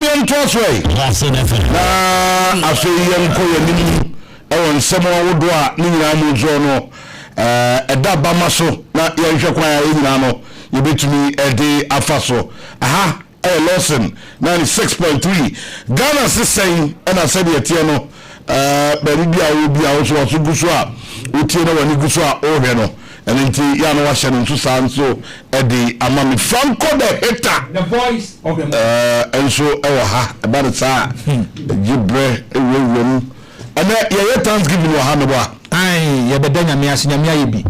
Lawson FM. Na afi yem ko yanim e won nsem wodo a ni nyina mu zo no eda ba maso na yenhwe kwan a nyina no yebetumi ede afaso aha Lawson 96.3 Ghana sisen na said etie no bari bia wo bia wo so guso a utie no wani guso a o hwe no and ya no wa hye no so sanso ede amami Franco the hater the voice of the and so ha about it gibre ewewem and ya Thanksgiving wa ha no ba ai ya bedanya me asinyamia yebi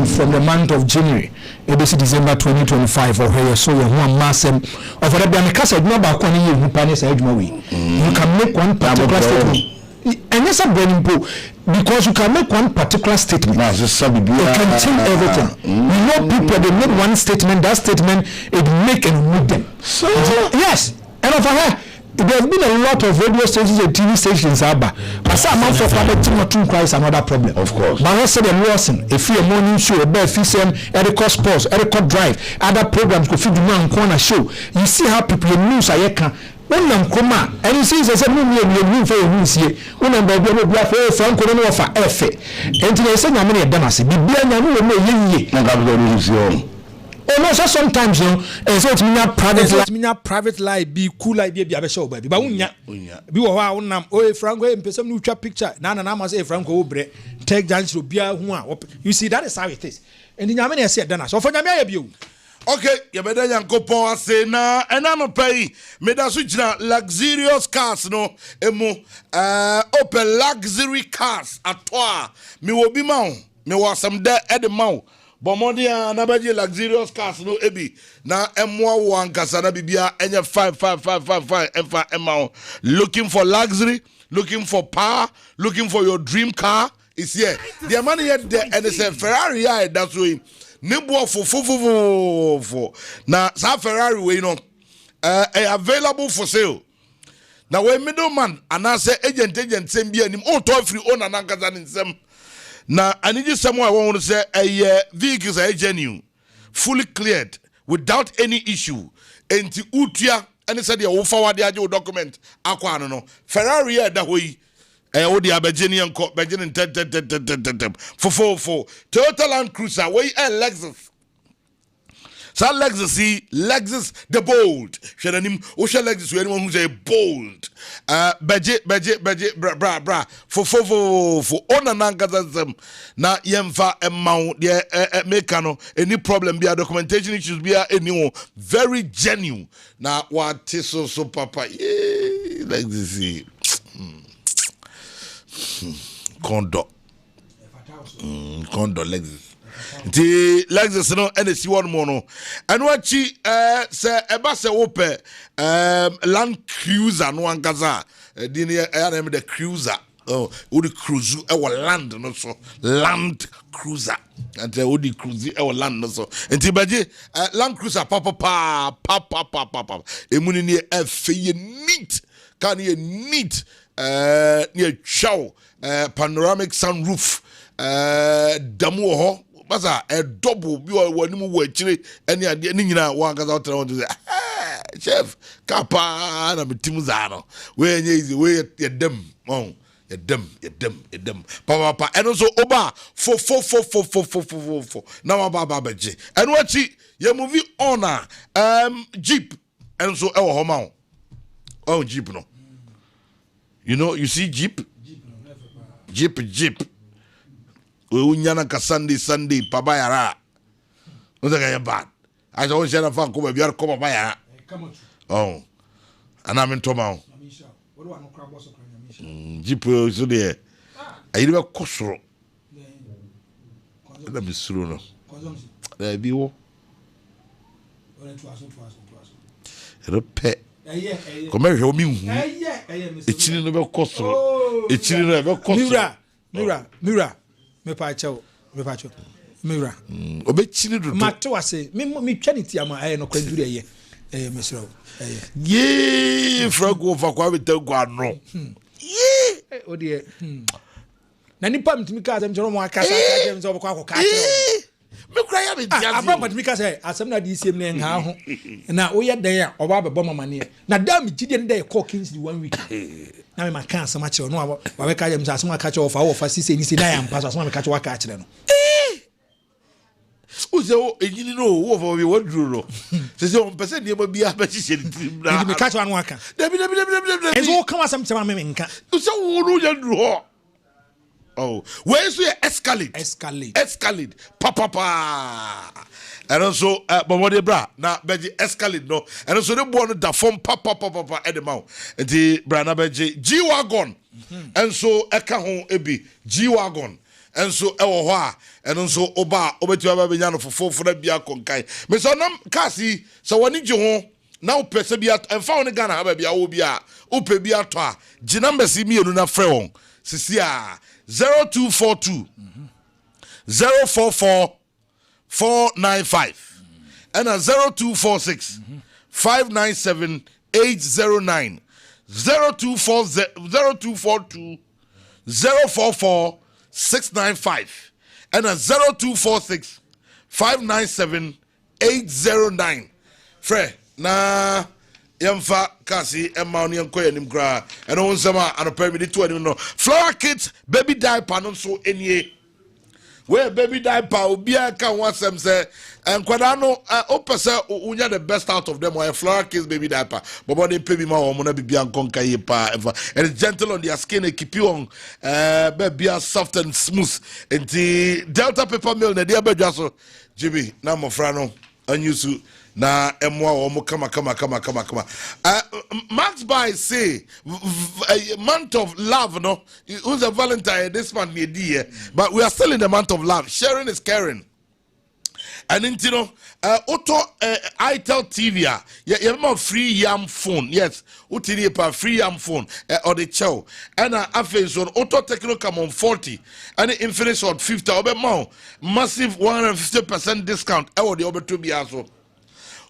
from the month of January ebesi December 2025 or here so you one massem of the biamekasa adwuma ba kwa ne yehu pa ne sa adwuma we you can make one particular statement and yes because you can make one particular statement it can change everything you know people they make one statement that statement it make and move them so yes and of her there's been a lot of radio stations and TV stations but some amount of people Christ another problem of course but I said the Lawson if you morning show a afisem Eric sports Eric drive other programs go feed man corner show you see how people news are can Unam koma and since I said no for you see unam baby no bia for Franco no offer efe enti na say nyame na dem ase bibia nyame we no ye na ga go news yo oh no so sometimes you know so it mean private life be cool like be abia show baby ba unya bi wo ha unam oh Franco e mpesem no twa picture na ma say Franco wo bre take dance obia hu a you see that is how it is and nyame na say dem ase so for nyame ya bio. Okay, you better yankopon say na enano pay me da so gina luxurious cars no emu open luxury cars atwa me wo bi ma me wo asem da e de ma bomodi na baje luxurious cars no ebi na emwa wo ankasa na bibia enye 5 emfa ema looking for luxury, looking for power, looking for your dream car is here. The money here there and it's a Ferrari here that's way Nibo for now sa Ferrari we know available for sale. Now we middleman and I say agent same be him all toy free owner nankasa nsem. Now I need you someone I want to say a vehicles are genuine, fully cleared without any issue. Enti utia and said you forward the document akwa no Ferrari here that way. Odi abegenian co begin for Toyota Land Cruiser we Lexus. So Lexus the bold. Shedanim Osha Lexus anyone who's a bold. Beje bra for owner nankasa na yemfa emma de mekano any problem be a documentation issues be any very genuine. Na what so papa Lexus Condo Lexus. The Lexus no and see one more no. And what she say eba se ope Land Cruiser no ankaza. The cruiser. Oh, odi cruise land no so Land Cruiser. And odi cruise land no so. And tibaje Land Cruiser papa. Emuni ni fe neat. Can you neat near chow panoramic sunroof damu ho basa a double bi wanimu wo akire ene ade ni nyina wa gaza otra won say chef kapa na metimu za no we enye easy we yedem yedem papa eno so oba fo na wa baba beje eno achi ye movie on jeep eno so e wo ho ma oh jeep no. You know, you see Jeep. We unyana ka Sunday pabayara. No that bad. I don't share a fan come be come bayara. Oh. And I'm in Tomao. Jeep so there. I never kosro. Let me through no. There be wo. Repe. Come here, help me. It's in the costo. It's in the costo. Mira. Me pacho. Mira. Obey children. Mato say, me chanity am I no can do ye. Miss Row. Yea, Franco for Kwame Tanko no. Yea. Oh dear. Nani pam to me card and John Waka James over Quaco. me cry am dia Abram but me ka say asem na di siem na nha ho na wo ye den a oba bebo mama ne na da me gide den call Kings the 1 week na me maka asem a che no wa be ka yam say asem aka che wo fa sise ni se na yam pass asem me ka che wa ka che no Uzo ejini no wo for we wodru no se se on pese de bia ba chi tim na me ka che wa no aka Dabi enzo kan asem che ma me nka uzo wo no ya dru ho oh where is your escalate pa and also bomode bra na beji escalate no and also the boy no da form pa e de ma enti bra na beji G-Wagon and so eka ho ebi G-Wagon and so ewo ho a and so oba obeti aba benya no fofo na bia konkai me so nam kasi so woni ji ho na o pese bia emfa woni Ghana ha bia wo bia o pe bia to a ji number si mi enu na frɛ won sisi a 0242 044 495 and a 0246 597 809 0242 044 695 and a 0246 597 809 Fre na yamfa kasi emma oni enko yanim kra eno nsema anopa mi de to anim no flower kit baby diaper no so enie we baby diaper obi aka wasem say enkwada no opese unya the best out of them or flower kit baby diaper bobo dey pay me ma o mo na bibia nkonka ye pa and it's gentle on their skin and keep you on baby soft and smooth and the Delta paper mill na dia badwa so jibi na mofra no anyusu na emwa omo kama Max by say a month of love no who's a Valentine this month near dear but we are still in the month of love. Sharing is caring. And in you know auto itel TV you have free yam phone yes utini pa free yam phone or the chow and after on auto techno come on 40 and the infinite on 50 obe more massive 150% discount or the over 2 be also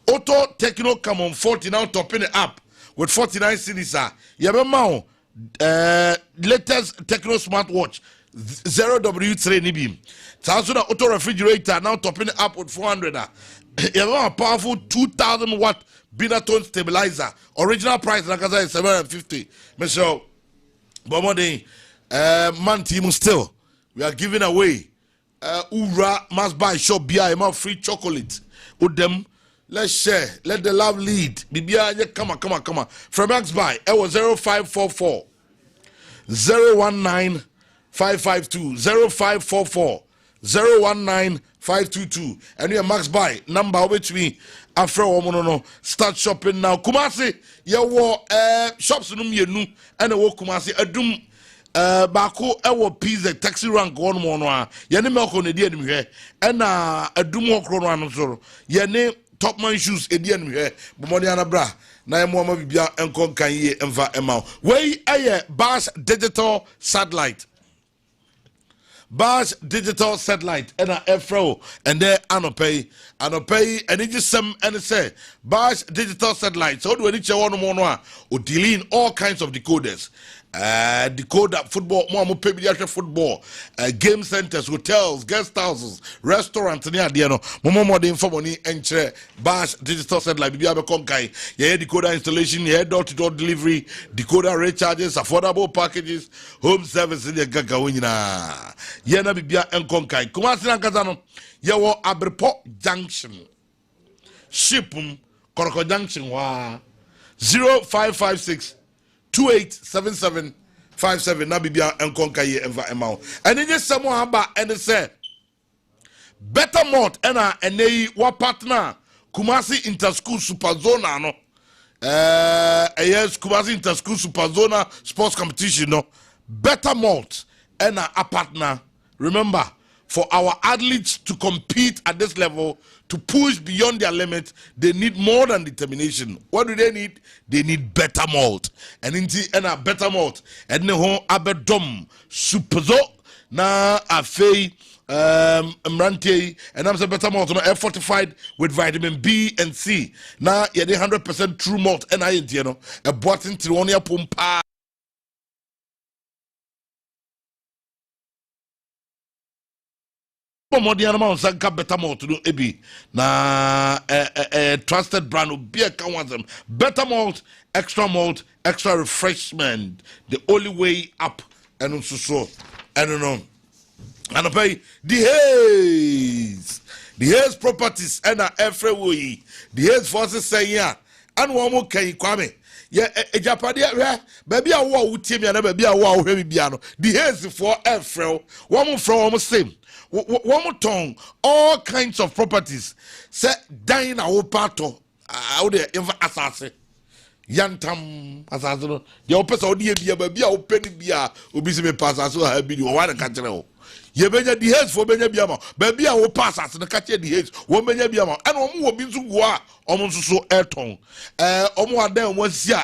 auto techno come on 40 now topping it up with 49 cities you have a latest techno smartwatch 0W3 nibim Samsung auto refrigerator now topping it up with 400 you have a powerful 2000 watt binatone stabilizer original price like I said 750 Mr. Bomode man team still we are giving away Ura must buy shop beer free chocolate with them. Let's share. Let the love lead. Bibia, come on. From Max buy, it was 0544 019 552 0544 019 522. And your Max buy number which me after no start shopping now. Kumasi, you shops no me and wo Kumasi adum bako ewo pizza taxi rank one more no. Yene me ko ne die nim hwe. E na adum okro no anso. Yene Topman shoes edian me bomodiana bra na emo ma bibia enkon kan ye emfa ema we aye Bash digital satellite and a Afro and there anopay and it just some and say Bash digital satellite so do any one more or dealing all kinds of decoders decoder football more pay football game centers hotels guest houses restaurants near the no more the info money and Bash digital satellite bibia be konkai yeah decoder installation yeah door-to-door delivery decoder recharges affordable packages home service in the gaga winina yeah na bibia en konkai kuma sina kaza no yeah wo Abrepo junction shipum Koroko junction wa 0556 287757 na bibia enkonka ye enva emao and it just someone ba and say better mode and enei wa partner Kumasi Interschool Superzona no yes Kumasi Interschool Superzona sports competition no better mode and a partner remember for our athletes to compete at this level, to push beyond their limits, they need more than determination. What do they need? They need better malt. And a better malt. And the home abedom superzo na afei mrante and I'm better malt fortified with vitamin B and C. Now yeah, 100% true malt and I a bottle to one pumpa. Modiana Sanka better malt to do ebi na trusted brand beer can want them better malt, extra refreshment, the only way up and also so I don't know and I pay the Hayes properties and every way the Hayes forces say yeah and one more can Kwame yeah Japadia baby a war with team and baby a war heavy piano the Hayes for every one more from almost same. One more tongue, all kinds of properties. Say, dying our pato, out there, assassin. Yantam, assassin. Your person, oh, dear, be a penny beer, who be me pass as well, be one and catch it. Ye benya the heads for Benya Biama, baby, I will pass us and catch the heads, one Benya Biama, and one more beans to go almost so air tongue. Almost there was ya,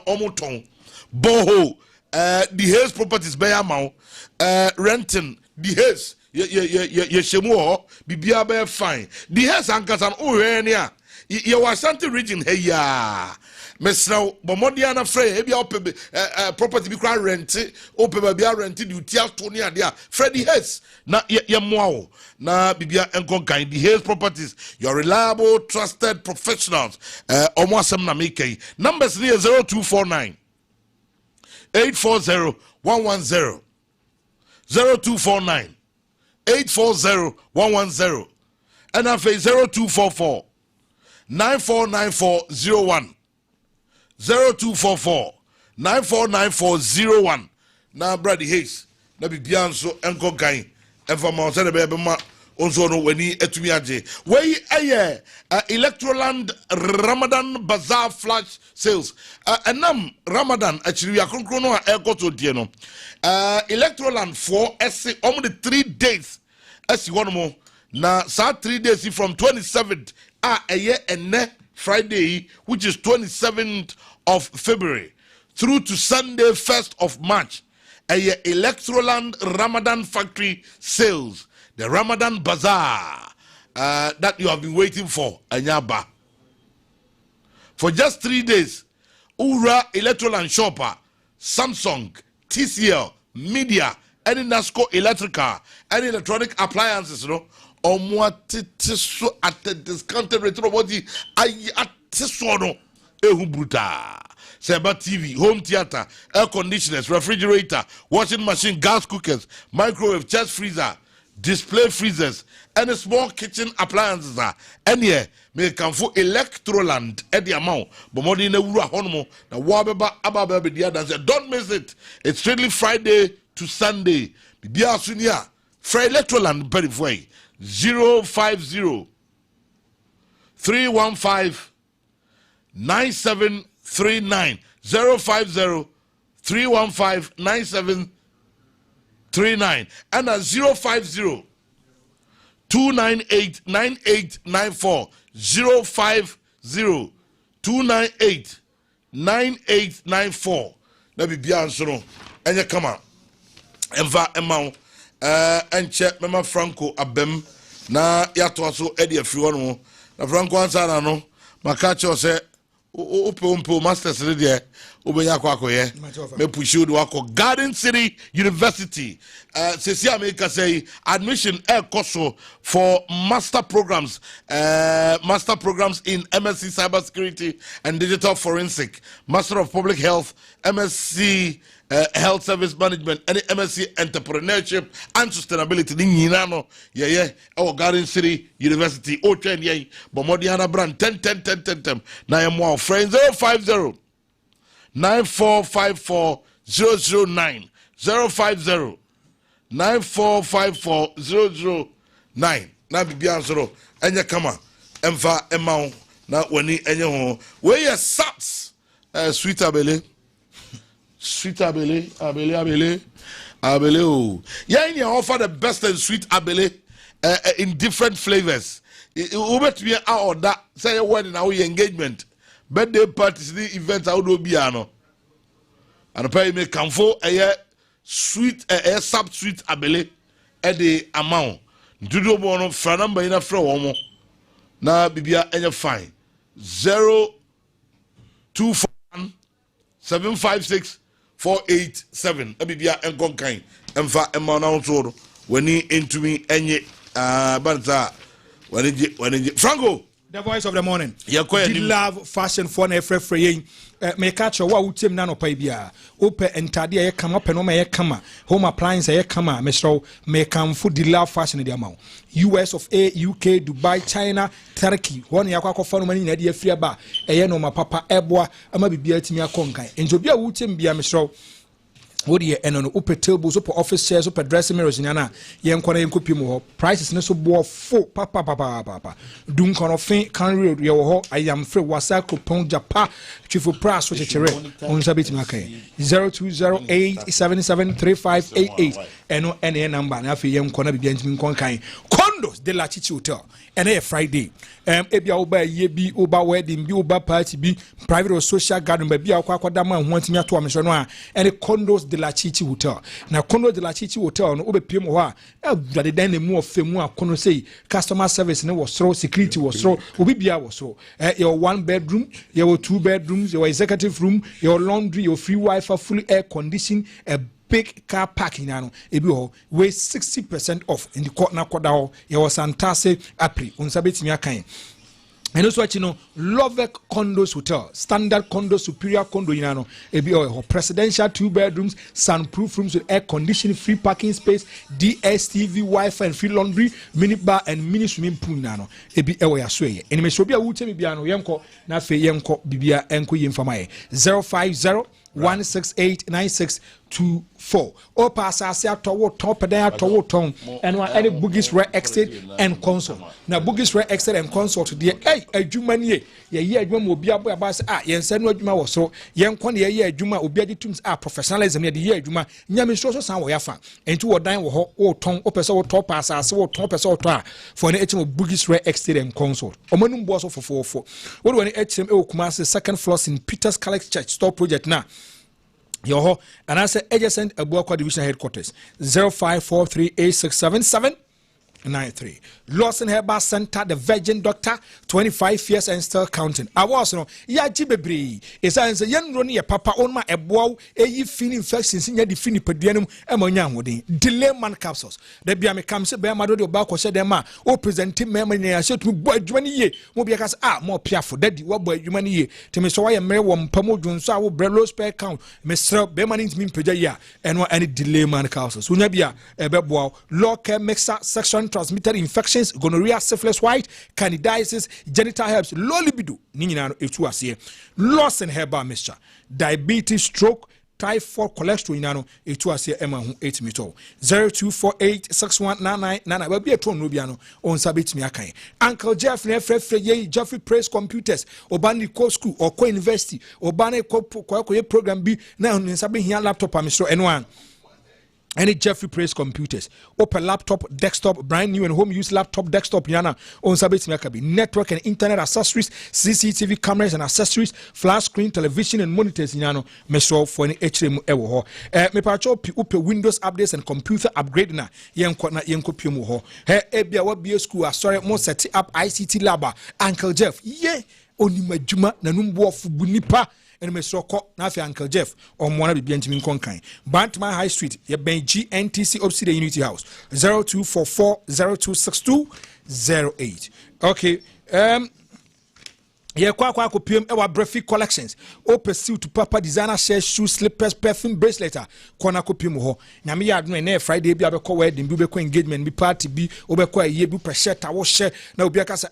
almost tongue. Boho, the heads properties, Bayamau, renting, the heads. Ye shemo bibia be fine the heads ankasan o hwenia ye Washanti region hey ya mesra bomodiana frey e bia opebe property bi kwa rent opebe bia rent the utia to ne ade a Freddy Heads na ye moawo na bibia enkonkan the Heads properties your reliable trusted professionals omo asem na make numbers near 0249 840 110 0249 840-110 and I say 0244 949401 0244 949401 now Brady Hayes na bibian so enko kan enfama se be ma onso no wani etumi age wey aye Electroland Ramadan Bazaar flash sales enam Ramadan actually akronkron no ekoto die no Electroland for esse om the 3 days esse one mo na sa 3 days from 27th aye enne Friday which is 27th of February through to Sunday 1st of March aye Electroland Ramadan factory sales the Ramadan Bazaar that you have been waiting for anyaba for just 3 days Ura Electroland shopper Samsung TCL media any Nasco electrical any electronic appliances no so at the discounted rate what the no ehu bruta Cyber TV, home theater, air conditioners, refrigerator, washing machine, gas cookers, microwave, chest freezer, display freezers, and small kitchen appliances and yeah, may come for Electroland at the amount. But more than a wura honomo, the wabeba ababa be the other. Don't miss it. It's strictly Friday to Sunday. Bibia Sunia, Friday Electroland Perifway 050 315 9739 050 315 9739 and at 050 298 9894 050 298 9894 na bibia nso no enye kama enva emao enche mema Franco abem na yato so edi afiri wono na Franco ansa na no maka cho se Opo masters there obenya kwakoye me pushi do akọ Garden City University sesi America say admission course for master programs in MSc cybersecurity and digital forensic, master of public health, MSc health service management, and MSc entrepreneurship and sustainability ni nyina no Garden City University o twen ye bomodiana brand 10 na yemo friends 050 9454 009 050 9454 009 na bibia nsoro enye kama emfa emao na wani enye ho we ye saps sweet abele oh yeah you offer the best and sweet abele in different flavors ubet me order say wedding now engagement birthday parties the events how do be ano and pay me come for a sweet a sub sweet abele at the amount dudo bono fra number in a fro omo na bibia enye fine 0241 756 487 abibia enkonkan emfa emma na onto weni entumi enye Banza. When Franco. The voice of the morning. The love fashion for na free. Me catch wa utem na no pa bia. Ope entade ye kama penoma ye kama. Home appliance ye kama. Me come food the love fashion the amount. US of A, UK, Dubai, China, Turkey. One ya kwa fanu mani na de free ba. Eye no ma papa eboa ama bibia timi akonkan. Enjo bia utem bia mesro Wodi eno no upe tables upe office chairs upe dressing mirrors nyana yen kwana yen kopie mu ho prices ne so bo full papa dun kono fin kan real ye wo ho ayam free wasa coupon japa twifo price so chechere onza beti makai 0208773588 eno ene number na afi yen kwana bibia ntimi konkan condos de la Chichi Hotel ene Friday ebia oba ye bi oba wedding bi oba party bi private or social garden ba bia akwa ma ho ntimi ato amhwe no a ene condos de la Chichi Hotel na condo de la Chichi Hotel no obepiem ho a awurade dan na mu ofemu a kono sei customer service ne wo soro security wo soro obi bia wo soro your one bedroom your two bedrooms your executive room your laundry your free wifi fully air conditioned big car parking ano ebi ho we 60% off in the court na koda ho your Santase April unsa betimi akan. And also, Lovek Condos Hotel, standard condo, superior condo, presidential 2 bedrooms, soundproof rooms with air conditioning, free parking space, DSTV, Wi-Fi, and free laundry, mini bar, and mini swimming pool. Nano, ebi ewe ya sweye. And me shobia wute bibiano yenko na fe yenko bibia enko yemfamaye 050-168-9624. O pasase atowo top dan atowo ton. And one any Bugis Rare Estate and Consult. Now Bugis Rare Estate and Consult dear adwuma nie ye adwuma obi abo aba se yense no adwuma wo so yenkɔ ne ye adwuma obi adi tums professionalism ye de ye adwuma nyame so san wo yafa enti wo dan wo ho wo ton wo pese wo top asase wo ton pese wo to a for ne etim Bugis Rare Estate and Consult omanum bo so fofofo wo de woni etim e okuma se second floor in Peter's College Church store project na Yoho and I say adjacent Abuakwa Division Headquarters 0543867793. Lawson Herbal Center, the Virgin Doctor, 25 years and still counting. I was no, ya jibebri. It's a young roni papa on my ebow, a fin infections in your defini pedianum, ammonia wooding, delay man capsules. The Biame comes a bear maddo bako said them, or presenting memory. I said to boy 20 years, Mobiakas more piafo, daddy, what boy you money, to Miss Waya Merwam, Pamodun, Saw, Brelos per count, Mr. Bemanins mean pedia, and what any delay man capsules. Unabia, a bebo, law care mixer, section transmitted infections, gonorrhea, syphilis, white, candidiasis, genital herpes, low libido, Ninano, Etuasia, Lawson Herbal Mixture, diabetes, stroke, typhoid, cholesterol, Nano, Etuasia, Emma, 8 meter, 02486199, will be a ton Rubiano on Sabit Miakai. Uncle Jeff, Jeffrey Praise Computers, Obani Co School, or Co University, Obani Co Program B, now in Sabin here laptop, Mr. N1. Any Jeffrey Praise Computers, open laptop, desktop, brand new and home use laptop, desktop, yana on Sabit Makabi, network and internet accessories, CCTV cameras and accessories, flash screen, television and monitors, yano, meso for any HM ewo. Me pacho upe Windows updates and computer upgrade na yenko piumu ho. Ebia wa BA school, sorry, mo set up ICT lab, Uncle Jeff, oni majuma na numbu of bunipa. And Mesoko, Nafi Uncle Jeff, or Mona Biantimin Conkai. Bantman High Street, your GNTC Obsidian Unity House, 0244-026208. Okay, yeah, kwa PM our breathy collections. O pursue to Papa designer shares, shoes, slippers, perfume, bracelet. Kona kopium ho. Nyami ya adno Friday bi abeko wedding bi beko engagement bi party bi obeko ye bi pressure wo share na obi aka say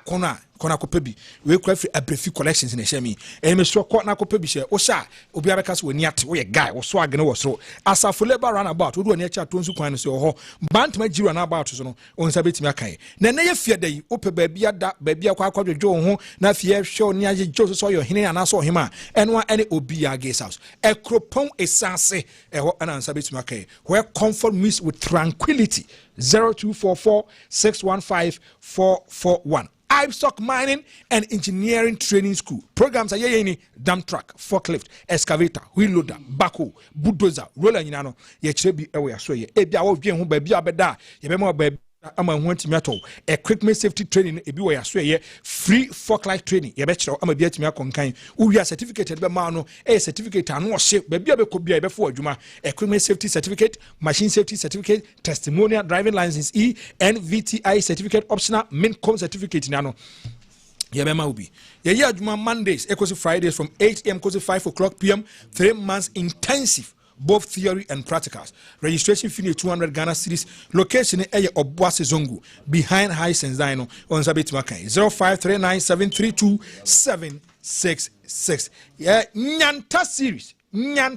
kona kopebi we kwa free breathy collections na share me. Me so kona kopebi share o sha obi abeka say woni ate wo ye guy wo so agene wo so asafo labor run about wo do oni acha tonsu kwan so ho bantma ji run about so no onsa betimi akan na ye fie dai ope baabi ada baabi akwa akwadwo ho na fie show ni age jo so yo hene ana so hima enwa ene obi ya guest house ekropon esase eho ana onsa betimi akan where comfort meets with tranquility 0244-615-441. Livestock Mining and Engineering Training School. Programs are yeni dump truck, forklift, excavator, wheel loader, backhoe, bulldozer, roller yinano. Ye chebi ewe aswe ye. Ebia wo bien hu baabi abeda. Ye be mo baabi ama ho antimi atɔ equipment safety training ebi wɔ yaso ɛyɛ free forklift training yɛbɛkyerɛ ama bi atimi akɔnkan uwia certificate de ma no certificate ano ɔhye ba bia bɛkɔ bia yɛbɛfo adwuma equipment safety certificate machine safety certificate testimonial driving license NVTI certificate optional mincom certificate ni ano yɛbɛma wo bi yɛyɛ adwuma Mondays ekosi Fridays from 8 am to 5 o'clock p.m. 3 months intensive both theory and practicals. Registration fee 200 Ghana cedis. Location eye Obuasi Zongo behind High Senzino on Sabit Makai 0539732766. Yeah, Nyanta series. Na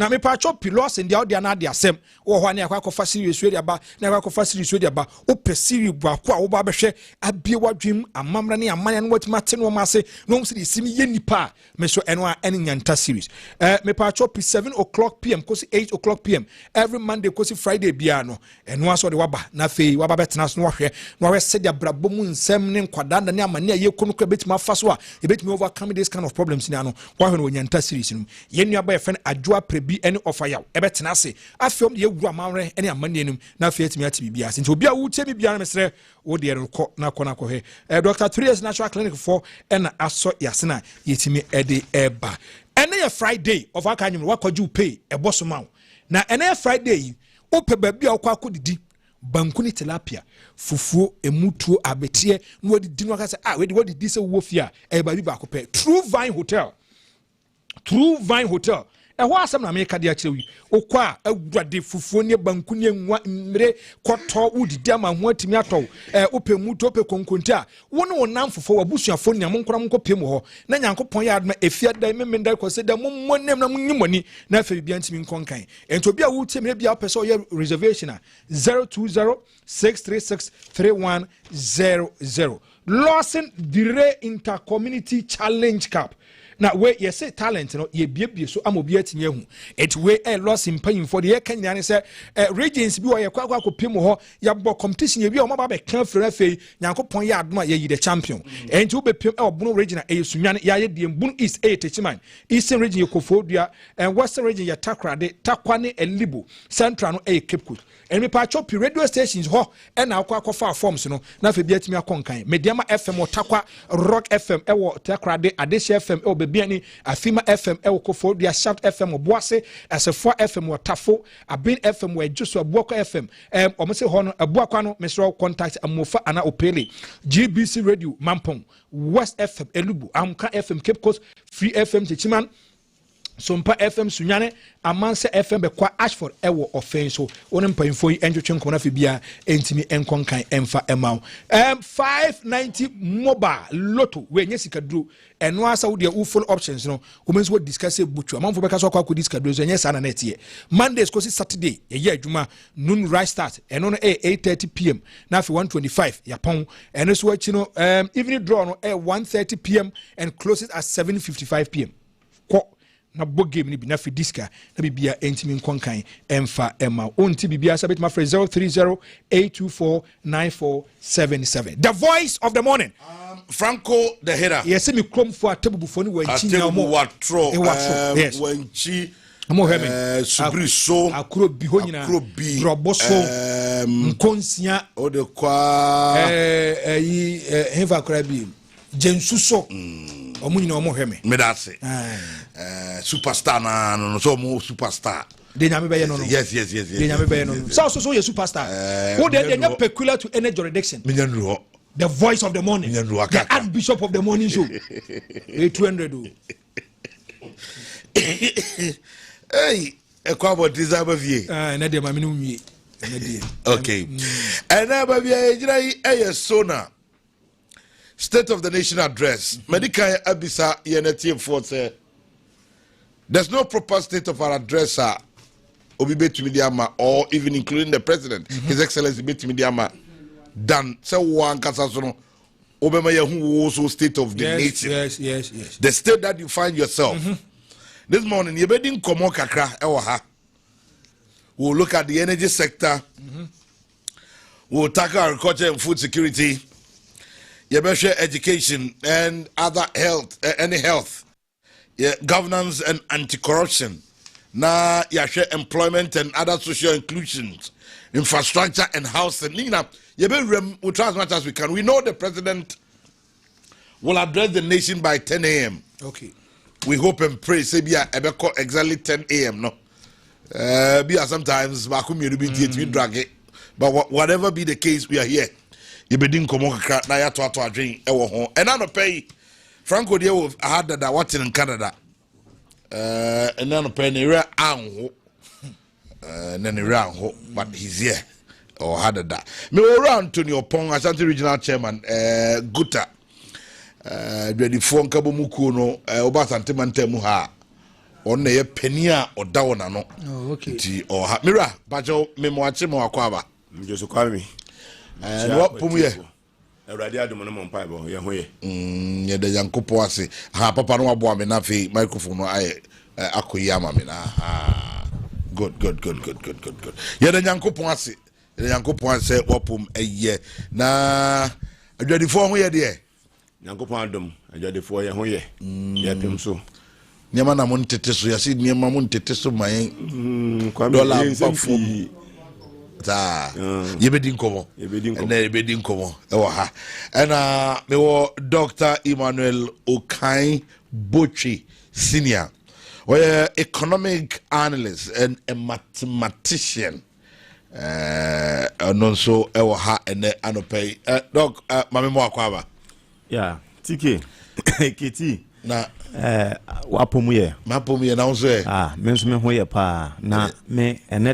me pacho pilos and the audio na dia sem o hwane akwa series we dia ba na akwa series we dia ba o pe series ba kwa o ba behwe abie wadwem amamra ne amane no watima te no mase no se simi ye nipa me so eno a ene Nyanta series me pacho p 7 o'clock p.m. kosi 8 o'clock p.m. every Monday kosi Friday bia no eno aso de waba na fei waba betena so no hwe no we se dia brabo mu nsem ne nkwada ne amane ye kono kwa betima fa so a ye betimi overcome this kind of problems ni ano wa hwe no Nyanta series no yenu aba ye fen adwoa prebi ene offer yaw ebetena se afem de ewura manre ene amane enum na afi atimi ati bibia se nti obi a wutie bibia na mesre wo de rekɔ na kɔ na kɔ he Dr. 3 years natural clinic for ena aso yasena yetimi ede eba ene ye Friday of akanyum wakɔju pay eboso ma na ene ye Friday yi ope baabi a wokɔ akɔdidi banku ni tilapia fufuo emutuo abetie no wadi no aka se wadi di se wo fia e baabi ba akɔpɛ True Vine Hotel ɛhɔ asɛm na meka de akyerɛ wi okɔ a awurade fufuo ne banku ne nwa mmere kɔtɔ wodidi ama ho atimi atɔ opɛ muto opɛ konkonti a wo ne wonam fufuo wabusuafo ne mo nkora mo kɔpɛ mu hɔ na Nyankopɔn yɛ adma efia dan memenda kɔsɛ da mo monem na mo nyimoni na afa bibia ntimi nkɔnkan ento bia wo tie me bia opɛ sɛ ɔyɛ reservation a 020-636-3100 Lawson Dire Intercommunity Challenge Cup. Now we say talent no ye bie so amobi atinye hu it we Lawson paying for the Kenyan say regions bi wo ye kwakwa kopem ho ya bo competition ye bi o ma ba be kan frɛ fei Nyankopɔn ya adoma ye the champion enti wo be pem obono region e sunwane ya ye die mbunu east e techiman eastern region ye Kofodua and western region ye Takrade Takwane Elibo central no e Cape Coast and me pa chop radio stations ho e na akwa forms no na fe bi atimi akonkan Mediama FM o Takwa Rock FM e wo Takrade Adesha FM e Biani Afima FM Elkofo dia Shout FM Obuase Asefo FM Watafo Abin FM Wejuso Abuako FM omose hono Abuako no mesro contact amofa ana opele GBC Radio Mampong West FM Elubu Amka FM Cape Coast Free FM Chichiman Sompa FM Sunyane Amanse FM Bekwa Ashford ewo offense wonem payimfo enjotwe nkona fe bia entimi enkonkan emfa emau 590 mobile lotto we nye sikaduro eno asa wo de full options no womenso we discuss butu amanfo beka so kwa discaduro so nye sa na net ye Mondays kosi Saturday ye adwuma noon right start eno no 8:30 p.m. na fe 125 yapon eno so achi no evening draw no 1:30 p.m. and closes at 7:55 p.m. na bo game ni bi na fi diska na bibia entimi nkonkan emfa ema onti bibia sabet ma 030-824-9477 the voice of the morning Franco the header yes me krom for atabufo ni wanchi nya mo watro yes wanchi mo heme subriso akro bi ho nyina droboso nkonsia o de kwa yi heva kra bi jensuso omunyina omo heme medase superstar na no so mo superstar de nyame be ye no yes de nyame be ye no so ye superstar who de nya peculiar to any jurisdiction the voice of the morning the archbishop of the morning show 200 hey ekwa botiza ba vie na de mame no nwie na de okay na ba vie ejira yi sona State of the Nation address. Medical Abisa Yeneti for say there's no proper state of our address, Obibe Tumidiama, or even including the president, His Excellency Betimidiama, done. So one Kasasono, Obama Yahu also state of the nation. Yes. The state that you find yourself. This morning, you're bedding Komo Kakra, Ewaha. We'll look at the energy sector. We'll tackle agriculture and food security. Yebeshe education and other health, any health, governance and anti-corruption. Na yashe employment and other social inclusions. infrastructure and housing. Nina, we'll try as much as we can. We know the president will address the nation by 10 a.m. Okay. We hope and pray. Say, exactly 10 a.m. No, sometimes we drag it, but whatever be the case, we are here. You be doing komo na ya to drink and I don't pay. Franco dear had that watching in Canada. And then pay near and then around, but he's here or had that. Me around to your Pong Ashanti Regional Chairman, Guta. The phone Kabomuku no, Obasante Mantemuha. On the penia or down no. Oh, okay. Or Mira, Bajo Memoachimo Aquaba. Just call me. And what Pumuye? A radiator on Pibo, Yahoe. Yeah, the young Copoasi. Ha, Papa no boy, Nafi, microphone, Akuyama. Good. Yeah, the young Copoasi. The young Copoasi, Wapum, a year. Na, a ready for me, dear. Yanko Pandum, a ready for Yahoe. Yatim so. Niamana Monteteso, you see, Niama Monteteso, my dollar. You be dinkomo, and then be dinkomo. And me were Dr. Emmanuel Okai Bochi Senior, economic analyst and a mathematician. And also and anope. Doc, Mami Moakwaba. Yeah, TK, KT. Na Wapomuye. Mapomuye now say. Me hoye pa na me ene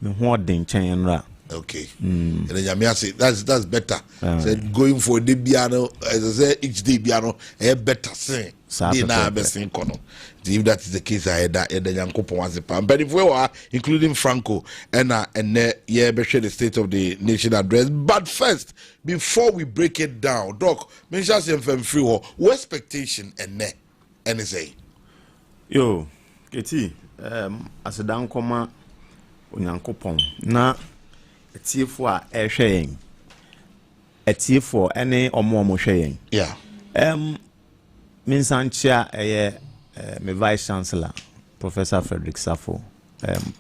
me ho den chen ra. Okay. And then Yamia say that's better. Said going for the piano, as I say each day piano, better sing. They now best sing kono. If that is the case, I had that the Yankopon was a pan. But if we were including Franco and be share the state of the nation address. But first, before we break it down, Doc, mention some free what expectation and say. Yo, Keti, as a down comma. Onyankopon na etiefo a ehwe yen etiefo ene omo hwe yen yeah minsanchia me vice chancellor Professor Frederick Safo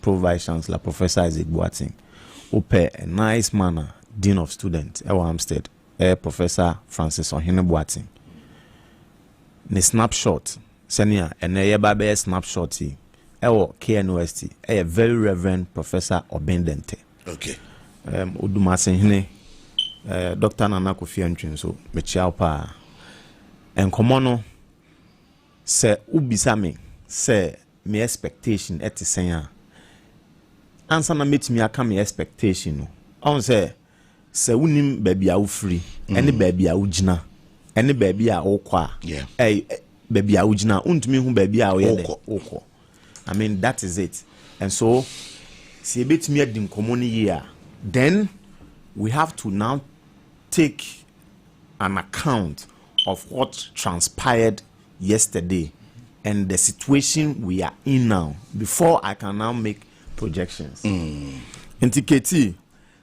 pro vice chancellor Professor Isaac Boating ope a nice manner dean of students at Hampstead Professor Francis Ohene Boating ne snapshot senior ene ba snapshot yi KNUST, a very reverend Professor Obendente. Okay. Odumasenhine, Dr. Nana Kofi Antwin so mechia pa. Enkomono se ubisa me se me expectation etisen a. Ansa na metimi aka me expectation no. On se unim baby a ufri, any baby a ugina, any baby a okwa. Yeah. Baby a ugina, untumi hu baby a oyede okwa. I mean, that is it. And so, see a bit me at the common year. Then we have to now take an account of what transpired yesterday and the situation we are in now before I can now make projections. NTKT,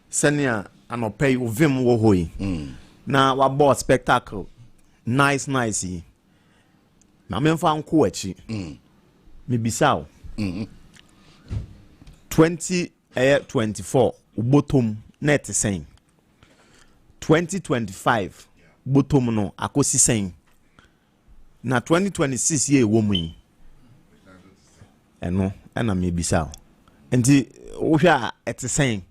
senior and pay vim wohoi. Now, what bought spectacle? Nice. Now, me found coachi. Mibisao 2024 bottom net saying 2025 bottom no akosi saying na 2026 ye wo mu eno na mibisao enti wo hwa et saying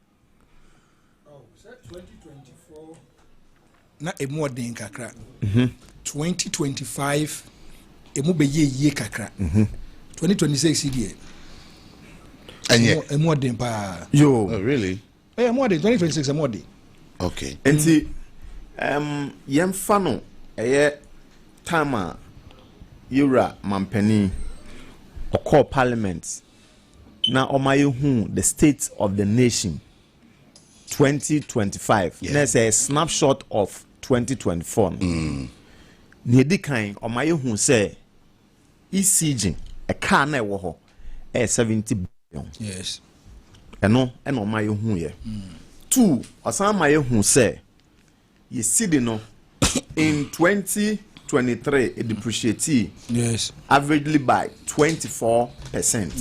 2024 na emodin kakra 2025 emu be ye kakra 2026 CDA. And yeah, a more than pa. Yo, really? Yeah, more than 2026 a more day. Okay. And see, yem fano, tama, yura mampeni, or call parliament. Now, omayu the state of the nation, 2025. Yeah. There's a snapshot of 2024. Nedi kind omayu say, ECG. A car na wo ho 70 billion. Yes. Eno ma ye hu ye. 2 osan ma ye hu say ye see no in 2023 it depreciated yes averagely by 24%.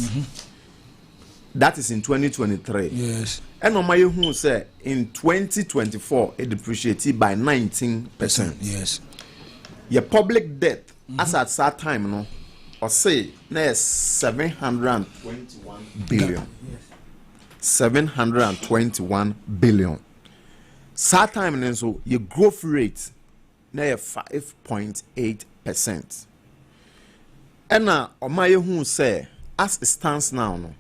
That is in 2023. Yes. And on my who say in 2024 it depreciated by 19%. Yes. Your public debt as at that time no or say na 721 billion. Yes. 721 billion. That time and so your growth rate na 5.8%. And now on my who say as it stands now no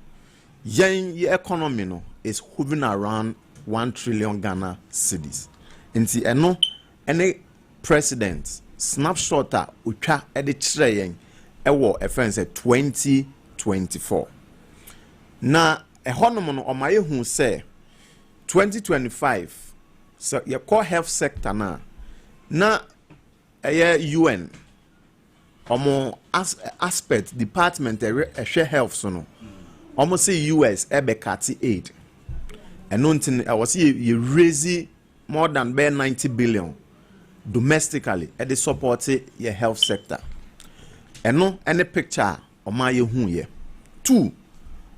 your economy no is hovering around 1 trillion Ghana cedis. Nti eno any president snapshot a utwa e de kire yen e wo e friend say 2024. Na ehonom no omaye hu say 2025 so your core health sector na UN omo aspect department share health so no almost say US ebekati aid and nothing I was you raise more than 90 billion domestically at the support your health sector and no any picture of my hu ye two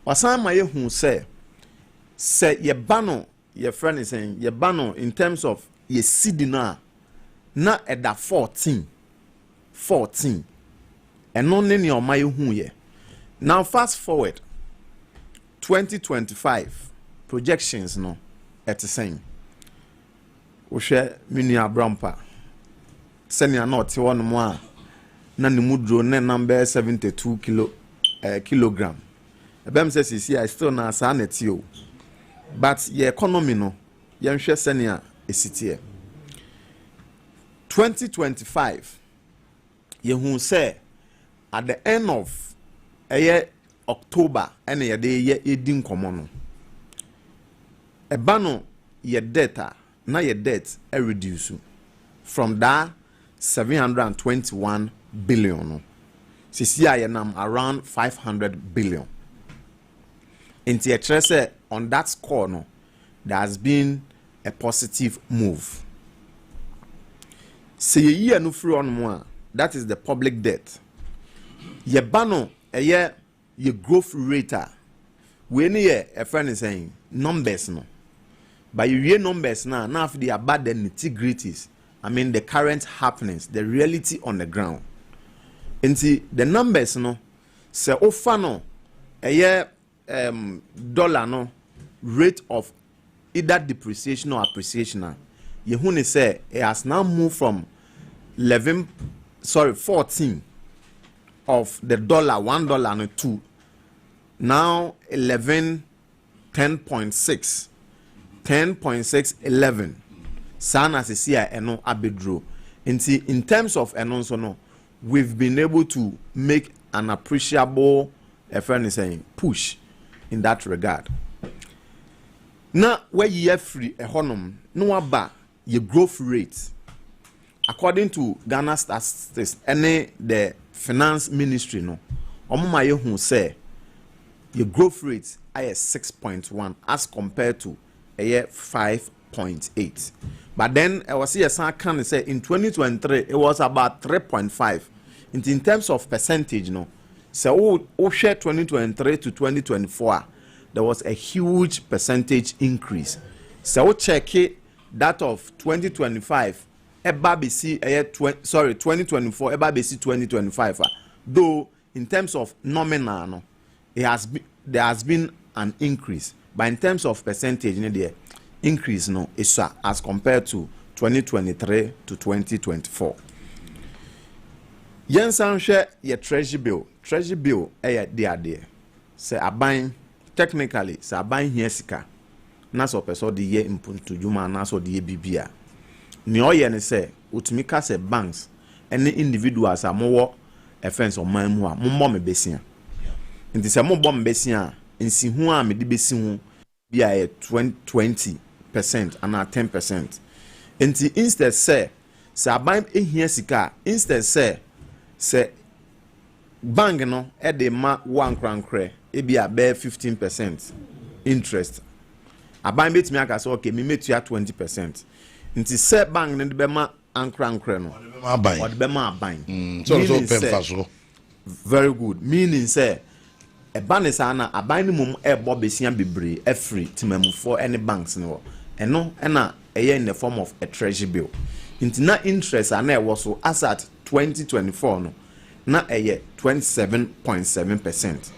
wasan my hu say your bano your friend is saying your bano in terms of your sidina na at that 14 and no name your my hu ye. Now fast forward 2025 projections no at the same. We share mini abrampa. Senior not one more. Na ni mudro ne number 72 kilogram. Ebem says you see I still na sanet you. But your economy no yen share senior is here. 2025 ye hu say at the end of a year October and ye de ye edin komono eba no ye data na ye debt e reduce from that 721 billion no sisi aye nam around 500 billion inti e say on that score no there has been a positive move. See ye year no free on more that is the public debt ye bano a year your growth rate when a friend is saying numbers no but you real numbers now if they are bad the nitty-gritties I mean the current happenings the reality on the ground into the numbers no say ofano a year dollar no rate of either depreciation or appreciation you huni say it has now moved from 14 of the dollar $1 and 2 now 11 10.6 11 sana se see eno abedro in terms of eno so no we've been able to make an appreciable a friend is saying push in that regard. Now where you have free a honum no aba your growth rate according to Ghana statistics any the finance ministry no omuma ye hu say your growth rate is 6.1 as compared to a year 5.8. But then I was here can say in 2023 it was about 3.5. In terms of percentage, no. So we share 2023 to 2024, there was a huge percentage increase. So we check it that of 2025, EBABC 2024, EBABC 2025. Though in terms of nominal, no, there has been an increase, but in terms of percentage, the increase no is as compared to 2023 to 2024. Yensan share your treasury bill there. Say aban technically say aban here sika. Na so person the year input to juma na so the bibia. Ni oye ne say utumika say banks any individuals are more offense on my mu a mo me besia. Nti se mo bom besia nsi hu a me de besi hu bia 20% and 10%. Nti instead say aban ehia sika instead say bank no e de ma one krankre e bia be 15% interest. Aban betimi aka say okay me metua 20%. Nti say bank no de be ma ankrankre no or de be ma aban. So pay so. Very good. Meaning say ɛba ne saa na aban no mum ɛbɔ besia bebree ɛfiri timamufo any banks no ɛno ɛna ɛyɛ in the form of a treasury bill nti na interest ana ɛwɔ so as at 2024 no na ɛyɛ 27.7%.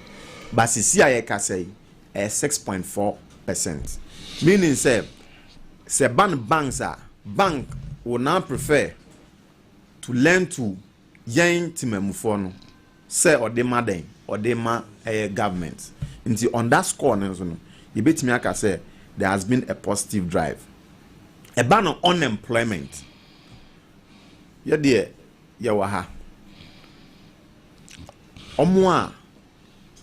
but sisi a yɛka sɛ 6.4%, meaning say ban banks a bank will now prefer to lend to young timamufo no say or de maden or de ma government. Nti on that score no you bet me aka say there has been a positive drive. A ban on unemployment. Ya dear ya waha. Omwa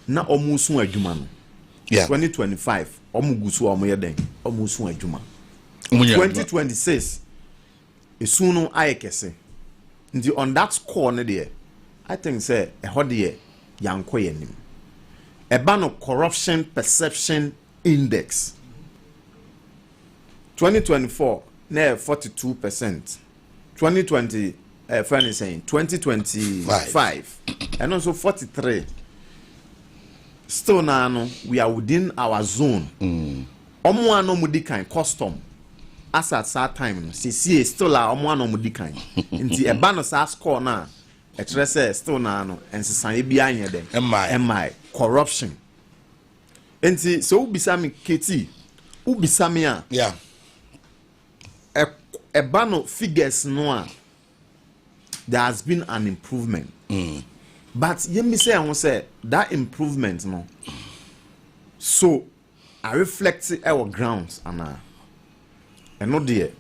na omusu adwuma no. 2025 omugusu omo yeden omusu adwuma. 2026 esunu ayekese. Nti on that score no there I think say ho de yanko yenim. Eba no corruption perception index 2024 na 42%. 2020 friend is saying 2025 and also 43. Still now we are within our zone. Omo ano mudi kan custom as at that time see still a omo ano mudi kan. Nti eba no sa score na e kire say still now no ensesan bia anye dem. Am corruption. Nti so ubisa me keti ubisa me a yeah eba no figures no a there has been an improvement. But you say I want say that improvement no. So I reflect our grounds and no dear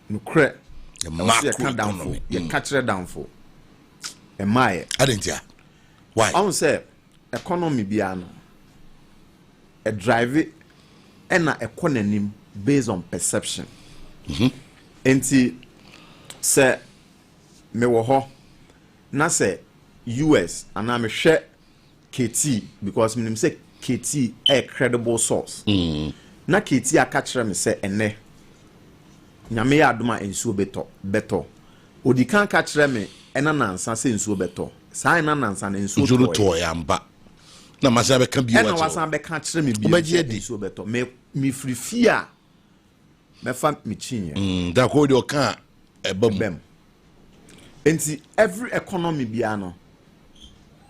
no cre the macro down you catch it down for. Am I didn't ya? Why? I want say economy biano a drive it and a economy based on perception. Enti say me wo ho na say US and I'm share KT because me say KT a credible source. Na KT aka kire me say ene nyame ya adoma ensuo beto odi kan ka kire me ena nansa say ensuo beto sai na nansa na ensuo to yamba na masa be kan bi wa ena wasan be kan kire me bi ensuo beto me free fear me fa me chinye da ko de o kan bem enti every economy biano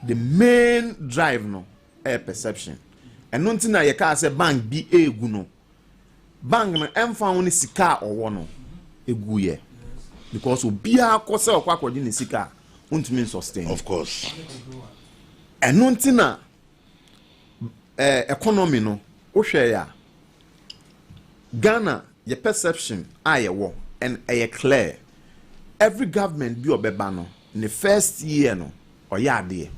the main drive no air perception and nonti na ye ka say bank bi egu no bank no emfa woni sika owo no egu ye because obia akose okwakwodi ni sika untimi sustain of course and nonti na economy no wo hwe ya Ghana your perception ayewo and aye clear every government bi obeba no in the first year no oyade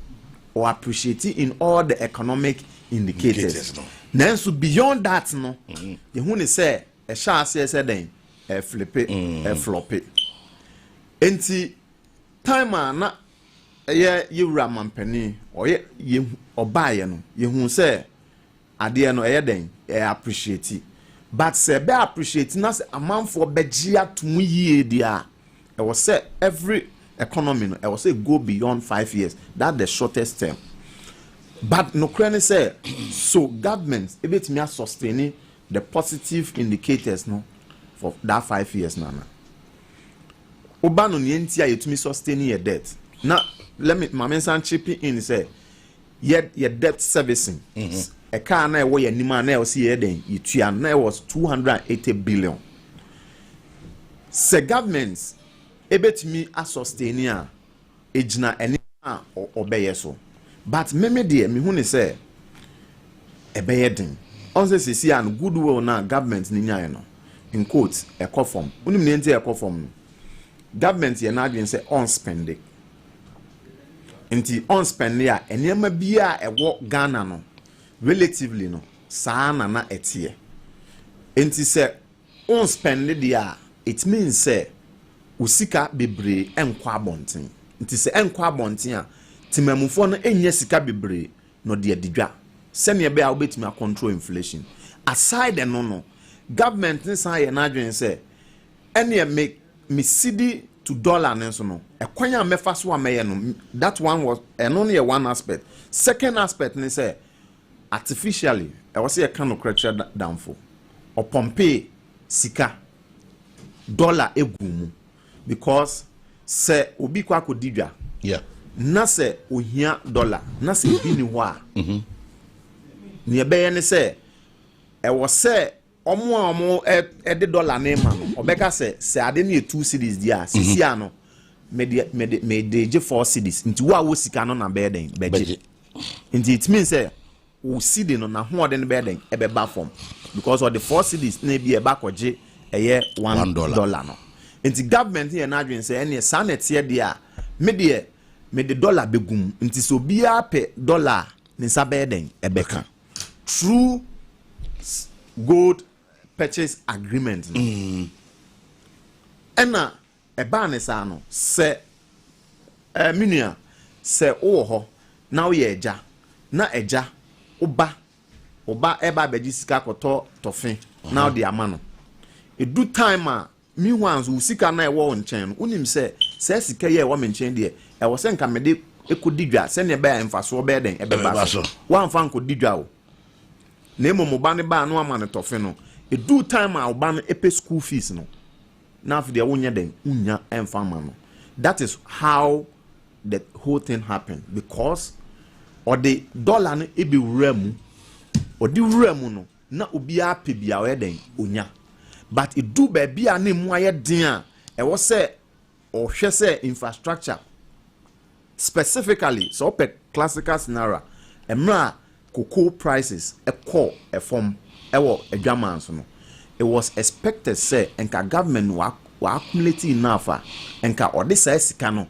or appreciate in all the economic indicators. Then so beyond that no you who say a sha say then flip it flop it. Enti time na ye ramampani or ye obaye no you who say ade no den appreciate it. But say be appreciate na say amount for begia to mu yie dia I was say every economy I was say go beyond 5 years. That's the shortest term. But no crane say so governments ebet me sustaining the positive indicators no for that 5 years now. Oba no nti a yetumi sustaining your debt. Now let me my mention chip in say your debt servicing. A car na wo yanima na o see den yitua na was 280 billion. Say governments ebetimi a sustain a ejina eni a obeye so but meme de me hu ne say ebeye den on say sisi an goodwill na government ni nyae no in quotes ecoform unim ne nti ecoform no government ye na adwen say on spending nti on spending a enema bia ewo Ghana no relatively no saa na etie nti say on spending dia it means say usika bebre enkwa abonten nti se enkwa abonten a timamufo no enye sika bebre no de adidwa se ne be a obetimi control inflation aside no government ne san ye na adwen se ene me cedi to dollar ne so no ekwanya mefa so ameye no that one was eno ne one aspect second aspect ne se artificially I was say a kind of creature down for or pompe sika dollar egumu because se obi kwa kodidwa na se ohia dollar na se bi ni ho a ne be ne se e wo se omo e de dollar na ma no obeka se ade na 2 cedis dia sisi ano me de je 4 cedis nti wo sika no na be den beje nti it means say wo cedi no na ho de ne be den e be ba form because of the 4 cedis na bi e ba koje eye $1 no nti government here na adwen say ene sanet here dia me de dollar begum nti so bia pe dollar ni sabe den e beka through gold purchase agreement ena e ba ne sa no se minua se wo ho na wo ye eja na eja oba e ba beji sika koto tofin na wo de ama no e do time a mi wanzo usika na e wo nchen unim se sika ye wo menchen de e wo se nka mede ekodidwa se ne ba ya mfaso be den e be ba so wan fa nkodidwa o na emo ba ne ba no ama ne tofe no e do time a ba no epe school fees no na afde wonya den unya emfa ma no. That is how the whole thing happened because or the dollar no e be wura or the wura no na obi a pe bia o den unya but it do be bia na mu aye den a e wo se o hwe se infrastructure specifically so per classical scenario emra cocoa prices a call a form ewo adwaman so no it was expected say enka government wa accumulate enough enka ode say sika no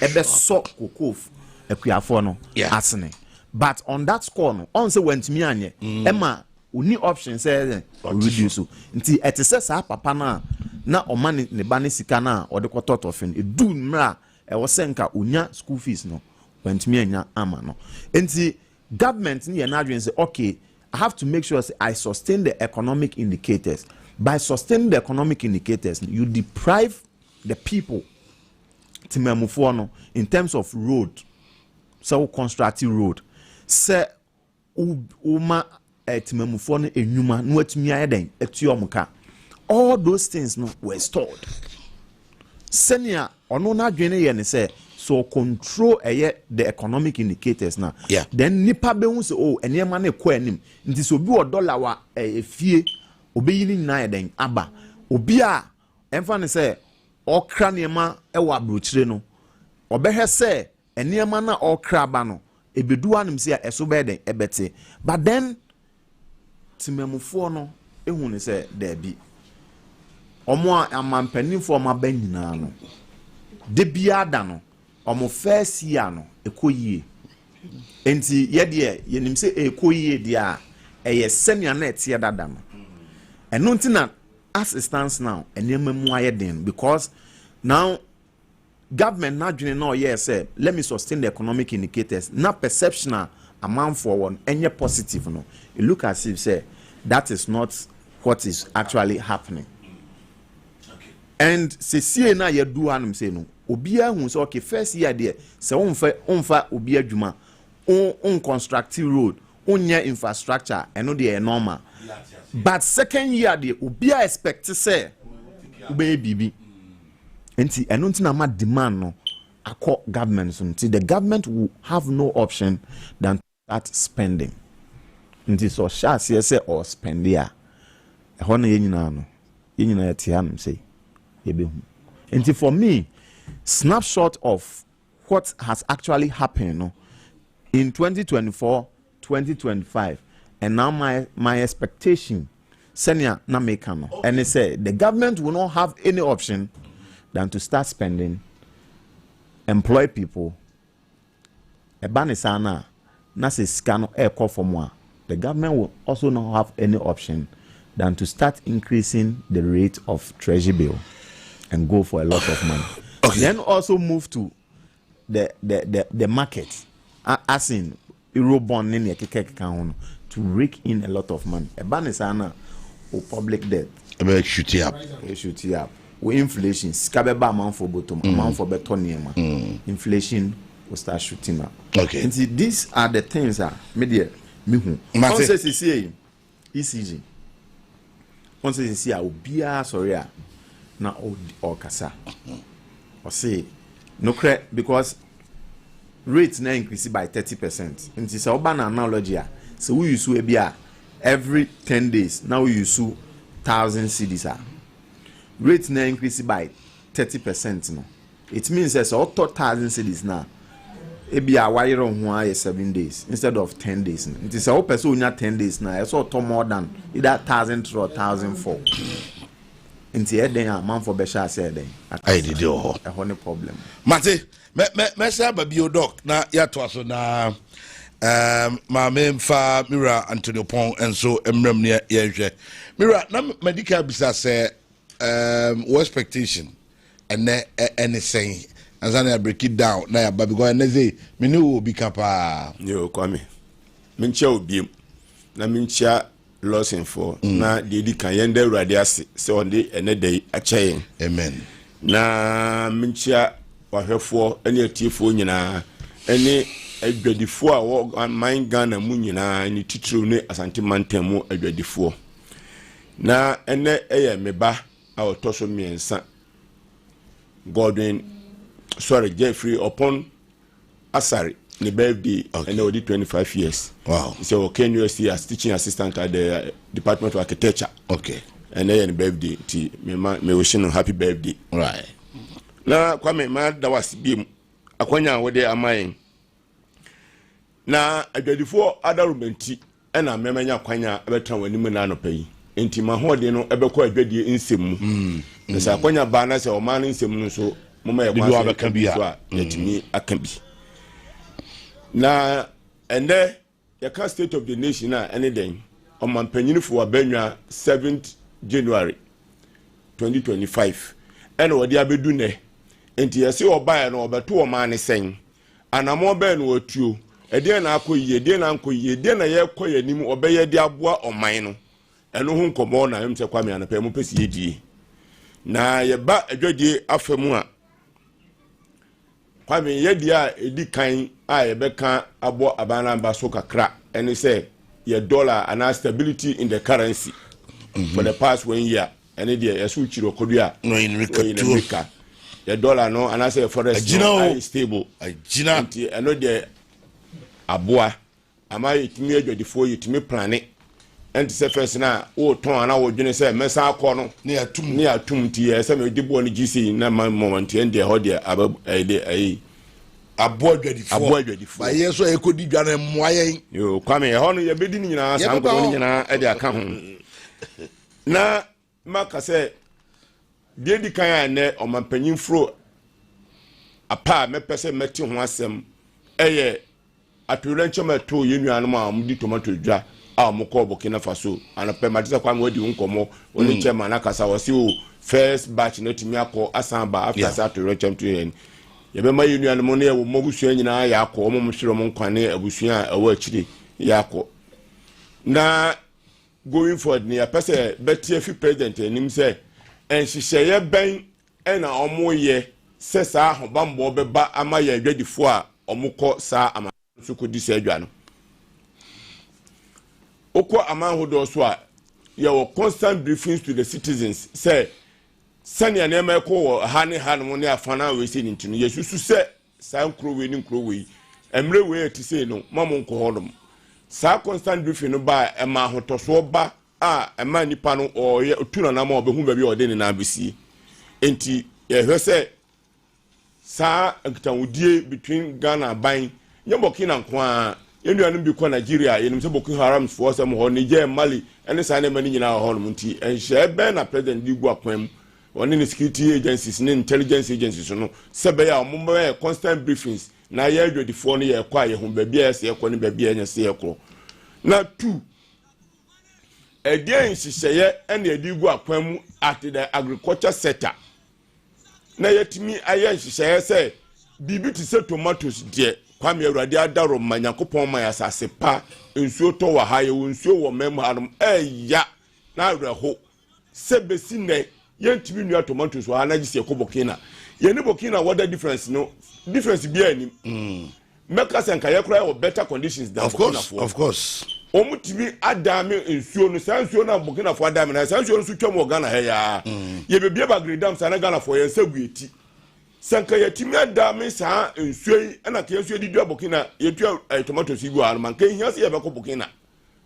ebe so cocoa akuafo no asene but on that score no on say wantimi anye ema oni option say reduce so nti etese sa papa na o man ne ba ne sika na ode kwototo fin e do mra e wo senka onya school fees no wantimi anya ama no nti government ni na adwen say okay I have to make sure I sustain the economic indicators. By sustaining the economic indicators you deprive the people timemufo in terms of road so constructing road say uma timemufo no enuma no atumi ayeden etuomuka all those things no were stored senior ono na adwene ye ne say so control the economic indicators now then nipa be hu say oh enema na ekọ anim nti so bi o dollar wa efie obeyi ni na eden aba obi a emfa ne say okra niema e wa brochire no obehwe say enema na okra aba no ebedu anim say eso be den ebete but then timemufo no ehu ne say there be omo amampanifo ma ba nyina no de bia da no omo first year no ekoyie enti ye de ye nim se ekoyie dia eye senior na etie dada no eno ntina as it stands now enema mu ayeden because now government na dwene no yes say let me sustain the economic indicators na perception amount for one enye positive no you look as if say that is not what is actually happening and se sie na ye do hanum say no obia hu say okay first year there say onfa obi adwuma on constructive road onya infrastructure eno dey normal but second year there obia expect say obey bibi enti eno ntina ma demand no akọ government so nti the government will have no option than to start spending nti so sha say or spend there e ho na ye nyina no ye nyina ye tia no say and for me, snapshot of what has actually happened in 2024, 2025, and now my expectation, senior na mekano, and they say the government will not have any option than to start spending, employ people. Ebanisana na se scano air call for more. The government will also not have any option than to start increasing the rate of treasury bill. And go for a lot of money. Okay. Then also move to the market, as in Eurobond to rake in a lot of money. A banisana or public debt. Shoot it up. Shoot it up. With inflation, skabeba amount for bottom, amount for betonium. Inflation will start shooting up. Okay. And see, these are the things that media Mihu. On says ECG. On says see obia sorry na or kasa. Or say no credit because rates now increase by 30%. And it's a urban analogy. So we use a every 10 days. Now we use 1,000 cedis. Rates now increase by 30%. No, it means there's all 1,000 cedis now. It be a wire on 7 days instead of 10 days. It is a whole person 10 days now. It's all more than either 1,000 or 1,004. Into a day a month for Besha said, I did your no problem. Mate, me say baby doc na ya to so na ma me fa Mira Antonio Pong and so emrem ne ye Mira na medical bisa say what expectation and anything as I break it down na ba because na say me no be kapa yo Kwame mincha obi na mincha Lawson for na dedi kan yende urade ase se onde ene dey akyɛn amen na mincha wahwɛfo ene atiefo nyina ene adwadifo a wo man Ghana mu nyina ni titiro ne asante mantam mu adwadifo na ene eye meba a otoso miensa Godwin Jeffrey upon Asari the birthday and already 25 years. Wow. So Ken USC as teaching assistant at the Department of Architecture. Okay. And then birthday me wishing happy birthday. Right. Na Kwame ma da was bim akwanya wode amayen. Na adwadifo adarumenti na memanya kwanya abetra wanimu na anopai. Enti ma hode no ebekọ adwadie nsemu. Na sa akwanya ba na se o ma nsemu no so mama ye kwa abeka bia so yetimi akabi. Na ende yaka state of the nation na anything on mampanyinfo abanwa 7th January 2025 ene wodi abedu ne enti yesi obae no obeto o ma ne sen anamo be no watuo ede na akoyie de na ankoyie de na ye koyanim obeye de aboa oman no eno hu nkomo na yem se Kwame anapa mu pesi yedie na ye ba adwadie afamu a Kwame yedia edi kan a yebeka abo abana ba so kakra ene say your dollar and stability in the currency for the past 1 year ene dia yesu chiro kodua no in America your dollar no and say forest no stable agina nti eno dia aboa ama yitimi adwadifo yitimi plane enti se first na o ton ana wo dwene say mesa akọ no ne atum ti ye se me dibo no GC na moment en dia ho dia abodwadifo ba yeso ekodi dwane moayen yo Kwame ho no ye bedi ni nyina sanko ni nyina e dia ka ho na maka se die di kan ane o mampanyin fro apa mepese meti ho asem eye atoranche mato yenuanom a mudi tomato dwa a moko Burkina Faso anape matisa Kwame wadi nkomo oni chairman akasa wasi o first batch na timi akọ asamba after atoranche mto yen yebema yenuanom ne wo mobusua nyina ya akọ omo mhwere mo nkwane abusua a wa akire ya akọ na going forward ne apese betie fi president enim se enhyehyeye ben ena omo ye se sa ahobambo beba ama ya adwadifo a omukọ sa ama so kodi sa adwa no okwa amanhodo so a ye wo constant briefings to the citizens say sanya na ema ko wo hane ne afana we se nintinu yesusu se san krowe ni krowe emre we ati se no mamo nko hodom sa constant briefing no ba ema hotoso ba a ema nipa no o ye otuna na ma obehu ba bi ode ne na abisi enti ye hwese sa akitawudie between Ghana ban nyabokina nkwa yenuanum bi ko Nigeria yenum se Boko Haram for some ho Niger Mali ene sa na mani nyina ho no nti enhye be na president di gu akwam one the security agencies and intelligence agencies no sebe ya omumba constant briefings na ye adwadifo no ye kwa ye ho ba bia se ye ko ne ba bia nya se ye ko na 2 again siseye ene edi gu akwam at the agriculture sector na yetimi aye siseye se bibi ti se tomatoes de Kwame Awurade adaro manyakopon ma ya sase pa nsuo to wa haye nsuo wo mem hanom ya na reho sebesi ne yentimi nua tomatoes wa na gise ko Burkina ye ne Burkina what the difference no difference bi ani meka senka ye kura better conditions than of course omutimi adame nsuo no san nsuo na Burkina Faso adame na san nsuo no so twam Ghana ha ya ye bebie ba gredam san Ghana for ye nsagueti sanka yetimi adame sa nsuo yi na ka nsuo didua Burkina yetua tomato sigu anu man ka hia se ye beko Burkina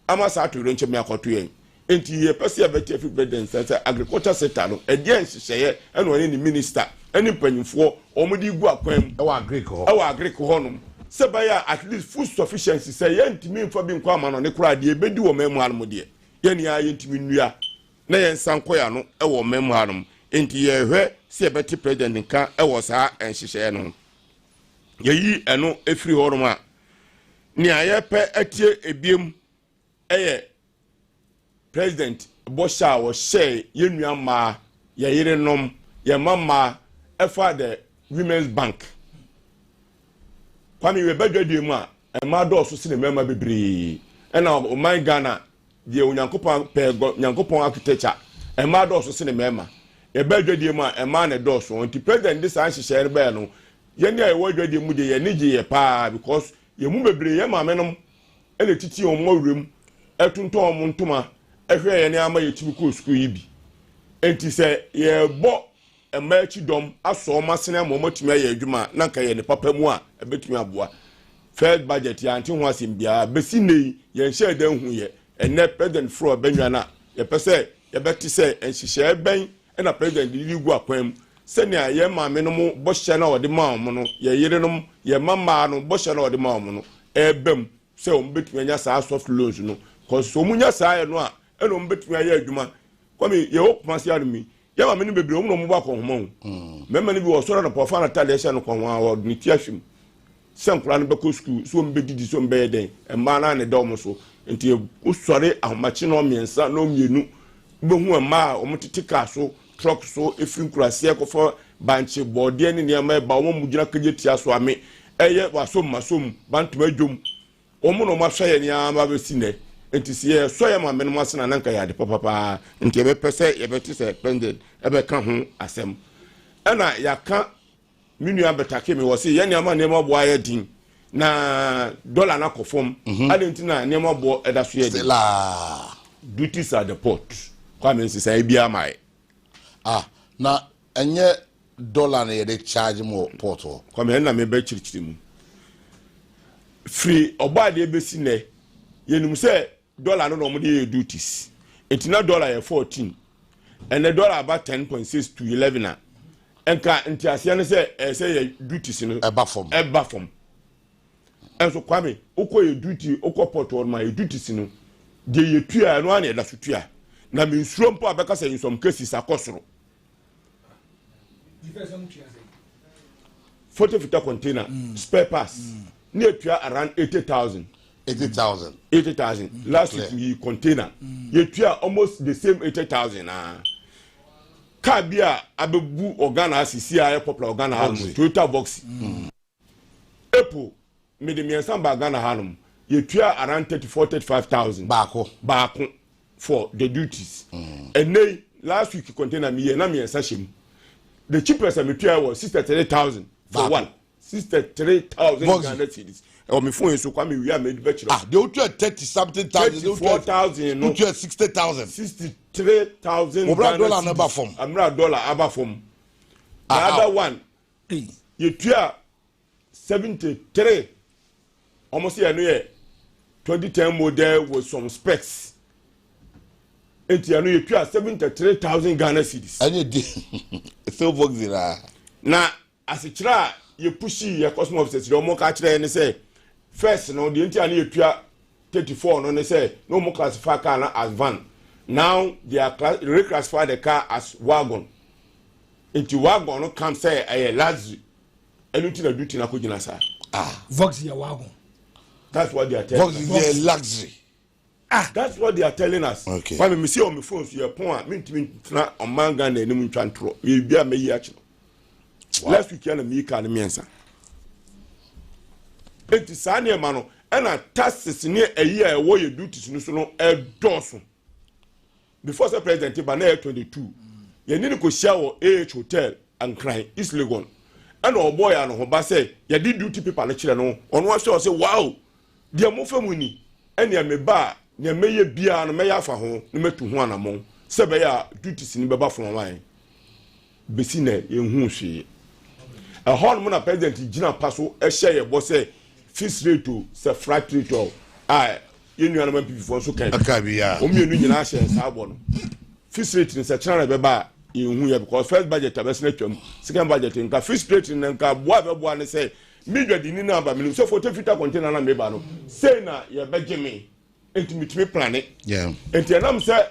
ama sa to ronche me akoto yen enti ye pese ye beti afi president say agriculture sector no e dia nhihye e no ni minister eni panyimfo omudi gu akwam e wa agric ho no sebaya at least food sufficiency say yentimi mfa bi nkwa ama no ne kura de ebedi wo memu anum de ye ni ya yentimi nnua na ye nsanko ya no e wo memu anum enti ye hwe se ye beti president nka e wo saa nhihye no ye yi eno efiri ho no ma ni aye pe atie ebiem eye president Bosha was say yenua ma ye yire nom ye mama efa the women's bank Kwame we bedwade mu a ma do so se ne mema bebre na o man Ghana de onyankopon pego nyankopon architecture ma do so se ne mema ye bedwade mu a ma ne do so nti president this an hihye be no ye ne ye wadwade mu de ye ne je ye pa because ye mu bebre ye ma menom ele titi o mo wrem etunto o mo ntoma ehwe ye ne ama ye tibi ko school yi bi enti se ye bo emachi dom aso masene momotimi aye adwuma na nka ye ne papa mu a ebetumi aboa first budget ya anti ho asem bia besi nei ye nhye dan hu ye ene president fro benwa na ye pese ye beti se enhihye ben na president di gu akwam se ne ye maame no mo bohye na ode ma omo no ye yire no ye mama no bohye na ode ma omo no ebem se o mbetumi anya sa soft loans no cause so munya sa ye no a eno mbetumi aye adwuma Kwame ye opmasi arumi ya ma meni bebre omu no mo ba ko homo mema ni bi wo soro na pofa na tale hye no ko ho award ni tiahwim senkura no be ko school so mbe didi so mbe den e ma na ne dom so enti usore ahomachi no miensa no mienu be hu ma o mutitika so truck so efin kurase ko for banche bode ni ne ma ba o mu gina kaje tia so ame eye wasom masom bantum adwom omu no ma hye ne ama be sine enti sie so ya ma menum asena nanka ya de papa enti ebe pese ebe tise pended ebe kan ho asem ana ya ka minu abetake me wo se ye ne ama ne ma bo aye din na dollar na kofom adenti na ne ma bo eda so ye din duties at the port kwa men se sai bia mai na enye dollar na ye de charge mo port ho kwa men na me be chirichiri mu free oba de be si ne yenum se dollar no mo dey duties etina dollar ye 14 and the dollar about 10.6 to 11 na enka ntiase ne say ye duties no eba form enso Kwame uko ye duty uko port or my duties no de ye tua no ane da so tua na me nsuro mpo abeka say in some cases akosoro photo fita container spare parts near tua around 80,000 last week we container you almost the same 80,000 car bia abebu organa asisi aye popular organa hanum Toyota box Apple me de miensan ba organa hanum you around 34-35,000 baako for the duties and then last week container me na miensan shim the cheapest me tua was 63,000 for one 63,000 Ghana cedis. O me phone so Kwame we are made bachelor. They will 30 something thousand, 34,000 no 60,000, 63,000 dollar number form. Amra dollar aba form. The other one you tua 73. Almost here no 2010 model with some specs. And you know you tua 73,000 Ghana cedis. And you so boxing na as a chira you pushy your customer officers no more catch there and say first no the entire you tua 34 no they say no more classify car as van. Now they are reclassify the car as wagon. Into wagon no come say a luxury. Anything na duty na kujina sa. Vox ya wagon. That's what they are telling us. Vox is luxury. That's what they are telling us. Okay. When me see on my phone so your point me na on manga na enimu ntwantro. We bia me yi achi. Last week na me ka na miensa. Enti sa na ma no na taxes ne ayi a wo ye duties no so no e doso. Before the president ba na 22. Ye ni ko share wo AH hotel and cry East Legon. And o boy no ho ba say ye di duty people na kire no ono wa say wow. Dia mo famuni ene me ba ne meye bia no meya afa ho ne metu ho anamon se be ya duties ni beba from wan besi na ehun hwe a hon mo na president gina paso e hye ye bo se fees rate se flat rate ah yenu anam pipi fo so kan akabia o mienu nyina hye sa abo no fees rate ni se chana beba ehun ye because first budget abesna twam second budget nka fees rate nka boa be boa ne se midwa di ni na ba mi so photo filter container na meba no say na ye beje me entimitimi plan it yeah entianam say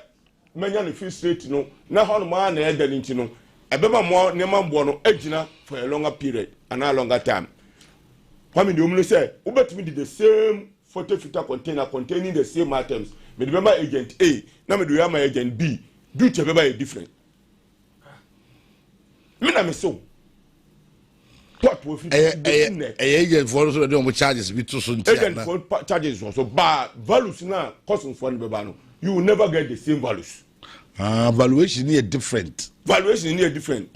manya no fees rate no na hono ma na eda ni no ebeba mo ne mambo no agina for a longer period and a longer time. Kwame the omle say ubetimi di the same photo filter container containing the same items. Me remember agent A, na me do ya my agent B. Do it beba different. Me na me so. What we fit agent for so dey charges we to so agent for charges so but values na cost for beba no. You will never get the same values. Valuation is different. Valuation is different.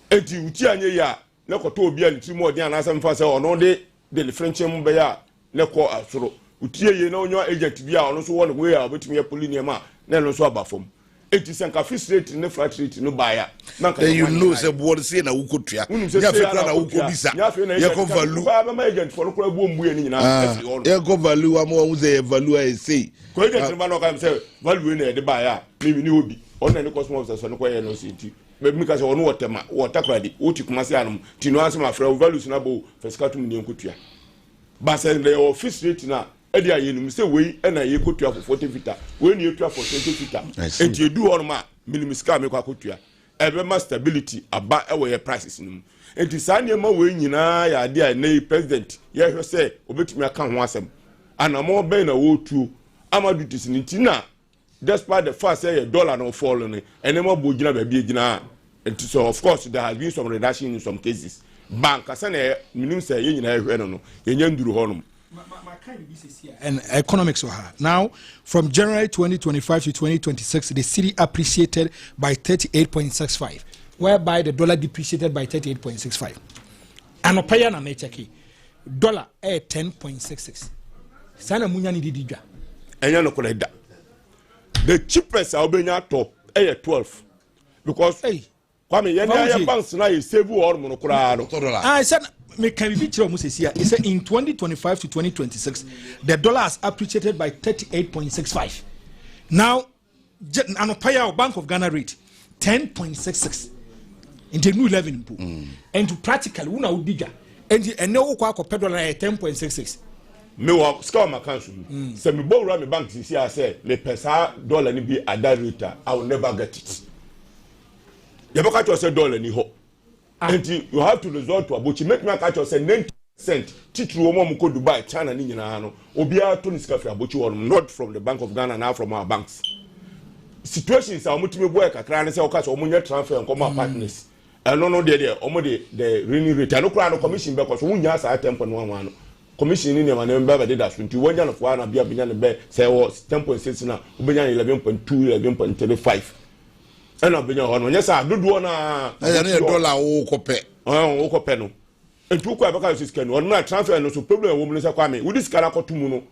Enti uti anye ya na koto obi an ti mo den anasa mfa se ono de French mu be ya na ko asoro uti ye na onyo agent bia ono so won we ya obetimi ya poli niam na no so abafom enti senka fees rate ne flat rate no baya then you know say board say na wukotua ya fe na wukobisa ya ko value ba ma agent for ko bu ombu ye ni nyina afi ono ya ko value am won say value I say ko agent ba no ka say value na de baya me ni obi ono ne cosmos so no ko ye no senti me mi ka say ono wotema water credit oti kuma say anum tinu ansem afra values na bo feskatum ni enkotua ba say the office rate na edi ayenum say we na ye kotua for 40 fita we ni etua for 20 fita enti edu on ma minimum scam me kwa kotua ebe ma stability aba e we prices nim enti sa ne ma we nyina ya ade a na president ye hwe say obetumi aka ho asem anamo ben na wo tuo amadu tisinti na despite the fact say dollar no fall ni enema bo gina ba bi gina enti so of course there has been some reduction in some cases bank asa na minimum say ye nyina hwe no ye nya nduru honum. And economics of her. Now, from January 2025 to 2026, the cedi appreciated by 38.65, whereby the dollar depreciated by 38.65. And opaya na mecheki dollar 10.66. Sana munya ni didija. Enya no koleda. The cheapest obenya to 12 because Kwame yenya banks na ye save or mo no kura no. I said me can be chiro musesia. He said in 2025 to 2026 the dollar has appreciated by 38.65. Now anopaya Bank of Ghana rate 10.66 into new 11 pool. And to practically una udija and no kwa ko dollar 10.66. Me wa scam account so me bo me bank see say me pesa dollar ni bi at that rate I will never get it. You have to say dollar ni ho. And you have to resort to about you make me catch say 90% titru omo mu ko Dubai China ni nyina no obia to ni scafe about you not from the Bank of Ghana now from our banks. Situations are mutime boy kakra ne say o ka so omo transfer and come our partners. No there omo the renewal rate no kra no commission because we nya sa 10.11 no commission ni ma na mba be that 21 nya no for na bia benya ne be say was 10.6 na obenya 11.2 11.35 and obenya ho no nya sa dodo na na dollar wo kope wo kope no entu kwa beka sis kan no na transfer no so problem wo mu say Kwame we this kara kotu mu no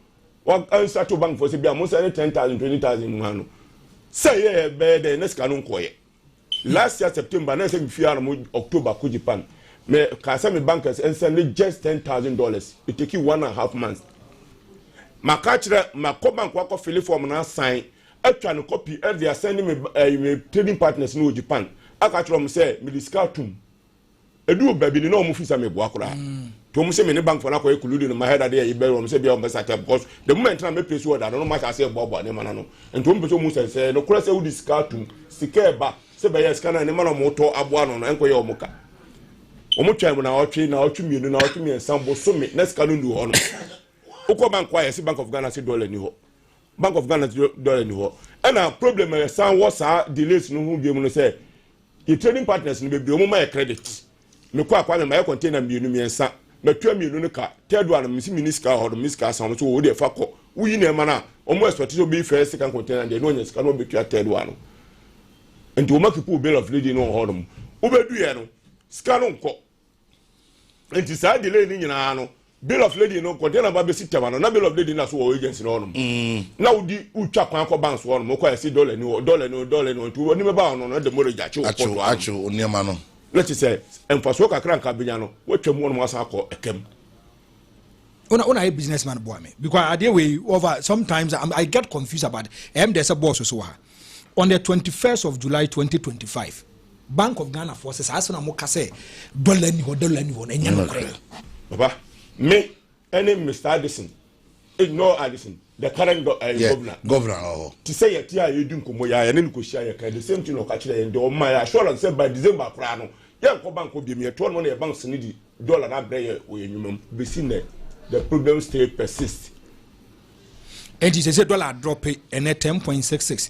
wa answer to bank for say bia mo say 10,000 20,000 mu no say ye be the next kan nko ye last year September na say me fia no October ko Japan me ka say me bankers and send just $10,000 it take you 1.5 months makachira makobank wa ko fill form na sign atwa no copy and they are sending me trading partners no Japan akachira mo say me discount edu baby ni no mo fisa me bo akora to mo say me ne bank for na ko ekuludu no my head there e be mo say be o message because the moment na me place order no match say bobo ne mana no ento mo pese mo say no kura say we discount sika ba say be yes kana ne mana mo to abo ano no enko ye o muka o mo twa mo na otwe mienu na otwe mien sambo so me na sika no ndu ho no uko bank wa yes Bank of Ghana say dollar ni ho Bank of Ghana dollar ni ho and a problem e san what delays no hu bi mu no say the trading partners no be o mo my credit me kwa Kwame my container mienu miensa metua mienu no ka third one misi miniska ho miska san so wo de fa ko wuyi na ma na o mo expect to be first second container de no nya ska no betua third one and to make people bill of lading no ho no wo bedu ye no ska no nko enti sa delay ni nyina no bill of lading no container ba be system no na bill of lading na so agency no no na wodi utwa kwan ko bank so no mo kwa si dollar ni to oni me ba no de mortgage acho oniema no let's say emfaso kakra nka benya no watwa mu no asa akọ ekem una a businessman boy me because I dey way over sometimes I get confused about there's a boss so on the 21st of July 2025 Bank of Ghana forces as na mo ka say dollar ni ho enya no kre baba me any Mr. Addison ignore Addison the current governor oh to say yet ya yedu nkomo ya ne ko share ya the same thing no ka kire the my assurance say by December kra no ya nko bank obi me to no na bank se ni dollar na bre we enyumam be seen the problem still persists. And he says dollar drop and at 10.66.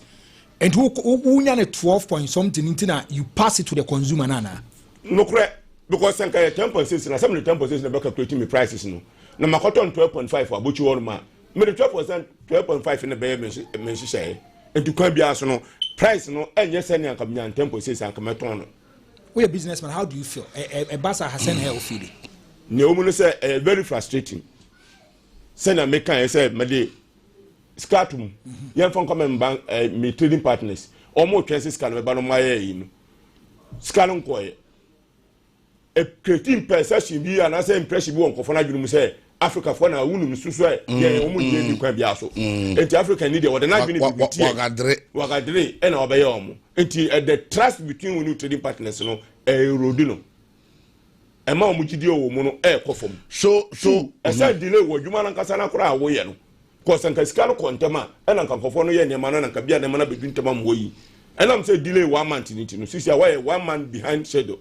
And who 12 point something into you pass it to the consumer nana. No correct because 10.6 and some 10.6 na calculating me prices no. Na makoton 12.5 for abuchi one ma. Me the 12% 12.5 in the bay men say. And to can be aso no price no enye send an kabnya 10.6 an kameton no. We a businessman, how do you feel? A basa has sent her feeling. Ne omu say very frustrating. Send a make can say made skatum. Yan fon come bank me trading partners. Almost 20 scan me ba no maye yi no. Scan ko e. A creating perception bi and say impression bi won ko fona dwunu say Africa for na wunu susu e ye omu je bi kwa bia so. Enti Africa need the na dwunu bi tie. Wagadre e na obeye omu. Enti the trust between wunu trading partners no erode no. Ema omugidi owo mu no ekofom so esa delay wo dwuma na nkasa na kora awo ye no ko sanka sika no kontema ena nkankofo no ye nema no na nka bia nema na bedwintema mo yi ena am say delay 1 month ni ti no sisi awa 1 month behind schedule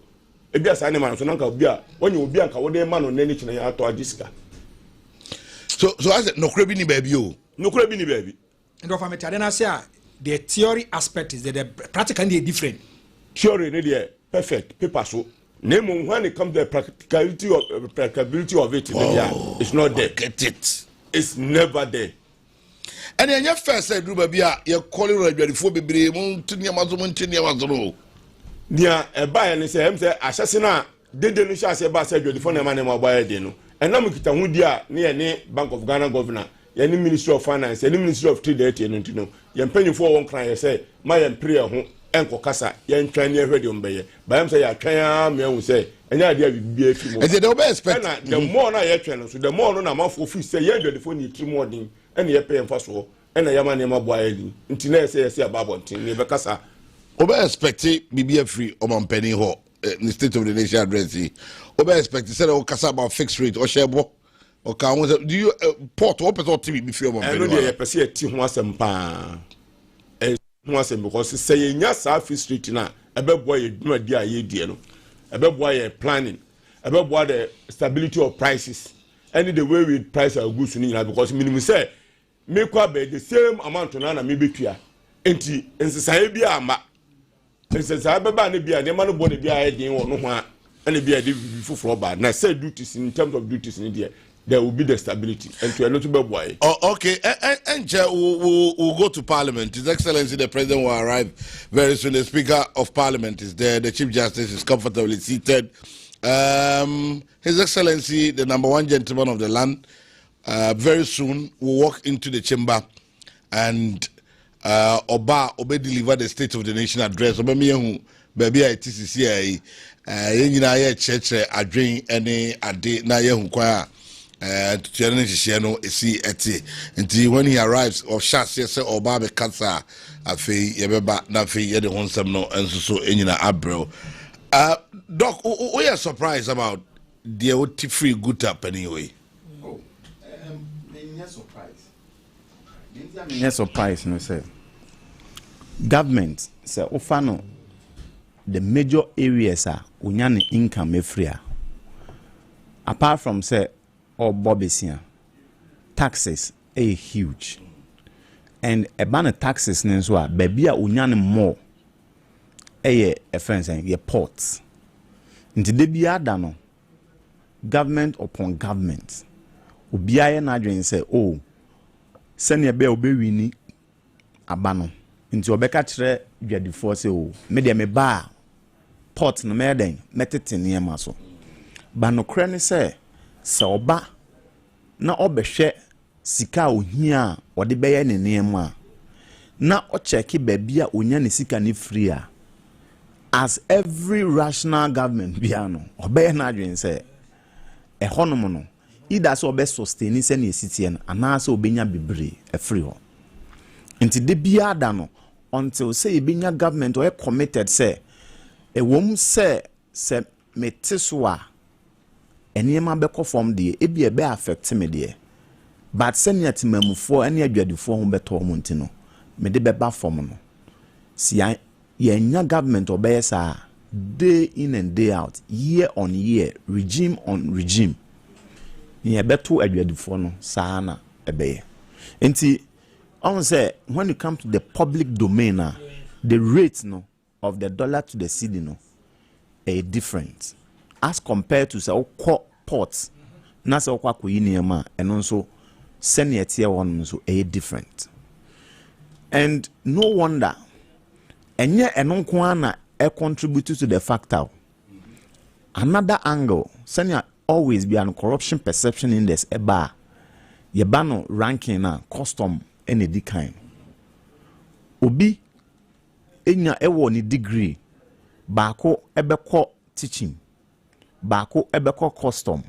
e bia sa ne ma no so na nka bia onye obi anka wo de ma no nani kina ya to agisika so as no kura bi ni baby o no kura bi ni baby and of am tade na say the theory aspect is that the practical is different theory ne dey perfect paper so name when it comes to the practicability of it it's not there. Get it. It's never there. And then your first said Ruba Bia, you're calling ready for be moon to near Mazo. Near a buyer and say, I'm say, Assassin, didn't shall say about the phone man and my buyer deno. And now we get a Woodia near Bank of Ghana governor, any Ministry of Finance, any Ministry of Trade, and to know. You're paying for one cry, say, my prayer home. Enko kasa yen twan ne hwede ombeye ba am say ya twan me hu say enya dia bibia fi mo e dey be expect na the more na ye twan so the more no na mafo fi say yen de phone tri modin ena ye pay mfa so ena ya ma ne ma boa ali nti na say say ababo ntin ne be kasa obe expect bibia free o man penny ho in the State of the Nation address obe expect say o kasa about fixed rate o shebo o ka won do you port o person TV be free o man penny no dey pese e ti ho asem pa because say nya South Street na ebeboa ye dwumadi a ye die no ebeboa ye planning ebeboa the stability of prices and the way we price our goods ni because minimum say make kwa be the same amount na me betua enti nsesa bi ama nsesa beba na bia ne ma no bo ne bia ye din wo no ho a na bia de fufuro ba na say duties in terms of duties ni there will be the stability and to a little bit boy. Oh, okay, and we'll go to Parliament. His Excellency the President will arrive very soon. The Speaker of Parliament is there. The Chief Justice is comfortably seated. His Excellency, the #1 gentleman of the land, very soon will walk into the chamber and Oba deliver the State of the Nation address. Oba miyehu baby a TCCI yenyina ye cheche adwen ene ade na yehu kwa when he arrives or shots yes or Baba Katsa afi yebeba na fi yede honsam no enso so enyina abro doc we are surprised about the oti free good up anyway. Yes, surprise no say government say ofano the major areas are unyane income efria apart from say or Bobisia, taxes are huge. And a ban of taxes nenswa, baby a unyan more a friend saying your ports. Into the biadano, government upon government. Ubia na adwin say, oh, send your bell be winnie abano. Into a beca tre, you the force, oh, media me bar port no meden, met it in near muscle. Bano cranny say, so ba na obehwe sika ohia ode beye ne nneema na o check baabi a onya ne sika ne free a as every rational government biano obeye na adwen se ehonom no either so be sustain se ne esitie no ana so obenya bebre e free ho nti de bia da no until say ebenya government or committed say e wom se metiso a enema be conform de e bia be affect me de but senya timamufo ene adwadifo ho beto mo ntino me de beba form no si yenya government obeye sa day in and day out, year on year, regime on regime. Ye beto adwadifo no sana ebeye. Enti on say when it comes to the public domain, the rate no of the dollar to the cedi no a different as compared to say ports. Na say okwa koyi niema and also senior tier one so a different. And no wonder enye enonko na e contribute to the factor. Another angle, senior always be an corruption perception index eba yebano ranking na custom any decline. Obi enya ewo ni degree bako ebeko teaching bako ebeko custom.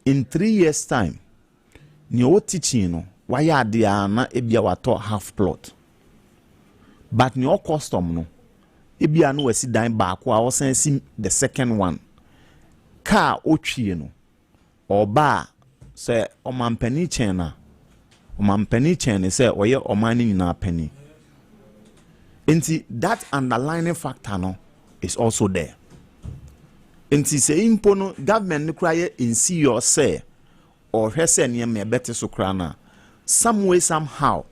In 3 years time ni o teaching no waya dia na ebia wato half plot but ni o custom no ebia no wasi dan bako a wosan si the second one car otwie no oba say omampani chen na omampani chen say oye omani nyina pani enti that underlying factor no is also there. Enti say impo no government no cry in see your say or he say near me better so krana some way somehow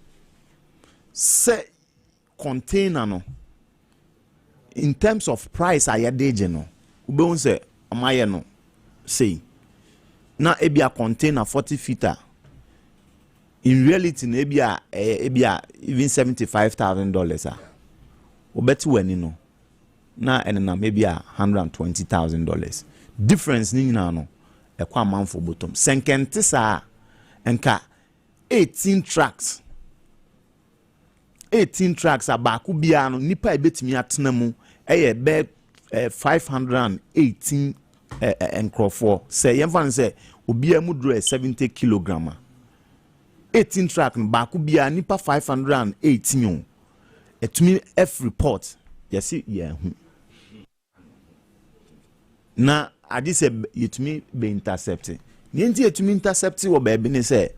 say container no in terms of price ayade no ube say omaye no say na ebia container 40 feet in reality na ebia even $75,000 obeti wani no na enena maybe $120,000 difference ni nyina no e kwa manfo bottom senkente sa enka 18 tracks abaku bia no nipa ebetimi atena mu eye be 518 encrofo say yemfa say obi amu dro 70 kg 18 track no baku bia nipa 518 etumi F report yesi yeah na adi se yetumi be intercept ni enti yetumi intercept wo ba bi ni say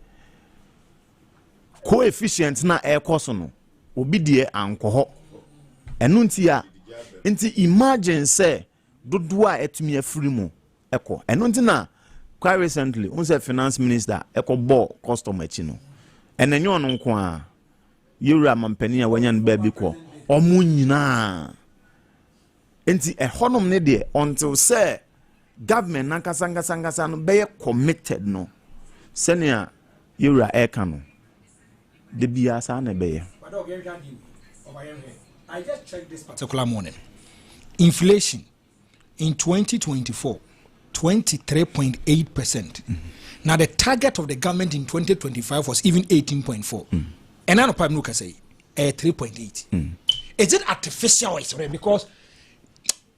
coefficient na air cost no obi die ankoho enu nti imagine say dodo a etumi afiri mu eko enu nti na quite recently on say finance minister eko bo customer chi no enenyo no nko a yura mampani a wanya no ba bi ko omu nyina enti ehonom ne de until say government nankasangasa no be committed no senior yura eka no de bia sa na be I just checked this particular morning. Inflation in 2024 23.8%. Now the target of the government in 2025 was even 18.4. And I know Prime Minister say 3.8. Is it artificial? Because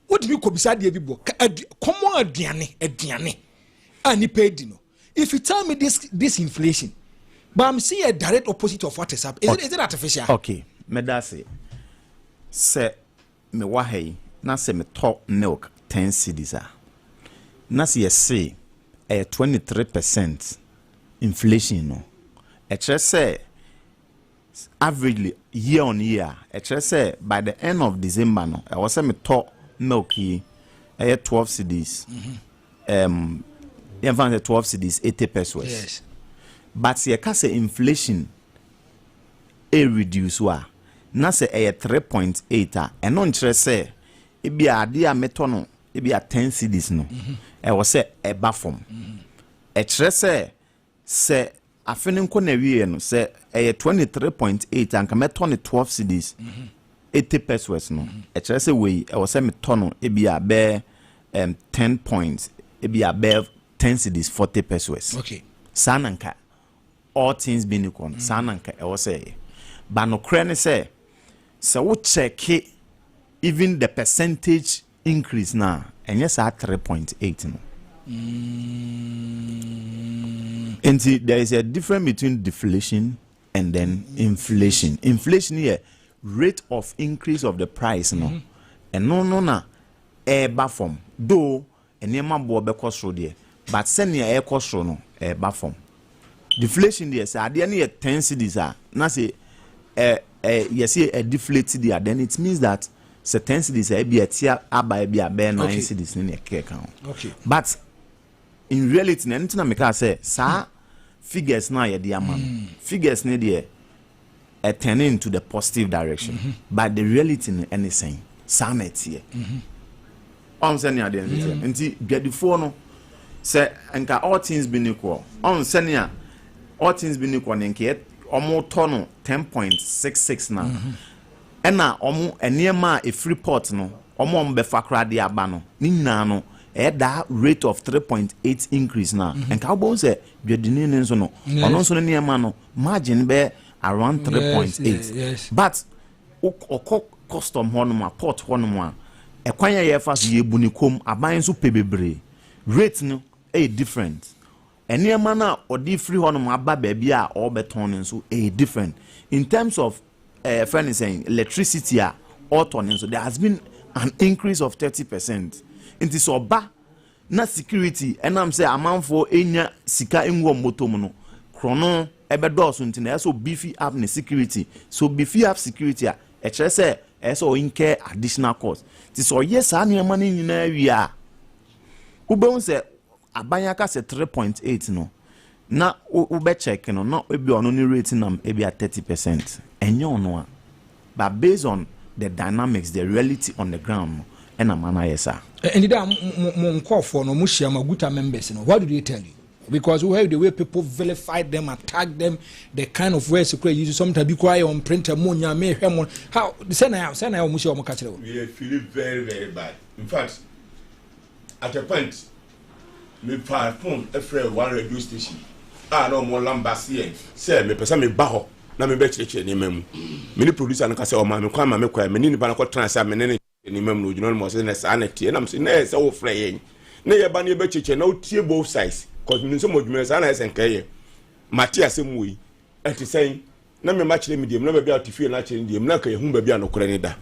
what do you call beside the people? Come on, Diane. And paid, you know. If you tell me this inflation, but I'm seeing a direct opposite of what is happening. Is it artificial? Okay, me da say me wahei na say me top milk 10 cedis na say 23% inflation no say averagely year on year say by the end of December no I was say me top milk here 12 cedis even 12 cedis 80 pesos. Yes, but ye say inflation a reduce wa na se 3.8 and on say e bia ade a metono e bia 10 cedis no e wo se e ba form e kire se afene nko na wie no se 23.8 anka metono 12 cedis 80 pesos no e kire se we e wo se metono e bia be 10 points e bia be 10 cedis 40 pesos. Okay, sananka all things being equal sananka e wo say but no kra ne say we check it, even the percentage increase now and yes at 3.8 no. And see, there is a difference between deflation and then inflation. Inflation here, rate of increase of the price no. And no eba form. Though a nema bo be cost there, but send your air cost no eba form. Deflation there say there near 10 cedis na say you see a deflated there, then it means that certain cedis be a tier by be a bare 9 cedis in a account. Okay. But in reality, anything I make say, sir, figures now the amount. Figures need there turning into the positive direction. But the reality in anything, some it here. On sending identity. And see, get the phone say and all things being equal. On sending all things being equal and get almost 10.66 now. And now almost a near ma a free port no. Almost befakra di abano. Nina at that rate of 3.8 increase now. And Cowboys say the dinner no. Also near mano margin be around 3.8. Yes. But custom honoma port honoma. A kwanya ye fast ye bunikom abayin so pebebre. Rate no different. And near mana or the free honoma aba baby or beton so different. In terms of friend is saying electricity or turning so there has been an increase of 30%. Inti so ba na security and I'm say amount for enya sika enwo motom no krono ebe dos nti na so beefy up ne security so beefy up security a kire say so incur additional cost ti so yes anema na nyina wi a ube say abanya ka say 3.8 no na ube check no na ebi ono ni rating am ebi at 30% enyo no a but based on the dynamics the reality on the ground no and a man yes sir. And the call for no mushia maguta members. What did they tell you? Because we have the way people vilify them, attack them, the kind of ways to use sometimes be quiet on printer monia may hemon. How send out mushia mokachelo. We are feeling very, very bad. In fact, at a point, me phone a friend one radio station. No more lambasien. Say me person me baho. Na me be cheche ni memu. Many producer na kase o ma me kwa ma me kwa me ni ba na ko transfer me ne ni memu no jino mo se na sa na tie na me se na se wo frɛ yen na ye ba na ye be cheche na o tie both sides cause me so mo dwuma sa na esen kaye mate asem wo yi ati sen na me ma kire me diem na ba bia tifie na kire diem na ka ye hu ba bia no kore ni da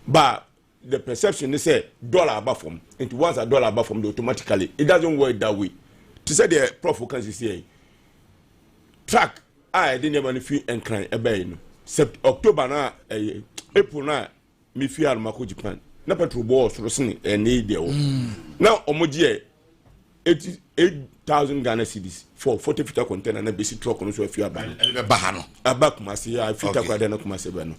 ba the perception is say dollar above from into once a dollar above from automatically it doesn't work that way to say the prof can see track I didn't even feel and cry a bay no October na April na me fear Mako Japan na petrol balls rosni and need there now omoji 8,000 Ghana cedis for 40-footer container na basic truck no so if you are buying bahano abak masi I fit akwa dey na kumase be no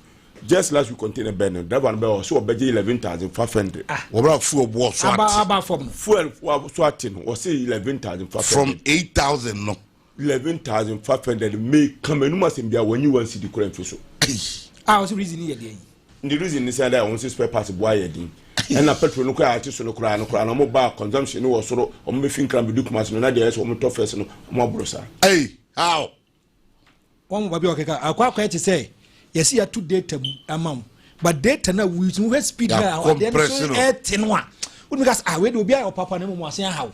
just last we container be no that one be so obeje 11,500 what fuel boss so about from fuel so atin o say 11,500 from 8,000 no 11,500 make come no must be when you want see the current so what's the reason here dey the reason is that I want to spare parts boy yedin and na petrol no kwa ati so no kura no mo ba consumption no so o mo fin kran be do kuma so na dey so mo to first no mo abrosa hey how one baby okeka akwa eti say yes ya to data amount but data na we speed na compressing it no a because we dey obi a papa na mo asen how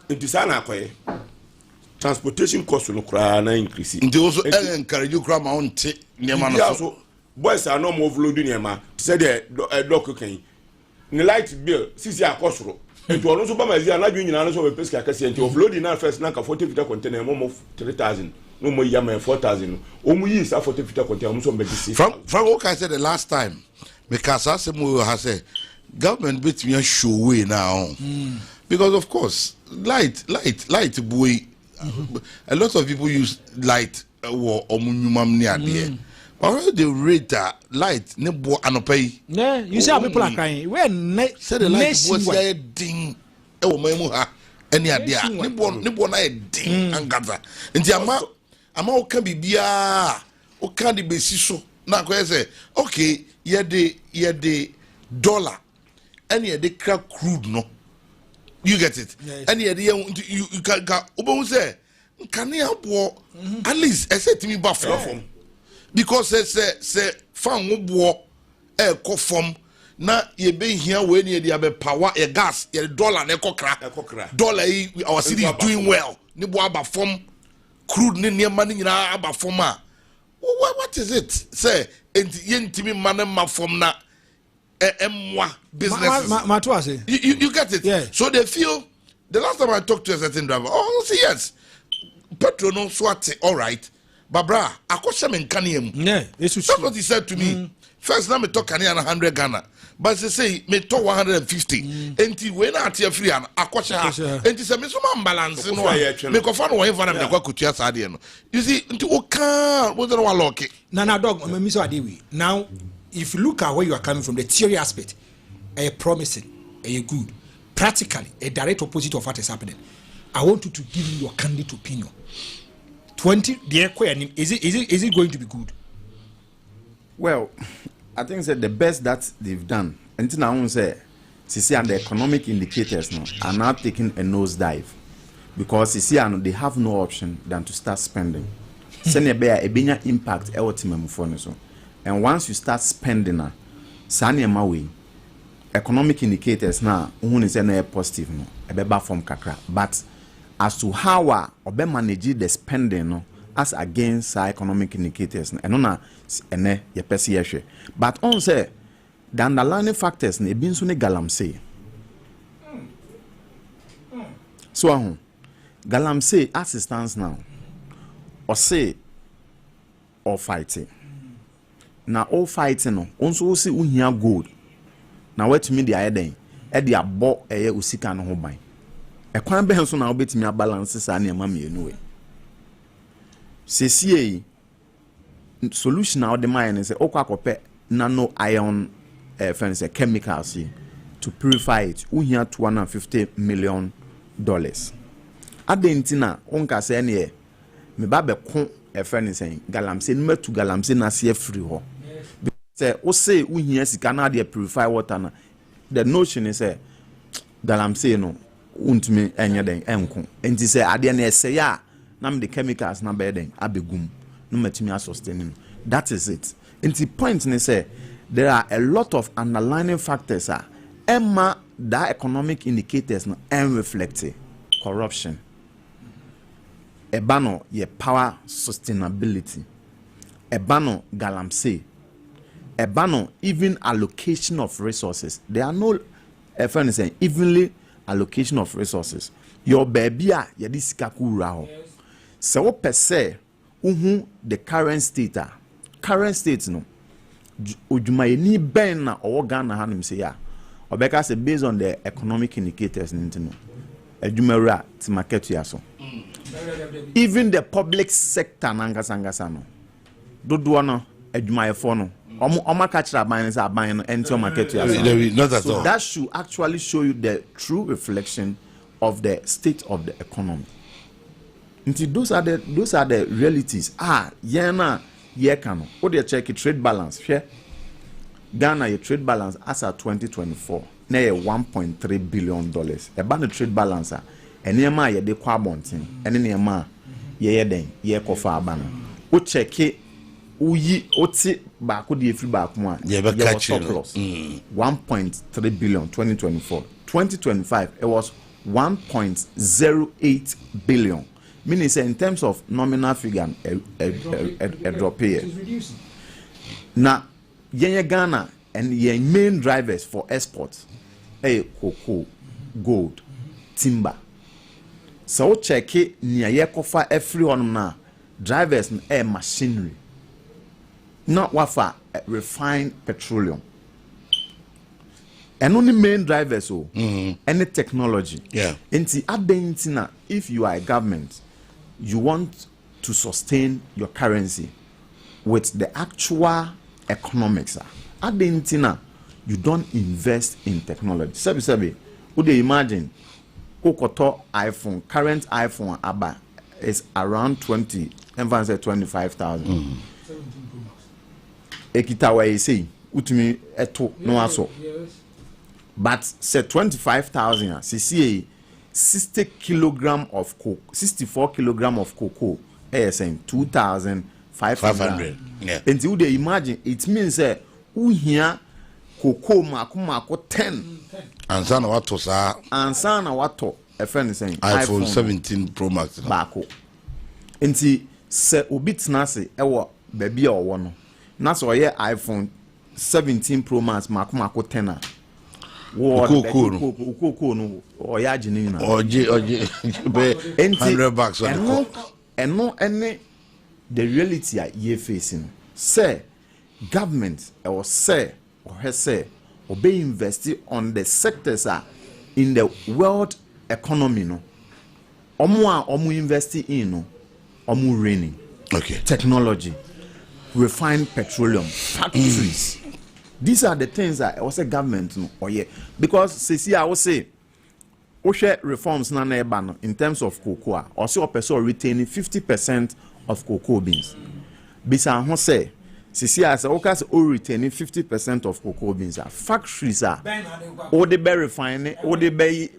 it is na akoye transportation cost no kura na increase and also encourage you kura ma on te nema no so boys are no more overloading nema say the doc can the light bill sisi akosoro and to also ba mazia na dwu nyina no so be peska akase enti overloading na first na ka 40-footer container mo 3,000 no mo yama 4,000 o mu yi sa 40-footer container mo so be disi Frank what I said the last time because as mo has said government bit me show way now because of course light boy a lot of people use light or omunyumam ni ade or the rate light ne bo anopai yeah you see how people are crying when said the light was there ding e wo mamu ha any ade ne bo na e ding angata nti ama o kan bibia o kan de besi so na ko say okay ye de dollar any ye de crude no you get it yes. And you can ubon say kanea bo at least I said to me ba from because say fan wo ko form na ye be here we ne dey be power e gas ye dollar na ekokra dollar our city is doing well ni bo aba form crude ne niam ni nyina aba form a what is it say yentimi man ma form na emwa business you get it. Yeah. So they feel the last time I talked to a certain driver, oh say yes petrol no swat all right but bra akosha men kaniam yeah that's what he said to me. First, let me talk Kanye 100 Ghana, but they say me talk 150. Enti when I tell free and akosha, enti say me so man balance no. Me ko fa no wen fa na me kwa kutua saade no. You see, enti o kan wo no wa lock. Na dog, me so adewi. Now, if you look at where you are coming from, the theory aspect, a promising, a good, practically a direct opposite of what is happening. I want you to give me your candid opinion. 20, is it going to be good? Well, I think that the best that they've done, until now, say, and the economic indicators now are now taking a nosedive because they have no option than to start spending. Send a bigger impact and once you start spending, economic indicators now is positive no, a from kakra. But as to how we manage the spending as against economic indicators and on ene ye pesi yehwe but on say the underlying factors na ebi nso ne galamsey so galamsey as it stands now or say or fighting na all fighting no onso si uhia gold na wetumi dia eden e dia bo eye osika no ho ban e kwan be nso na obetumi balance sa na ema mienu we sesie solution out the mine is okwakope nano iron chemicals to purify it. We here $250 million. Adentina onka say ne me ba be kon e friend saying galamsey no to galamsey na se free ho. Say o say we here sika na dey purify water na the notion is say galamsey no untumi enye den enko. Enti say ade na ese ya na me the chemicals na be den abegum. No matimi sustaining. That is it. And the point is say there are a lot of underlying factors that economic indicators and reflect corruption. Ebano ye power sustainability. Ebano galamsey. Ebano even allocation of resources. There are no evenly allocation of resources. Your baby ye this kakura. So per se the current state no ojumayeni ben na Ghana hanim say ya obeka say based on the economic indicators no ejumawura ti market ya so even the public sector nangasa no dodo no ejumayefo no omaka kira ban say aban no enti market ya so that should actually show you the true reflection of the state of the economy. Those are the realities. What they check trade balance? Share Ghana your trade balance as at 2024. Now $1.3 billion. About the trade balance, and near my ye de kwabontin, and near my ye den ye kofa abana. O check it. Uyi oti back the free back one. Yeah, but surplus. 1.3 billion 2024. 2025 it was 1.08 billion. Meaning say in terms of nominal figure a drop here. Now yenye Ghana and your main drivers for exports cocoa, gold, timber. So check it near ye kofa everyone na drivers machinery. Not wafa refined petroleum. And only main drivers any technology. Yeah. And if you are a government, you want to sustain your currency with the actual economics. You don't invest in technology. Sabi, would you imagine Okoto iPhone, current iPhone Abba is around 25,000. Ekita wa say utumi eto no aso. But say 25,000 CCA 64 kilogram of cocoa saying 2,500. Yeah. And you they imagine it means we here cocoa mako 10 Ansana wato sa ansana wato a friend is saying iPhone 17 Pro Max bako nti se obi tnase ewo baby a owo no na so ye iPhone 17 Pro Max mako 10 a wo cocoa no o ya agene na oje be $100 eno the reality a ye facing say government or say or be invested on the sectors in the world economy no omo invest in no omo raining technology refined petroleum factories these are the things that I say government no or yeah because I will say we share reforms na eba no in terms of cocoa or say person retaining 50% of cocoa beans bisa ho say as a workers all retaining 50% of cocoa beans factories are all the berry refine all the bay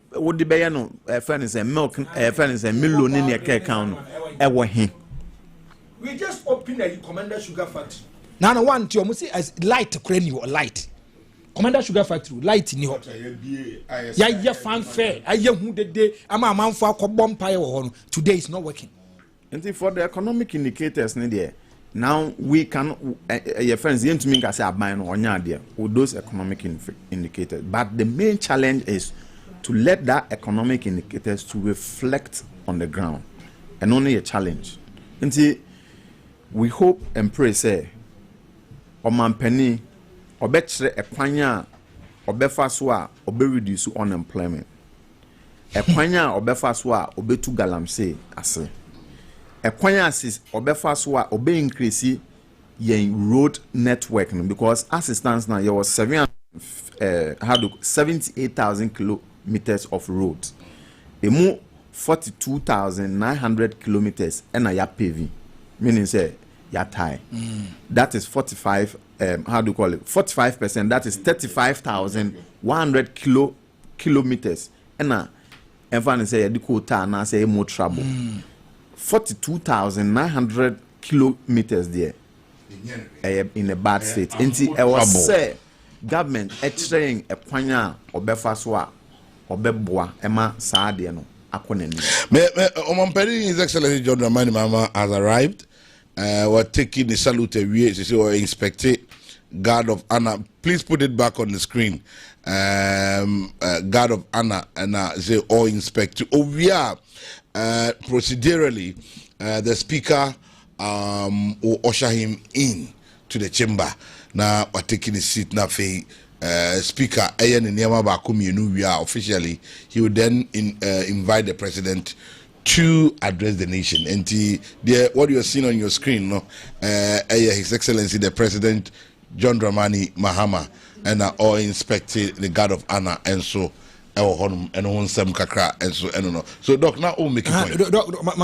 no furnace and milk furnace and million in your account we just open a Commander Sugar Factory now no one to almost say as light crane or light Commander Sugar Factory light in your yeah fanfare I who the day I'm a man for bomb pie today is not working and for the economic indicators there now we can your friends to me say abine onya there with those economic indicators but the main challenge is to let that economic indicators to reflect on the ground and only a challenge until we hope and pray say omampani obekire ekwanya obefa so a obe reduce unemployment ekwanya obefa so a obetu galamsey ase ekwanya asis obefa so a obe increase yen road network no because assistance now there was 78,000 kilometers of roads emu 42,900 kilometers and ya paving meaning say ya tie that is 45 45%, that is 35,100 kilometers and everyone say the quota na say more trouble 42,900 kilometers there in a bad state nti I was say government extraying a kwanya obefa so a obeboa ema saade no akonani Omamperi His Excellency John Dramani Mahama has arrived. We're taking the salute away. We're inspecting guard of honor. Please put it back on the screen. Guard of honor and say all inspect. Oh, we are procedurally the speaker will usher him in to the chamber. Now we're taking his seat now. Speaker officially he would then invite the president to address the nation. And what you are seeing on your screen, no, His Excellency the President John Dramani Mahama and all inspected the guard of honor and so and on some kakra and so and no. So doc now all make a point.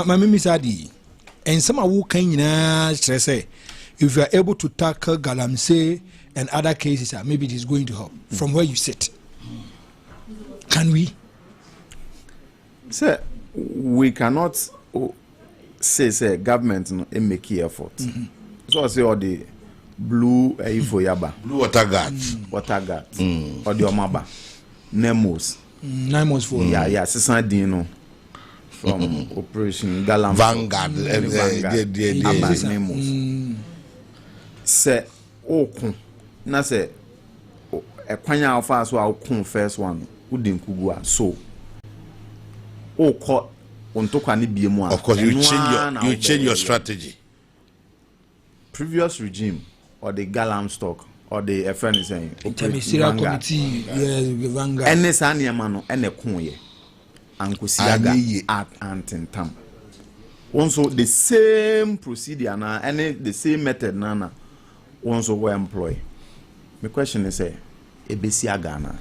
My mimi sadi and some who can stress if you are able to tackle galamsey and other cases maybe it is going to help from where you sit. Can we? Sir, we cannot say government no make effort. So I say all the blue blue water guards or the omaba nemos for yeah sisan din from Operation Galam Vanguard nemos say okun na say ekwanya alfa so okun first one udin kugua so of course you change your strategy. Previous regime or the Galam stock or the friend is saying committee Vanguard and this animal and a kunye and kusiaga at antintam also the same procedure na and the same method nana also were employed. My question is a besiaga na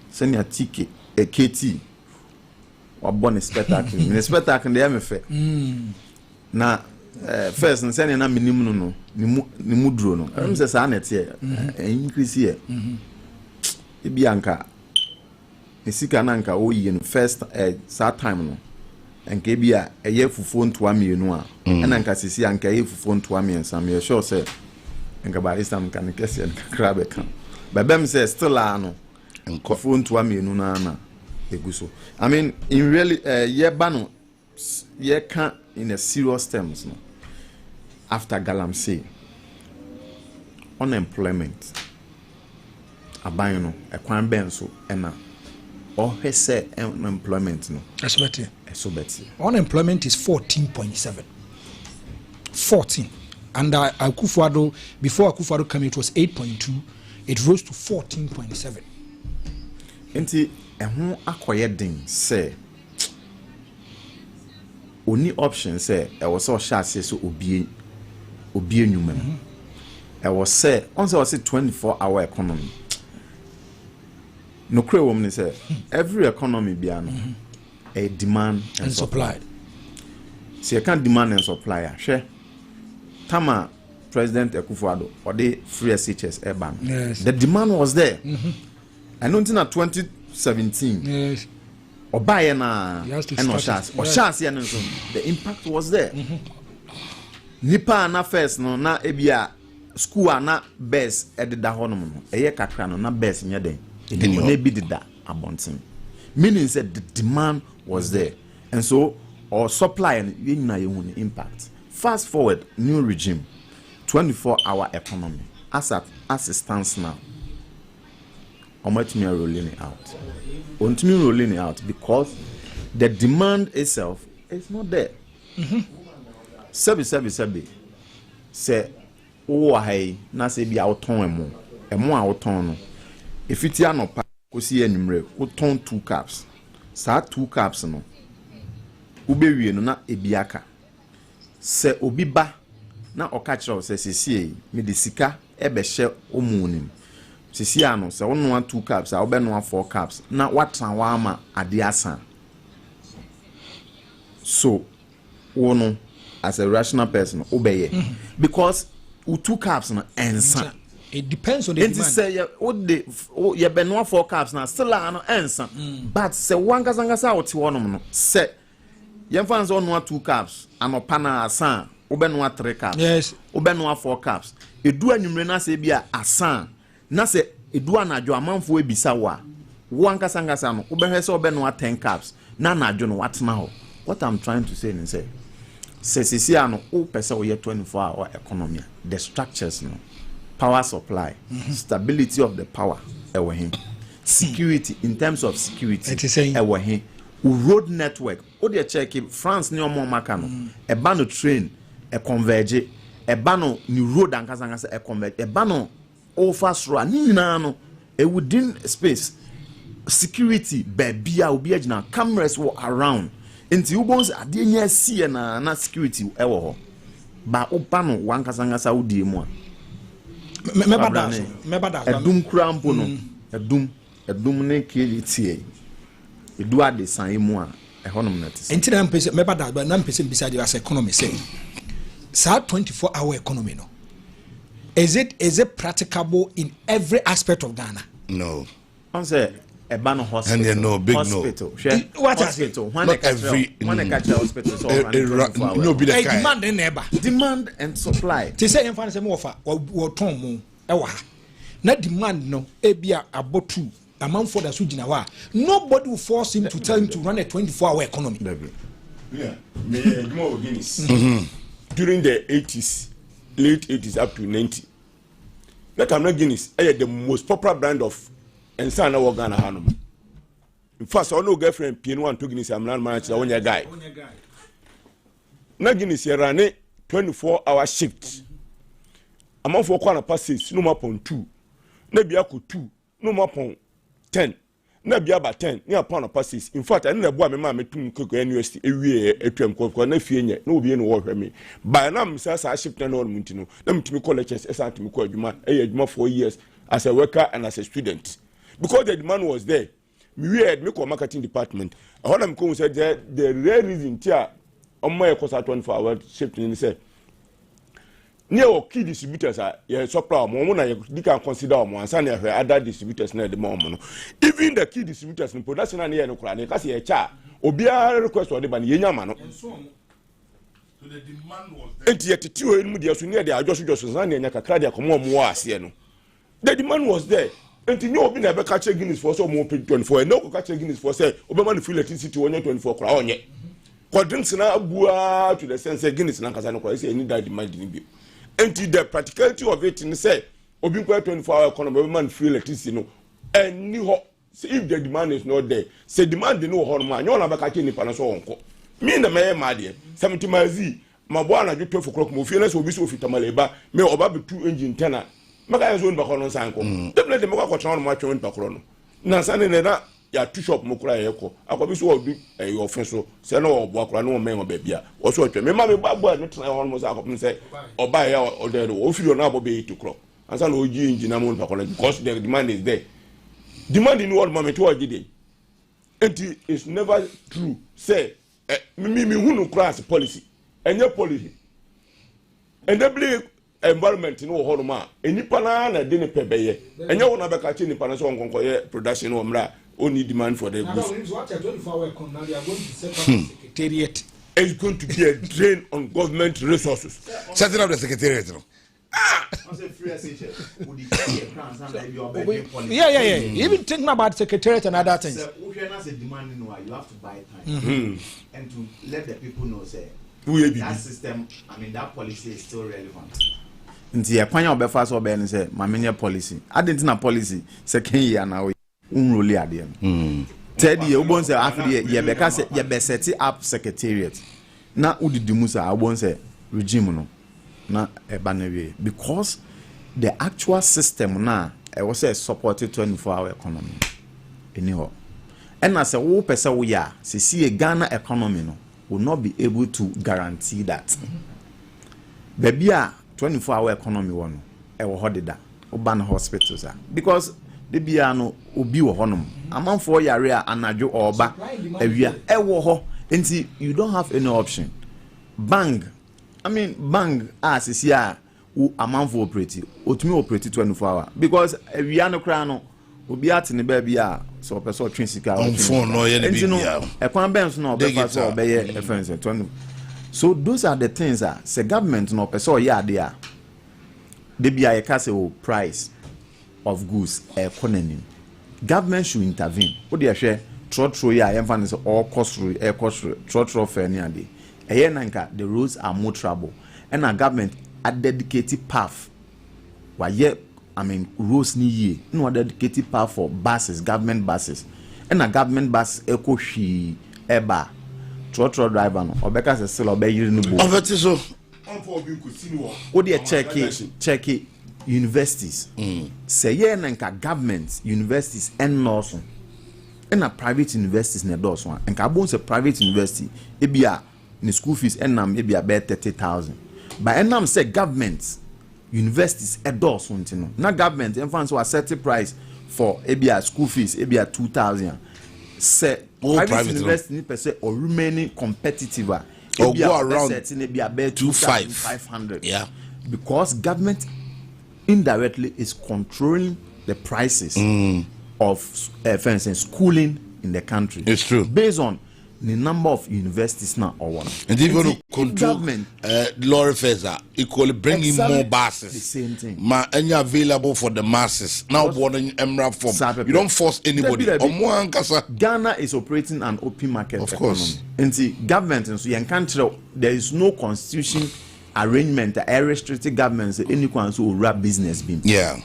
send your ticket a KT or bonus spectacle. The spectacle they have fair. Na first and sending a minimum no nimudro no. I'm say sanet here increase here. Ibianka sika na nka o yi no first that time no enka bia eye fufuo ntoa mienu a na nka sisi anka eye fufuo ntoa miensa me sure say enka ba isam kan kese enka krabe kan babem say still no fufuo ntoa mienu na eguso. I mean in really ye ba no ye can in a serious terms no after Galamsey unemployment aban no ekwan ben so na say unemployment no esobeti unemployment is 14.7 14 and Akufo-Addo before Akufo-Addo came it was 8.2 it rose to 14.7 enti ehun akoye din say only option say e was so sha say so obie nyuma e was say on say 24-hour economy no kre woman say every economy bia no a demand and supply. See, you can't demand and supply. Share. Tama President Akufo-Addo or the free SHS ban. Yes. The demand was there. And until 2017. Yes. Or buy and the impact was there. Nipa na first no na ebia school na best at the dahonom no. Eye kakra no na best nya den. Maybe did that abonting. Meaning that the demand was there. And so our supply and impact. Fast forward, new regime, 24-hour economy. As it stands now, how much we are rolling it out? Continue rolling it out because the demand itself is not there. Sebi. Say, oh hey, na se bi auton emo auton no. If it ya no pa ko si enumre, wo ton 2 caps. Sa 2 caps no. Ubewie no na ebiaka. Se obi ba na okachiro se sisi me de sika ebe hye omunim. Sisi ano se wono 2 caps, a obe no 4 caps. Na watan wa ama ade asan. So wono as a rational person obeye because 2 caps no ensa. It depends on the demand. Say you be no 4 caps na still no ensa. But say one kasangasa oti wonom no say yemfa nso no 2 caps anopa na asan obe no 3 caps. Yes. Obe no 4 caps. Edu anwumre na say bia asan na say edu anadwo amanfo ebisa wa one kasangasa no obe hwe say obe no 10 caps na anadwo no watena ho. What I'm trying to say is say ano o pese o ye 24-hour economy the structures no power supply stability of the power ewo hin security in terms of security ewo hin road network o dey check France ni omo maka no e ba no train e converge e ba no ni road ankasa e converge e ba no o fast road ni nyina no e within space security baby a obi agina cameras were around nti ubons ade nya sie na security ewo ho ba oba no wankasangasa udie mu a mebada edum krampo no edum ne keliti edu ade san mu a ehonom na tese nti na mpese mebada ba na mpese bisa de as economy say sa 24-hour economy no is it practicable in every aspect of Ghana? No. On say Ebano hospital. And no big hospital. No. What hospital? Not every hospital. So no be the demand and neighbor. Demand and supply. They say in say more offer or tom ewa. Na demand no ebia abotu amount for the sujina wa. Nobody will force him to tell him to run a 24-hour economy. Yeah. More Guinness. During the 80s, late 80s up to 90. That I'm not Guinness. The most popular brand of and son of Ghana Hanum. In fact, I know girlfriend P1 to Guinness. I'm not managed on your guy. Na Guinness ran 24-hour shift. Among 4 corner passes, no more upon 2. Maybe I could 2, no more upon 10. Maybe about 10, near upon passes. In fact, I never bought my mamma to cook university every a term called Nephew, no be any work for me. By now, Mrs. I shipped an ornament to know. Them to me colleges, as I to me call you man, a 4 years as a worker and as a student. Because the demand was there, we had me marketing department. I heard them come said the rare reason here on my course at 24-hour shift in say near or key distributors are supply more you can consider more and other distributors near the moment. Even the key distributors in production and no clan, because a cha or be a request or the ban Yamano. So the demand was there. And yet, two media near the Joshua and Yakakradia come on more sieno. The demand was there. And you know, never catch a Guinness for so more 24 and no catch a Guinness for say, Obama feel electricity to 24 crown yet. Quadrants na bua to the sense Guinness and Casano say any that demand in you. And the practicality of it in say, Obin 24-hour economy, man feel electricity no. And if the demand is not there, say demand the no hormone, you're not catching the panaso uncle. Me and the mayor, my dear, 70 miles, my boy, I get 12 o'clock, my feelings will be so fit to Maleba, may obey 2 engine tenor. Maka zone bakono sanko dem let dem ko tran mo atwen bakono na sane ne na ya two shop mo kura yeko akobi so odu e ofenso se na obo akura na o men ba bia o so atwen me ma me babu no tran ho mo sa akopim se oba ya o de o filo na abo be 8 o'clock and san oji engine mo bakono because the demand is there. Demand in what moment what did it is never true say me hunu class policy enye policy enable environment no ho no ma enipa na de ne pebeye enye wo na be ka che nipa na so nkonkoye production no mra only demand for the goods. What 24-hour economy they are going to set up a secretariat. It's going to be a drain on government resources. Setting up the secretariat no. Yeah. Even thinking about secretariat and other things. You have to buy time and to let the people know say that system, I mean that policy is still relevant. Nti ya kwanya obefa so be say mamenye policy. Adenti na policy second year na we unroli ade. Third year ubon say after ye beka say ye be set up secretariat. Na udidi musa ubon say regime no na eba na we because the actual system na e was say supported 24-hour economy. Anyhow. And as a wo pesa wo ya see a Ghana economy no will not be able to guarantee that. Baby 24-hour economy one e wo hodida oban hospitals because the bia no obi wo honom amanfo yare a anadwo oba awia e wo ho nti you don't have any option. Bank asisi a amanfo operate otumi operate 24-hour because awia no kra no obi atene ba bia so person twin sika on phone no ye ne bia e kwan ben so no be fa so be ye reference 20. So those are the things that say government no person ya dey a they be a case of price of goods economy. Government should intervene. What dey share trotro ya emphasis all cost trotro fair ni ade. Eye nanka the roads are more trouble and a government a dedicated path why roads ni ye no dedicated path for buses, government buses and a government bus echo she eba trotro driver no obeka se still obeyiri no bo ofeti so onfo obi nkosi ni wo wo dey check universities say ye nanka government universities and Lawson and a private universities na do so and ka bon say private university e bia ni school fees enam e bia be 30,000 but enam say government universities endorse no na government enfans so set price for e bia school fees e bia 2,000 say private university ni per se or remaining competitive or go around setting e bia be 2,500 yeah because government indirectly is controlling the prices of for instance schooling in the country. It's true based on the number of universities now or one. And even to control government lorry fares are equally bringing more buses. The same thing. And you're available for the masses. Now boarding Emra form. You don't force anybody. Ghana is operating an open market of economy. Course. And see government and so you can't there is no constitution arrangement that restricted governments anyone who run business being. Yeah.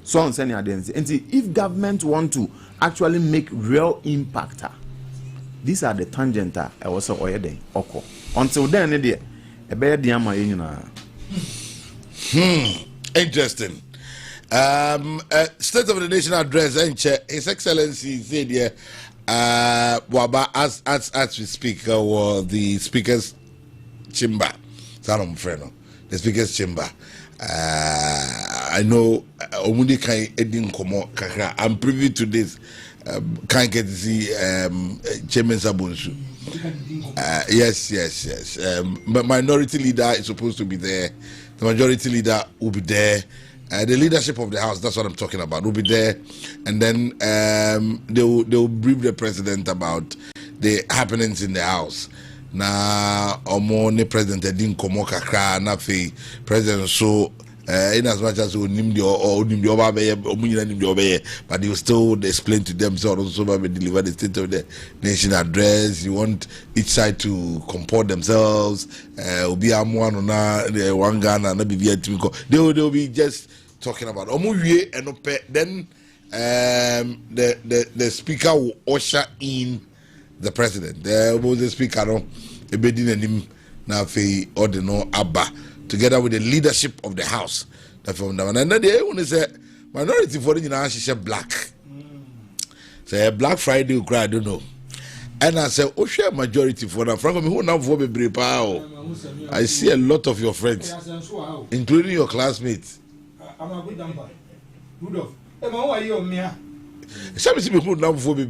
So on sending identity. And see if government want to actually make real impact. These are the tangent I also oyede oko. Until then, e be dey am nyina. Interesting. State of the Nation address His Excellency said here waba as we speak the speaker's chamber. Salam friend. The speaker's chamber. I know Omundi kan edin komo kakra. I'm privy to this. Can't get to see Chairman Sabunsu. Yes. But minority leader is supposed to be there. The majority leader will be there. The leadership of the house, that's what I'm talking about, will be there. And then they will brief the president about the happenings in the house. Na omone president didn't come kakra na fe president so in as much as onim the obey, but you still explain to them so also deliver the state of the nation address. You want each side to comport themselves. Obi amwan na one Ghana na be they will be just talking about then the speaker will usher in the president. There was the speaker no ebedi nanim na fe ordino abba together with the leadership of the house. That from them and then they want say minority for the national black. Say Black Friday you cry I don't know. And I say oh share majority for them. Frank me who now for be I see a lot of your friends including your classmates. I'm a good number. Rudolph. Hey, man, who are you, Mia? Some people now for be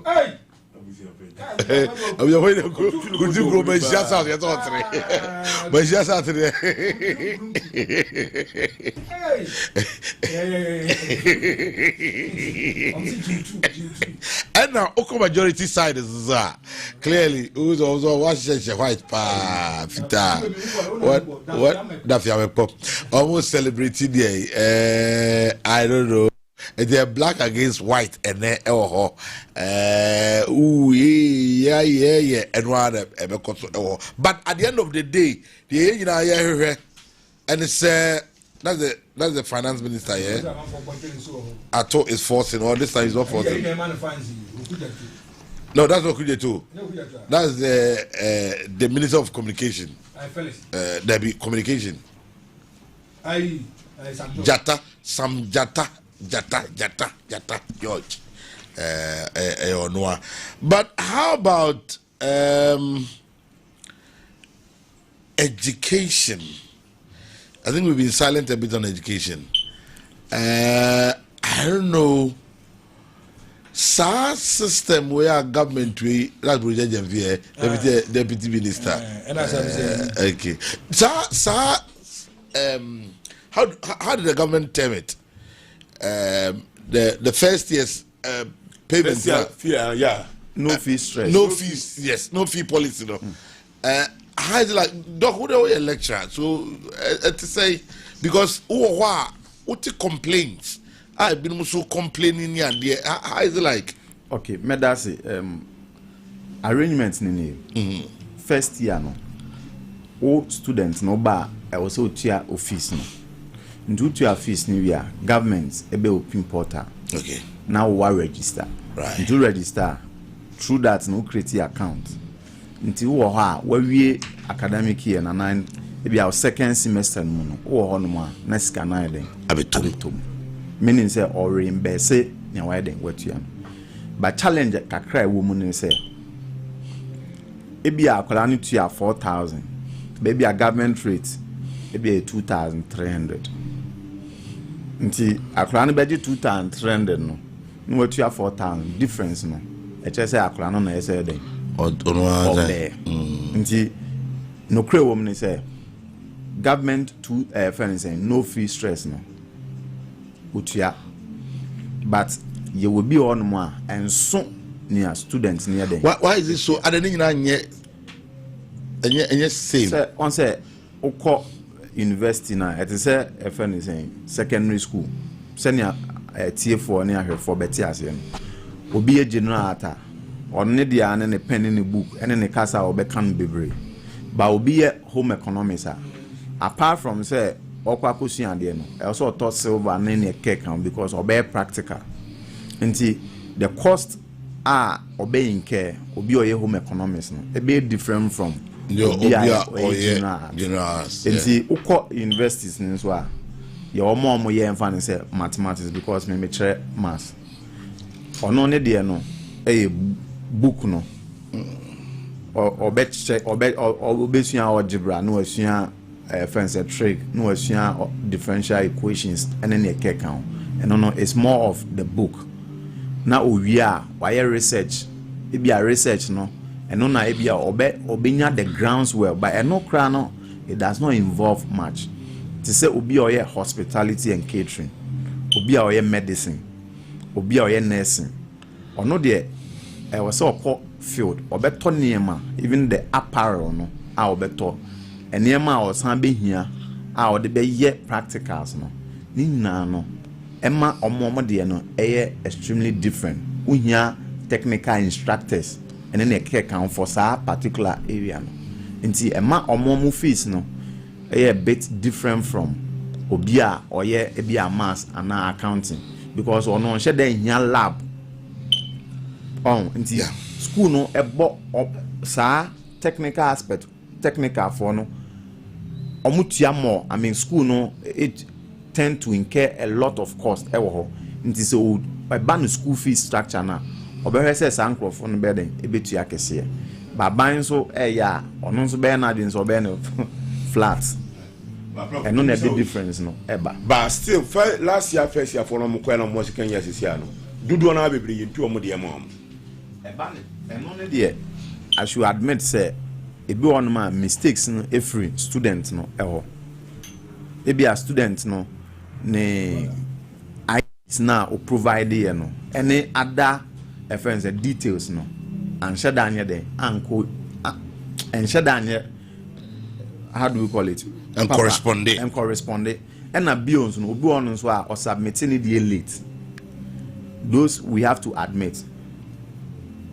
hey! I'm your way to go, but just out your daughter. But just out there. And now, Oko majority side is clearly who's also watching white pa fita. What that's your pop almost celebrating day. I don't know. They're black against white and then yeah, and one but at the end of the day, the and it's that's the finance minister here. I thought it's forcing or this time it's not forcing. No, that's not Kujetu. That's the minister of communication. There be communication. Jata George. But how about education? I think we've been silent a bit on education. I don't know. SARS system where government that's deputy minister. Okay. How did the government term it? The first year's payment. No fee stress. No fees. Yes, no fee policy. No. How is it like? Doc, who are a lecturer? So to say because what complaints? I've been so complaining and there. How is it like? Okay, me that say arrangements ni first year no. All students no bar I was so tier office no. Into to office new year government ebe open portal. Okay. Now we register. Right. Into register through that no create account. Until we academic year na 9 maybe our second semester no wo no ma next can I then abetum. Meaning say or reimburse nya why then what you but challenge kakra woman say ebi akola no to 4,000 maybe a government rate maybe 2,300 nti akola no beji 2,300 no what you 4,000 difference no e say akola no na say then there nti no kre woman say government to friends saying no fee stress no utia but you will be on more and so near students near them. Why is it so? I don't know. Same. Say on say oko university now. It is a friend is saying secondary school. Senior TF4 near her for better as him. Obi a general ata. On the and then a pen in the book and then the casa or become bebre. But obi a home economics. Apart from say okwakusi and the I also taught silver and then a cake because obey practical. Nti the cost are obeying care obi oye home economics no a bit different from your general. Nti uko universities ni so a your mom ye emfa say mathematics because me try maths ono ne de no e book no obesua algebra no asua friends trick no asua differential equations and then a cake count and no it's more of the book. Now we are why research it be a research no ɛno na ebia obenya the grounds well but ɛno kra no it does not involve much to say obi a hospitality and catering obi a medicine obi a nursing ɔno de ɛwɔ sɛ ɔkɔ field ɔbɛtɔ nneɛma even the apparel no a ɔbɛtɔ nneɛma a ɔsan bɛhia a ɔde bɛyɛ practicals no ne nyinaa no ɛma ɔmo deɛ no ɛyɛ extremely different wohia technical instructors ɛne na ɛkeka kan for saa particular area no nti ɛma ɔmo fees no ɛyɛ a bit different from obi a ɔyɛ ebi a maths and accounting because ɔno ɔhyɛ dɛ hia lab nti school no ɛbɔ saa technical aspect technical for no ɔmo tua more I mean school no it tend to incur a lot of cost ɛwɔ hɔ nti so ɛba no school fees structure na ɔbɛhwɛ sɛ saa nkorɔfo no bɛden ɛbɛtua kɛseɛ baban nso ɛyɛ a ɔno nso bɛyɛ no adwene sɛ ɔbɛyɛ no flat ɛno na ɛbɛ difference no ɛba but still last year first year for no mo kɔ na mo second year sisia no dodo na bebree yɛntu ɔmo deɛ mo ɛba ne ɛno ne deɛ I should admit say ebi wɔ no ma mistakes no every student no ɛhɔ ebi a student no ne items na o provide yɛ no ɛne other friends details no anhyɛ da anyɛ den anko ɛnhyɛ da anyɛ how do we call it and correspond ɛna bills no obi wɔ no nso a or submit ne deɛ late those we have to admit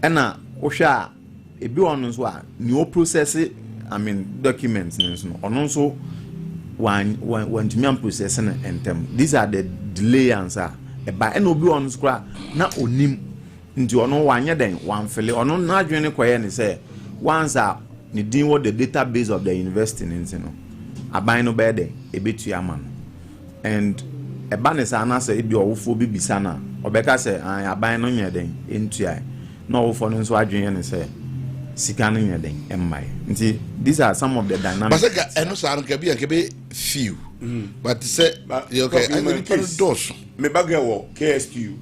ɛna ohwɛ a ebi wɔ no nso a new process I mean documents nso no ɔno nso when to me process no entem these are the delay answer ɛba ɛna obi wɔ no nso kora na onim nti ɔno wanyɛ den wamfele ɔno na adwene kɔyɛ ne sɛ once a ne din wɔ the database of the university nti no aban no bɛyɛ den ebetua ama no and ɛba ne saa na sɛ ebi ɔwofo bi bisa na ɔbɛka sɛ aban no nyɛ den entua na ɔwofo no nso adwene ne sɛ sika no nyɛ den ɛmmae nti these are some of the dynamics but sɛ ɛno saa no kɛbi few but sɛ okay I mean those me bagɛ wɔ KSTU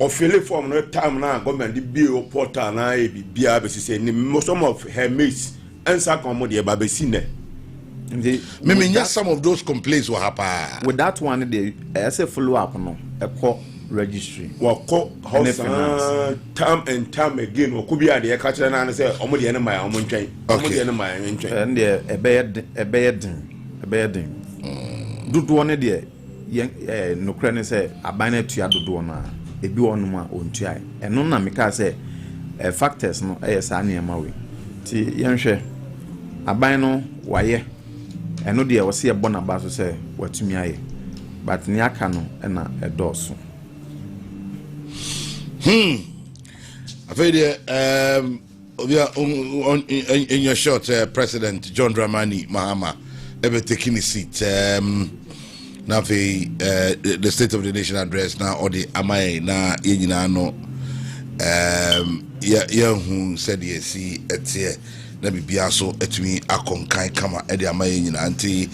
ofele form no time na government di bill portal na e bibia be say ni some of her mates ensa kan mo de ba be si ne me some of those complaints were happen with that one the say follow up no e call registry wa call house time and time again o ko bia de e ka kire na say omo de ne mai omo ntwen omo de ne mai ntwen and the e be den dudu one de no kra ne say aban na tua dudu na ebi wonu ma ontua eno na meka say factors no saa na ma we ti yenhwe aban no waye eno de wo se ebo na ba so say watumi aye but ni aka no na edoso afei de in your short President John Dramani Mahama ever taking his seat now the State of the Nation address now or the amai na yenyina no who said yes etie na bibia so etumi akonkan kama e de amai yenyina anti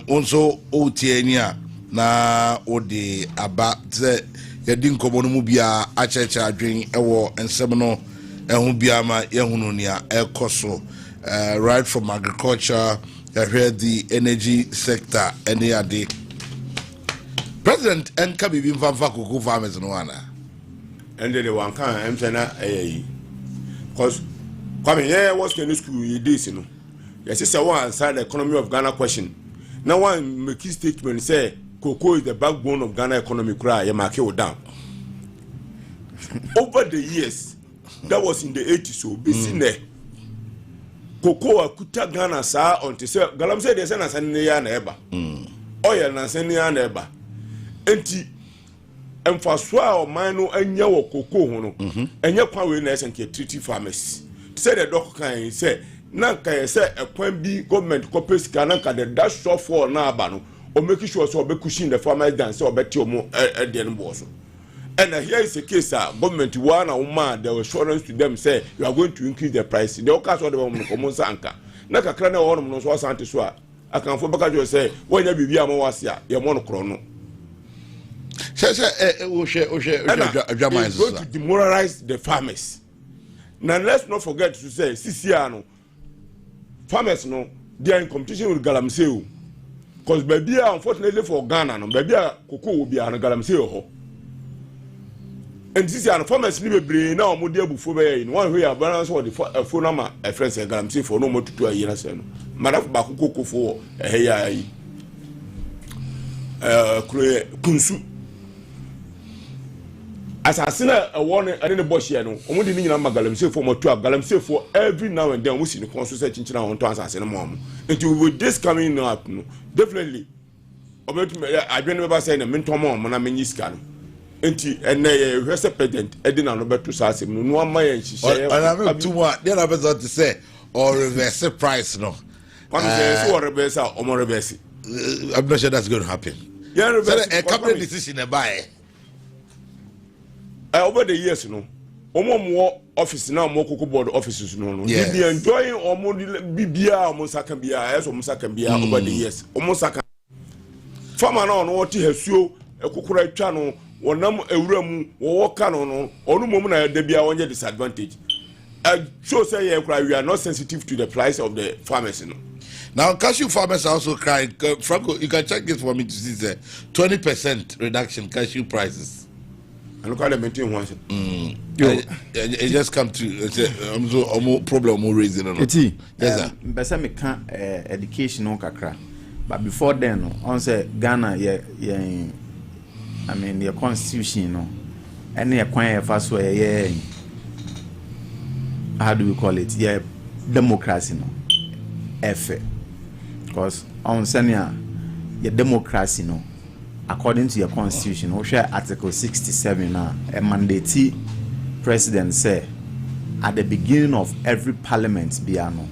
onso otienia na odi aba ze yedi nkomo no mu bia achecha adwen ewo ensem no ehu bia ma yehunu nia ekoso right from agriculture I heard the energy sector and the President and Kabi Vamfa Kuku farmers no one. And the one can because coming here was the school you did, you know. Yes, it's a one side the economy of Ghana question. Now one make his statement say cocoa is the backbone of Ghana economy cry you mark it down. Over the years, that was in the 80s, so be seen there. Cocoa kuta Ghana sa until say galam say they say na senia na eba oil na senia na eba enti emfaso a o man no anya wo cocoa ho no enya kwa we na esenke treaty farmers say the doc kan say na kan say ekwan bi government corporate sika na kan the dash short for na aba no o make sure so obekushi the farmers dance so obeti o mo e de no bo so. And here is a case government one woman there was assurance to them say you are going to increase the price. The occasion of the woman common sanka. Na kakra na one no so asante so a akan fo baka jo say when ya bibia ma wase a ye mo no kro no. Say o she going to demoralize the farmers. Now let's not forget to say CCR farmers no they are in competition with galamsey because baby unfortunately for Ghana no baby cocoa will be an galamsey ho. And CCR farmers ni bebre na omo dey bufo be in one way balance for the phone number a friend say galamsey for no more to 2 years no. Madam ba cocoa for eheya yi kunsu asasina ewon ade ne bohye no omo de ni nyina magalamse for moto galamse for every now and then we see the conso say chinchina on to asasina mom until with this coming up no definitely obetu adwene be ba say na mentom mom na menyi ska no enti ene ye hwese president edi na no beto sa asem no no ama ye nhihye and I too much then I was to say or reverse price no one say so reverse or more reverse I'm not sure that's going to happen. Yeah, reverse a cabinet decision a buy over the years no omo office na omo cocoa board offices no yes. Be enjoying omo bibia omo saka bia yes omo saka bia over the years omo saka farmer na no woti hasuo ekukura twa no wonam ewura mu wo ka no onu mom na da bia wonye disadvantage show say we are not sensitive to the price of the farmers no. Now cashew farmers are also crying. Franco, you can check this for me to see the 20% reduction cashew prices. And look at the maintain one. It just come to I'm so problem more raising on it. Yes, sir. But me can't education on kakra. But before then, on say Ghana, I mean your constitution, no, any acquire first way, how do we call it? Yeah, democracy, no, effort. Because on senior your democracy no according to your constitution we share article 67 now a mandate president say at the beginning of every parliament biano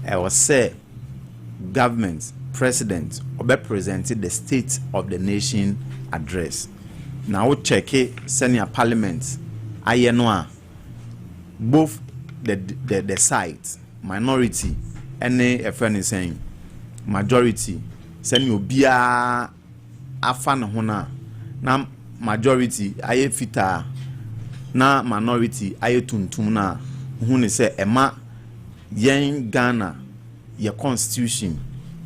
I was say government president obe presented the state of the nation address. Now we check it senior parliament ayeno both the sides minority any a friend is saying majority send you bia afa ne ho na majority aye fita na minority aye tuntum na hu ne se ema yen Ghana your constitution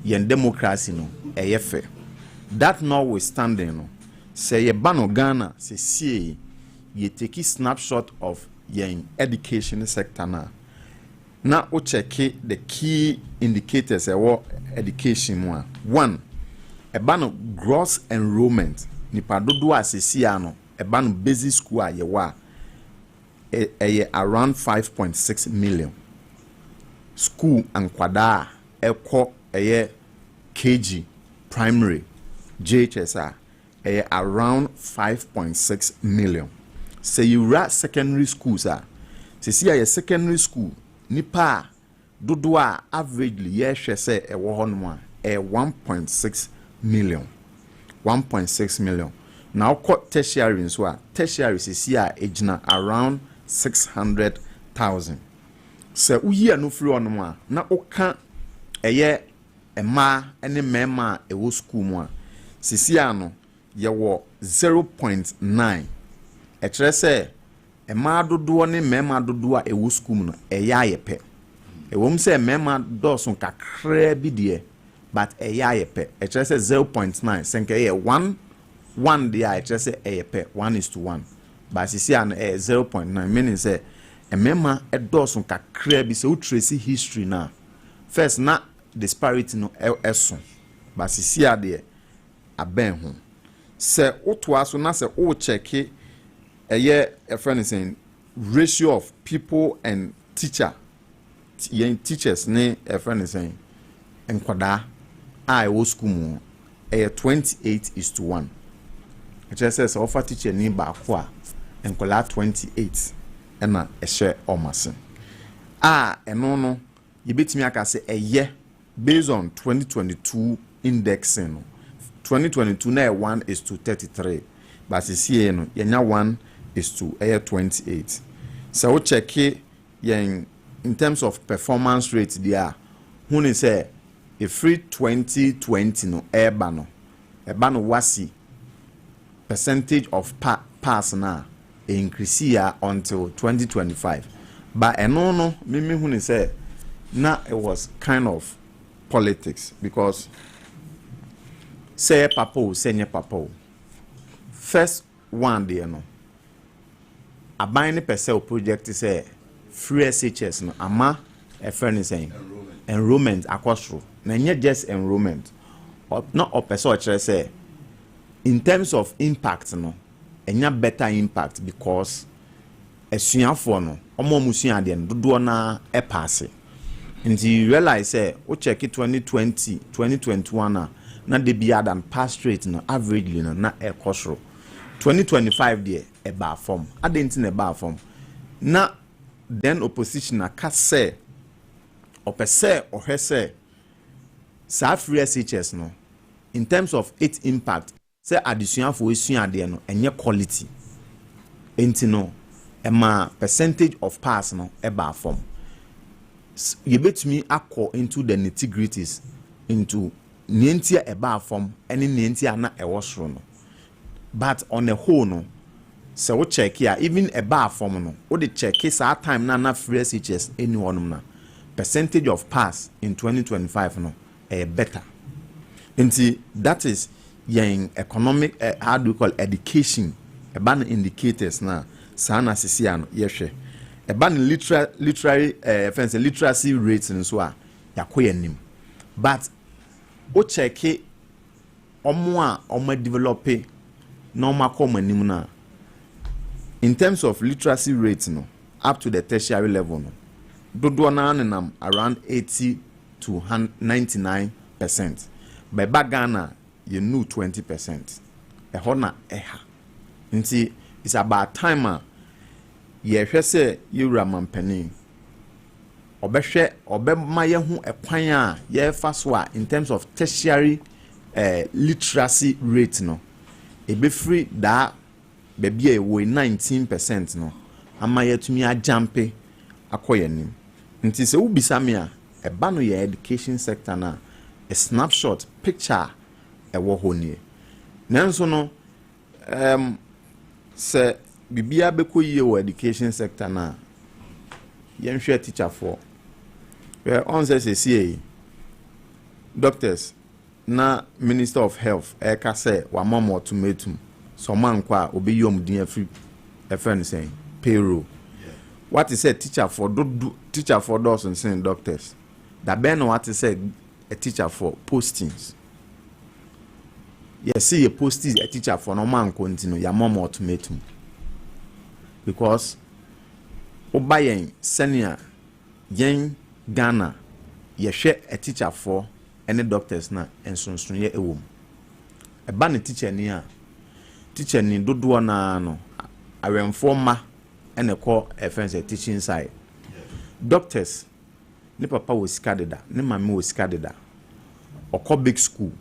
yen democracy no eye fe that notwithstanding no say ye ba no Ghana se sie ye take a snapshot of yen education sector na o check the key indicators what education mo one eba no gross enrollment nipa dodo asesi ano eba no basic school a ye wa around 5.6 million school ankwada eko KG primary JHS around 5.6 million. Say you rat secondary schools say secondary school nipa dodoa averagely yehwe say e wo hono a 1.6 million 1.6 million. Now cut tertiary so tertiary see ejina around 600,000. So uyi anu free on na oka eye ema ene mema e wo school mu a sisia no ye wo 0.9 e kire se ema dodo ne mema dodo a e wo school mu no e ya yepe e wom se mema doson kakra bi de but e ya yepe e kire se 0.9 senke ye 1 dia e kire se e yepe 1:1 but sisia no 0.9 meaning say emema edoson kakra bi se u trace history na first na disparity no eso but sisi ade aben ho se otoa so na se o check eye a friend saying ratio of people and teachers ne a friend saying enkwada I wo school mu 28:1 it just says offer teacher ni ba ko a enkwala 28 ena e share omasen eno no yebetimi aka se eye based on 2022 indexing. 2022 na 1:33 but this year no yenya 1:28. So we check in terms of performance rate there who ni say a free 2020 no eba no wasi percentage of pass na increase here until 2025 but no me who say now it was kind of politics because say papa say nye papa first one day no aban ne pese project say free SHS no ama a friend is saying enrollment akosro na nye just enrollment not opese o say in terms of impact no enya better impact because esuafo no omo musua de no dodo na e pass nti you realize say o check 2020 2021 na de bia than pass rate no averagely no na e kosro 2025 there e ba form adenti na ba form na then opposition aka say opese ohese sa free SHS no in terms of its impact say addition for esua de no enye quality enti no ema percentage of pass no e ba form you bet me akọ into the nitty-gritties into nientia e ba form any nientia na e wosoro no but on the whole no so we check here even a bar form no we check sa time na free SHS anyone na percentage of pass in 2025 no better nti that is yen economic how do we call education e ban indicators na sana sisia no yehwe e ban literary literacy rates nso a yakoyanim but o check omo develop normal common na in terms of literacy rate no up to the tertiary level no dodo na nam around 80 to 99%. By Ghana you know 20%. E ho na eha. Nti it's about time ye hwe se yewura mampani obehwe obema ye hu ekwan a ye fa so a in terms of tertiary literacy rate no e be free da baby we 19% no ama yetumi ajampe akoyanim nti se ubisa me a eba no ye education sector na a snapshot picture e wo honie nanso no se bibia bekoyie wo education sector na yenhwe teacher for we on say doctors na minister of health eka say wa mama automatum so man kwa obeyi omdin afri a friend saying payroll what is said teacher for those and saying doctors that ben what is said a teacher for postings yes see a posting a teacher for no man continue ya mama automatum because obayen senior yen Ghana yehwe a teacher for any doctors na ensonson ye ewom e ba ne teacher ni dodo na no awemfo ma ene call a friends a teaching side doctors ne papa was skadeda ne mama was skadeda okọ big school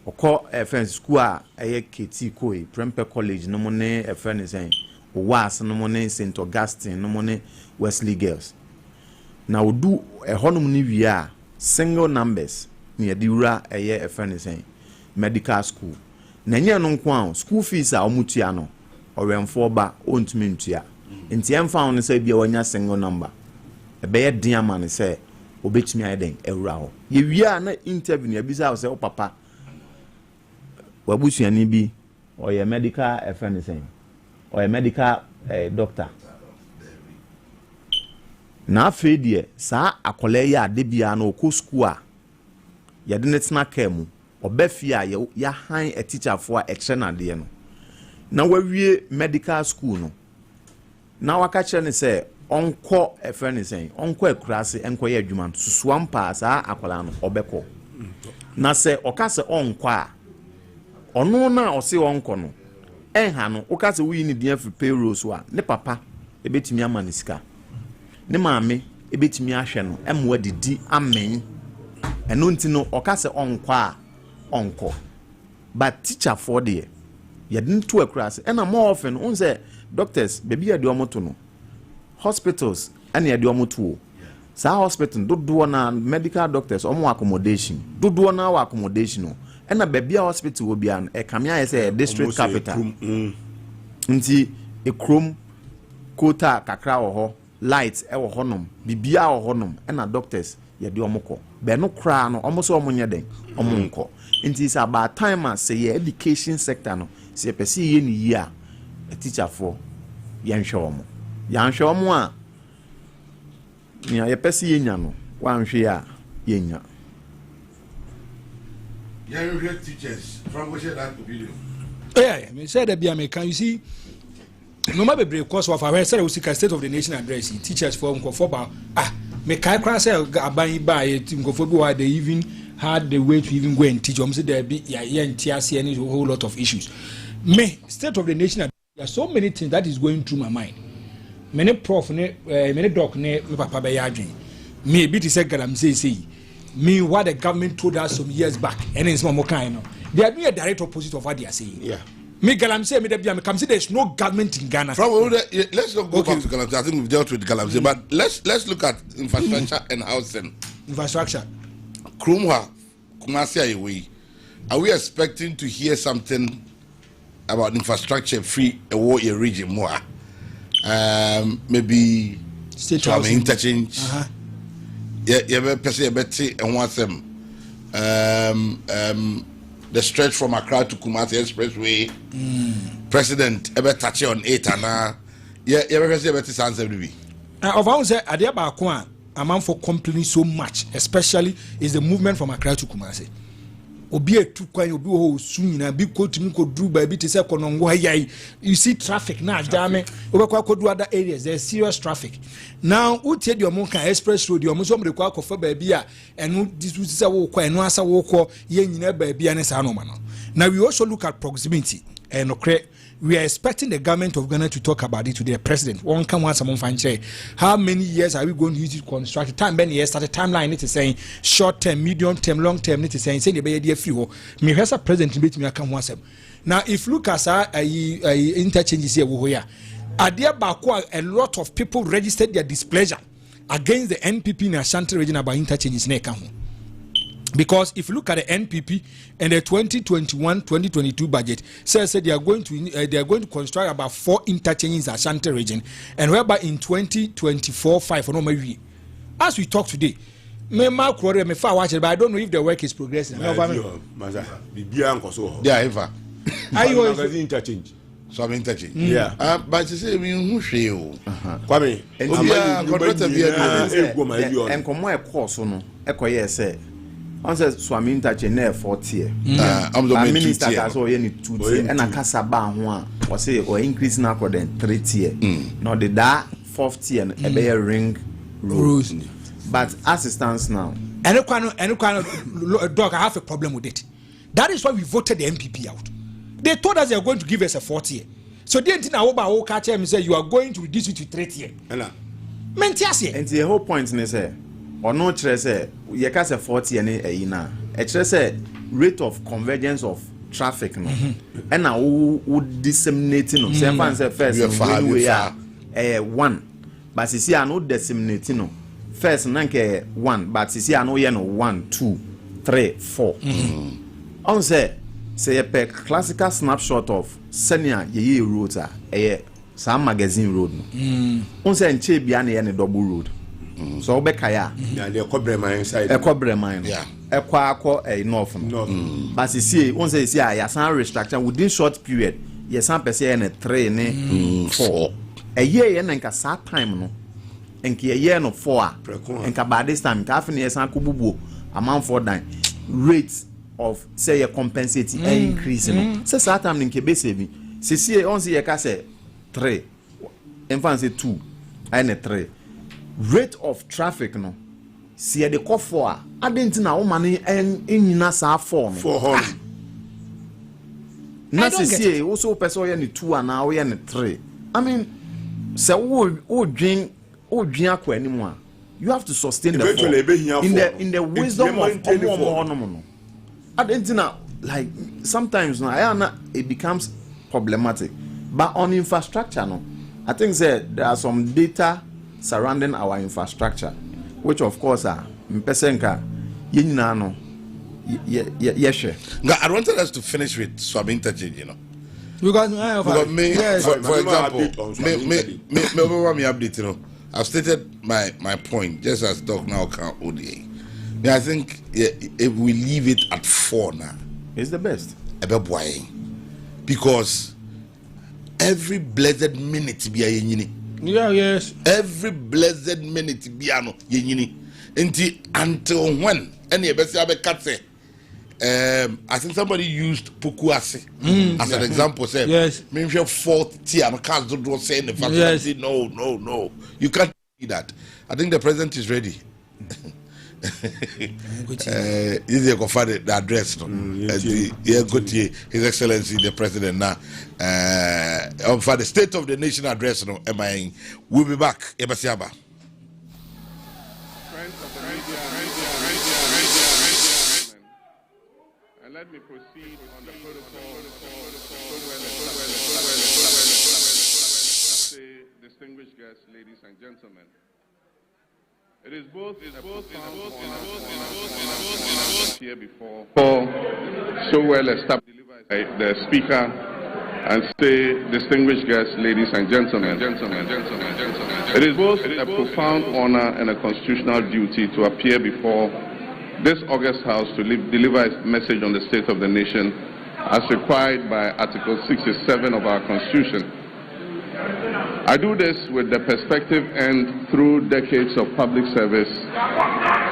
okọ a friends school a eye KT Koi Prempe College no mo ne a friend saying was no mo ne St Augustine no mo ne Wesley Girls na odu ehonum ni wi a single numbers ni adiwura eye a friend saying medical school na nye no nko school fees a omutua no oremfo ba ontumi ntua nti emfa on say bia wanya single number e be ye den ama ne say obetumi ayeden ewura ho ye wia na interview ne bisa say o papa wabusuani bi o ye medical friend saying o ye medical doctor na afedie sa akole ya de bia na okọ school a ye de netna kemu obefia ya han a teacher for external de no na wawie medical school no na waka kire ne say onko a friend saying onko akurase enko ye adwuma susuam pa sa akola no obekọ na say okase onko a ono na ose onko no enha no okase wi ni dia free payroll so a ne papa ebetimi ama ne sika ne maame ebetimi ahwe no emwa didi amen eno ntino okase onko a onko but teacher for there you didn't to a class and more often on say doctors baby ya omoto no hospitals and ya omoto sa hospital do na medical doctors omo accommodation do na our accommodation no and na baby hospital will be an e kamia say district capital nti e krom kota kakra wo ho lights ɛwɔ hɔnom bibia wɔ hɔnom ɛna doctors yɛde ɔmo kɔ bɛno koraa no ɔmo so ɔmo nyɛ den ɔmo nkɔ nti is about time a say yɛ education sector no sɛ yɛpɛ sɛ yɛ ne yi a teacher for yɛnhwɛ ɔmo yɛnhwɛ ɔmo a nea yɛpɛ sɛ yɛnya no wanhwɛ a yɛnya yɛnhwɛ teachers from which that video yeah me said that be American you see no matter the course of our state of the nation address teachers for ba me kai kra say aban ba nkofo bi why they even had the way to even go and teach say there be NTIC and a whole lot of issues me state of the nation there are so many things that is going through my mind many prof many doc me papa be yadwen me bi to say galam say me what the government told us some years back and in small kind no they are doing a direct opposite of what they are saying yeah. Me Galamsey, me Debiam, come see there's no government in Ghana. Let's not go back to Galamsey. I think we've dealt with Galamsey, but let's look at infrastructure and housing. Infrastructure. Krumha, Kumasi Ayewe. Are we expecting to hear something about infrastructure free a war region more? Maybe state housing interchange. Yeah, person better and wants them. The stretch from Accra to Kumasi Expressway, President ever touch on 8 and ever say better sounds every week. Of our say, Adia Bakwan, a man for complaining so much, especially is the movement from Accra to Kumasi. Obi etu kwan obi ho soon na bi ko timi ko dru ba bi te se konongo hayai you see traffic na jame obekwa ko do other areas there's serious traffic now utie de omo kan express road de omo so mo de kwa kofa ba bi a eno disu se wo kwa eno asa wo ko ye nyina ba bi ane sa no ma no now we also look at proximity and we are expecting the government of Ghana to talk about it today. The president won't come once a month and say how many years are we going to use it to construct time many years started timeline it is saying short term medium term long term it is saying say the be dey free ho me hwesa president bet me come once now if look at interchanges here wo here adia ba ko a lot of people registered their displeasure against the NPP in Ashanti region about interchanges na ho. Because if you look at the NPP and the 2021-2022 budget, says they are going to construct about 4 interchanges in Ashanti region, and whereby in 2024-5 no maybe. As we talk today, me mark me far watch it, but I don't know if the work is progressing. Yeah, ever. Are you interchange? So I'm interchange. Yeah. But you say we who share. Kwame, and come my course no. Ekoye say. On says Swami interchange na 40. I'm the minister that's all you need 2 tier. And a casa ba ho or say or increase na for then 3 tier. No the that 4th tier and a ring rules. But as it stands now, any kind of dog, I have a problem with it. That is why we voted the MPP out. They told us they are going to give us a 4th tier. So they didn't know about catch him and say you are going to reduce it to 3 tier. And the whole point is say or no say you can say 40 and a say rate of convergence of traffic no and now who disseminating no say first we are 1 but see I no disseminating no first nanke 1 but see I know 1 2 3 4 on say a classical snapshot of senior ye roads some magazine road no on say nche bia na ye double road. So Bekaya, the Cobrema inside a Cobrema, a Quaco, a North. But you see, once they say I some restructure within short period, yes, some per se and a 3 4 a year and a sad time no, and a year no 4 and by this time, Caffeine yes, Uncle Bubu, amount for 9 rates of say a compensating increasing. Say sad time in Quebec, see, only a casse 3 and fancy 2 and a 3. Rate of traffic no see the call for I didn't know money and in nasa form 400 na see also person you 2 and now you 3 I mean say who drink akwa anymore you have to sustain the in the wisdom of no I didn't know like sometimes no it becomes problematic but on infrastructure no I think there are some data surrounding our infrastructure, which of course are mpesenka yinina no yeshe. I wanted us to finish with Swami interchange, you know. Because me, for example, me update, you know. I've stated my point, just as Doc now can ODA. I think if we leave it at 4 now, it's the best. Because every blessed minute be a yenini. Yeah, yes. Every blessed minute be ano yenini. Until when any katse. I think somebody used Pukuase as an example. Say, yes, maybe 4th tier. I can't do saying the fact yes. that no, you can't do that. I think the president is ready. Easy to find the address. His Excellency the President now. For the State of the Nation address, no, we'll be back. Ebasiaba. And let me proceed on the protocol. Distinguished guests, ladies and gentlemen. It is both here before so well established by the speaker and say, distinguished guests, ladies and gentlemen. It is both a profound honor and a constitutional duty to appear before this August House to deliver a message on the state of the nation as required by Article 67 of our Constitution. I do this with the perspective and through decades of public service,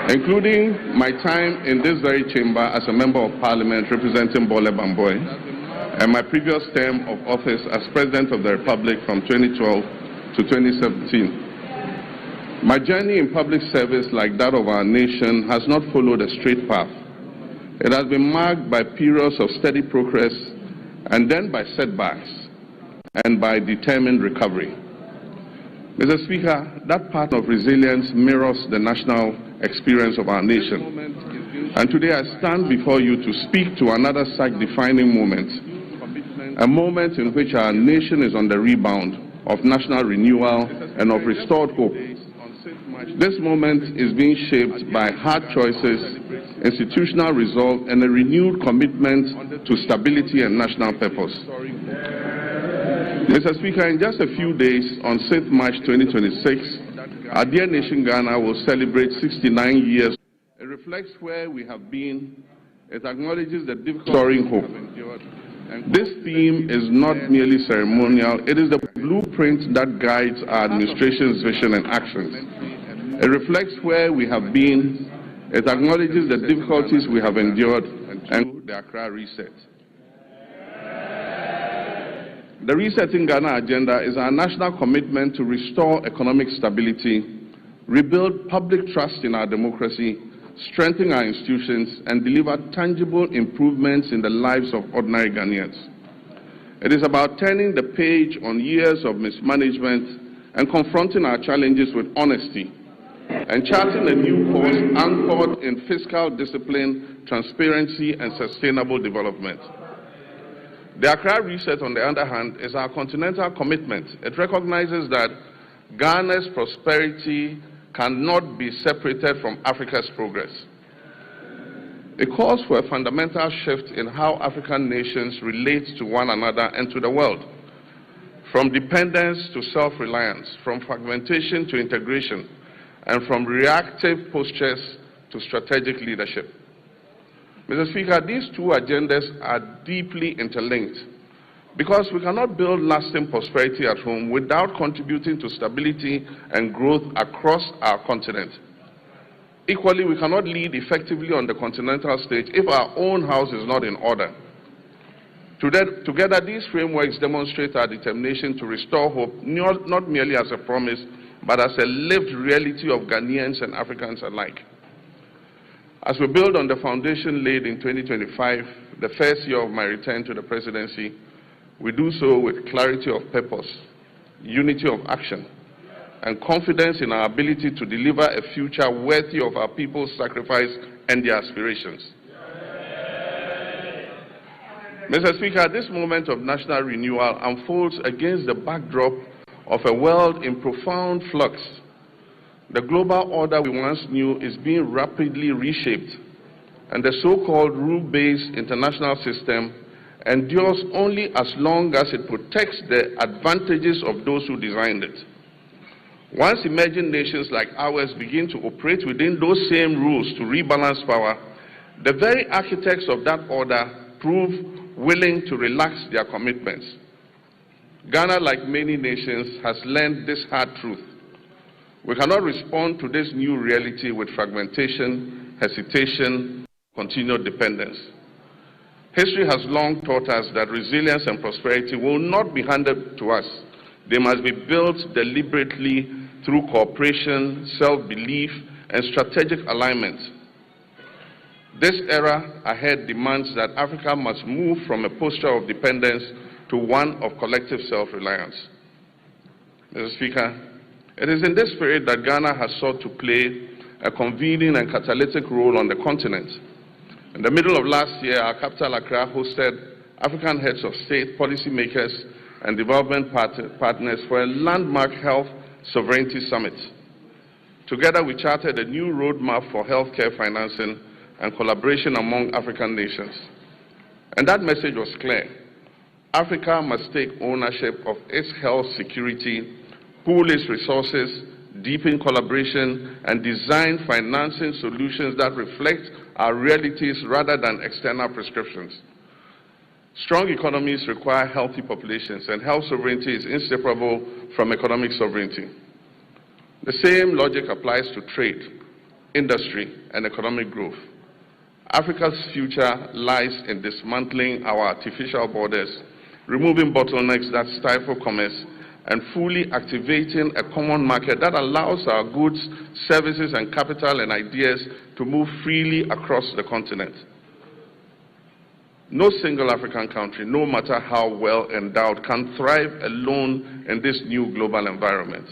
including my time in this very chamber as a member of parliament representing Bole Bamboy, and my previous term of office as President of the Republic from 2012 to 2017. My journey in public service, like that of our nation, has not followed a straight path. It has been marked by periods of steady progress and then by setbacks and by determined recovery. Mr. Speaker, that path of resilience mirrors the national experience of our nation. And today I stand before you to speak to another such defining moment, a moment in which our nation is on the rebound of national renewal and of restored hope. This moment is being shaped by hard choices, institutional resolve, and a renewed commitment to stability and national purpose. Mr. Speaker, in just a few days, on 6th March 2026, our dear nation Ghana will celebrate 69 years. It reflects where we have been. It acknowledges the difficult restoring hope. This theme is not merely ceremonial. It is the blueprint that guides our administration's vision and actions. It reflects where we have been. It acknowledges the difficulties we have endured and the Accra reset. The Resetting Ghana agenda is our national commitment to restore economic stability, rebuild public trust in our democracy, strengthen our institutions, and deliver tangible improvements in the lives of ordinary Ghanaians. It is about turning the page on years of mismanagement and confronting our challenges with honesty, and charting a new course anchored in fiscal discipline, transparency, and sustainable development. The Accra Reset, on the other hand, is our continental commitment. It recognizes that Ghana's prosperity cannot be separated from Africa's progress. It calls for a fundamental shift in how African nations relate to one another and to the world, from dependence to self-reliance, from fragmentation to integration, and from reactive postures to strategic leadership. Mr. Speaker, these two agendas are deeply interlinked because we cannot build lasting prosperity at home without contributing to stability and growth across our continent. Equally, we cannot lead effectively on the continental stage if our own house is not in order. Together, these frameworks demonstrate our determination to restore hope, not merely as a promise, but as a lived reality of Ghanaians and Africans alike. As we build on the foundation laid in 2025, the first year of my return to the presidency, we do so with clarity of purpose, unity of action, and confidence in our ability to deliver a future worthy of our people's sacrifice and their aspirations. Mr. Speaker, this moment of national renewal unfolds against the backdrop of a world in profound flux. The global order we once knew is being rapidly reshaped, and the so-called rule-based international system endures only as long as it protects the advantages of those who designed it. Once emerging nations like ours begin to operate within those same rules to rebalance power, the very architects of that order prove willing to relax their commitments. Ghana, like many nations, has learned this hard truth. We cannot respond to this new reality with fragmentation, hesitation, continued dependence. History has long taught us that resilience and prosperity will not be handed to us. They must be built deliberately through cooperation, self-belief, and strategic alignment. This era ahead demands that Africa must move from a posture of dependence to one of collective self-reliance. Mr. Speaker, it is in this spirit that Ghana has sought to play a convening and catalytic role on the continent. In the middle of last year, our capital, Accra, hosted African heads of state, policymakers, and development partners for a landmark health sovereignty summit. Together, we charted a new roadmap for healthcare financing and collaboration among African nations. And that message was clear. Africa must take ownership of its health security, pool its resources, deepen collaboration, and design financing solutions that reflect our realities rather than external prescriptions. Strong economies require healthy populations, and health sovereignty is inseparable from economic sovereignty. The same logic applies to trade, industry, and economic growth. Africa's future lies in dismantling our artificial borders, removing bottlenecks that stifle commerce, and fully activating a common market that allows our goods, services, and capital and ideas to move freely across the continent. No single African country, no matter how well endowed, can thrive alone in this new global environment.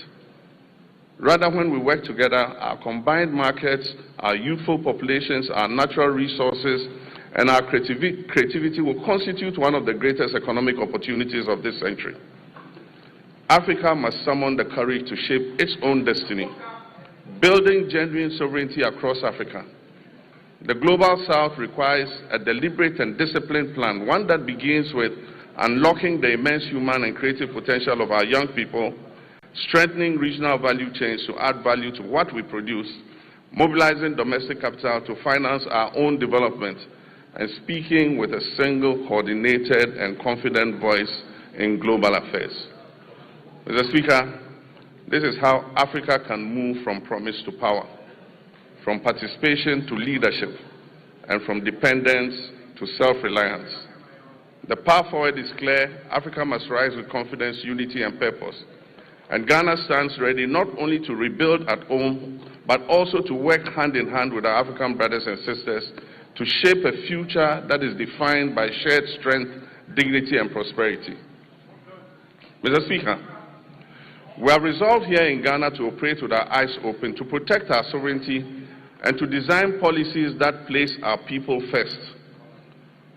Rather, when we work together, our combined markets, our youthful populations, our natural resources, and our creativity will constitute one of the greatest economic opportunities of this century. Africa must summon the courage to shape its own destiny, building genuine sovereignty across Africa. The Global South requires a deliberate and disciplined plan, one that begins with unlocking the immense human and creative potential of our young people, strengthening regional value chains to add value to what we produce, mobilizing domestic capital to finance our own development, and speaking with a single, coordinated, and confident voice in global affairs. Mr. Speaker, this is how Africa can move from promise to power, from participation to leadership, and from dependence to self-reliance. The path forward is clear. Africa must rise with confidence, unity, and purpose. And Ghana stands ready not only to rebuild at home, but also to work hand in hand with our African brothers and sisters to shape a future that is defined by shared strength, dignity, and prosperity. Mr. Speaker, we have resolved here in Ghana to operate with our eyes open, to protect our sovereignty, and to design policies that place our people first.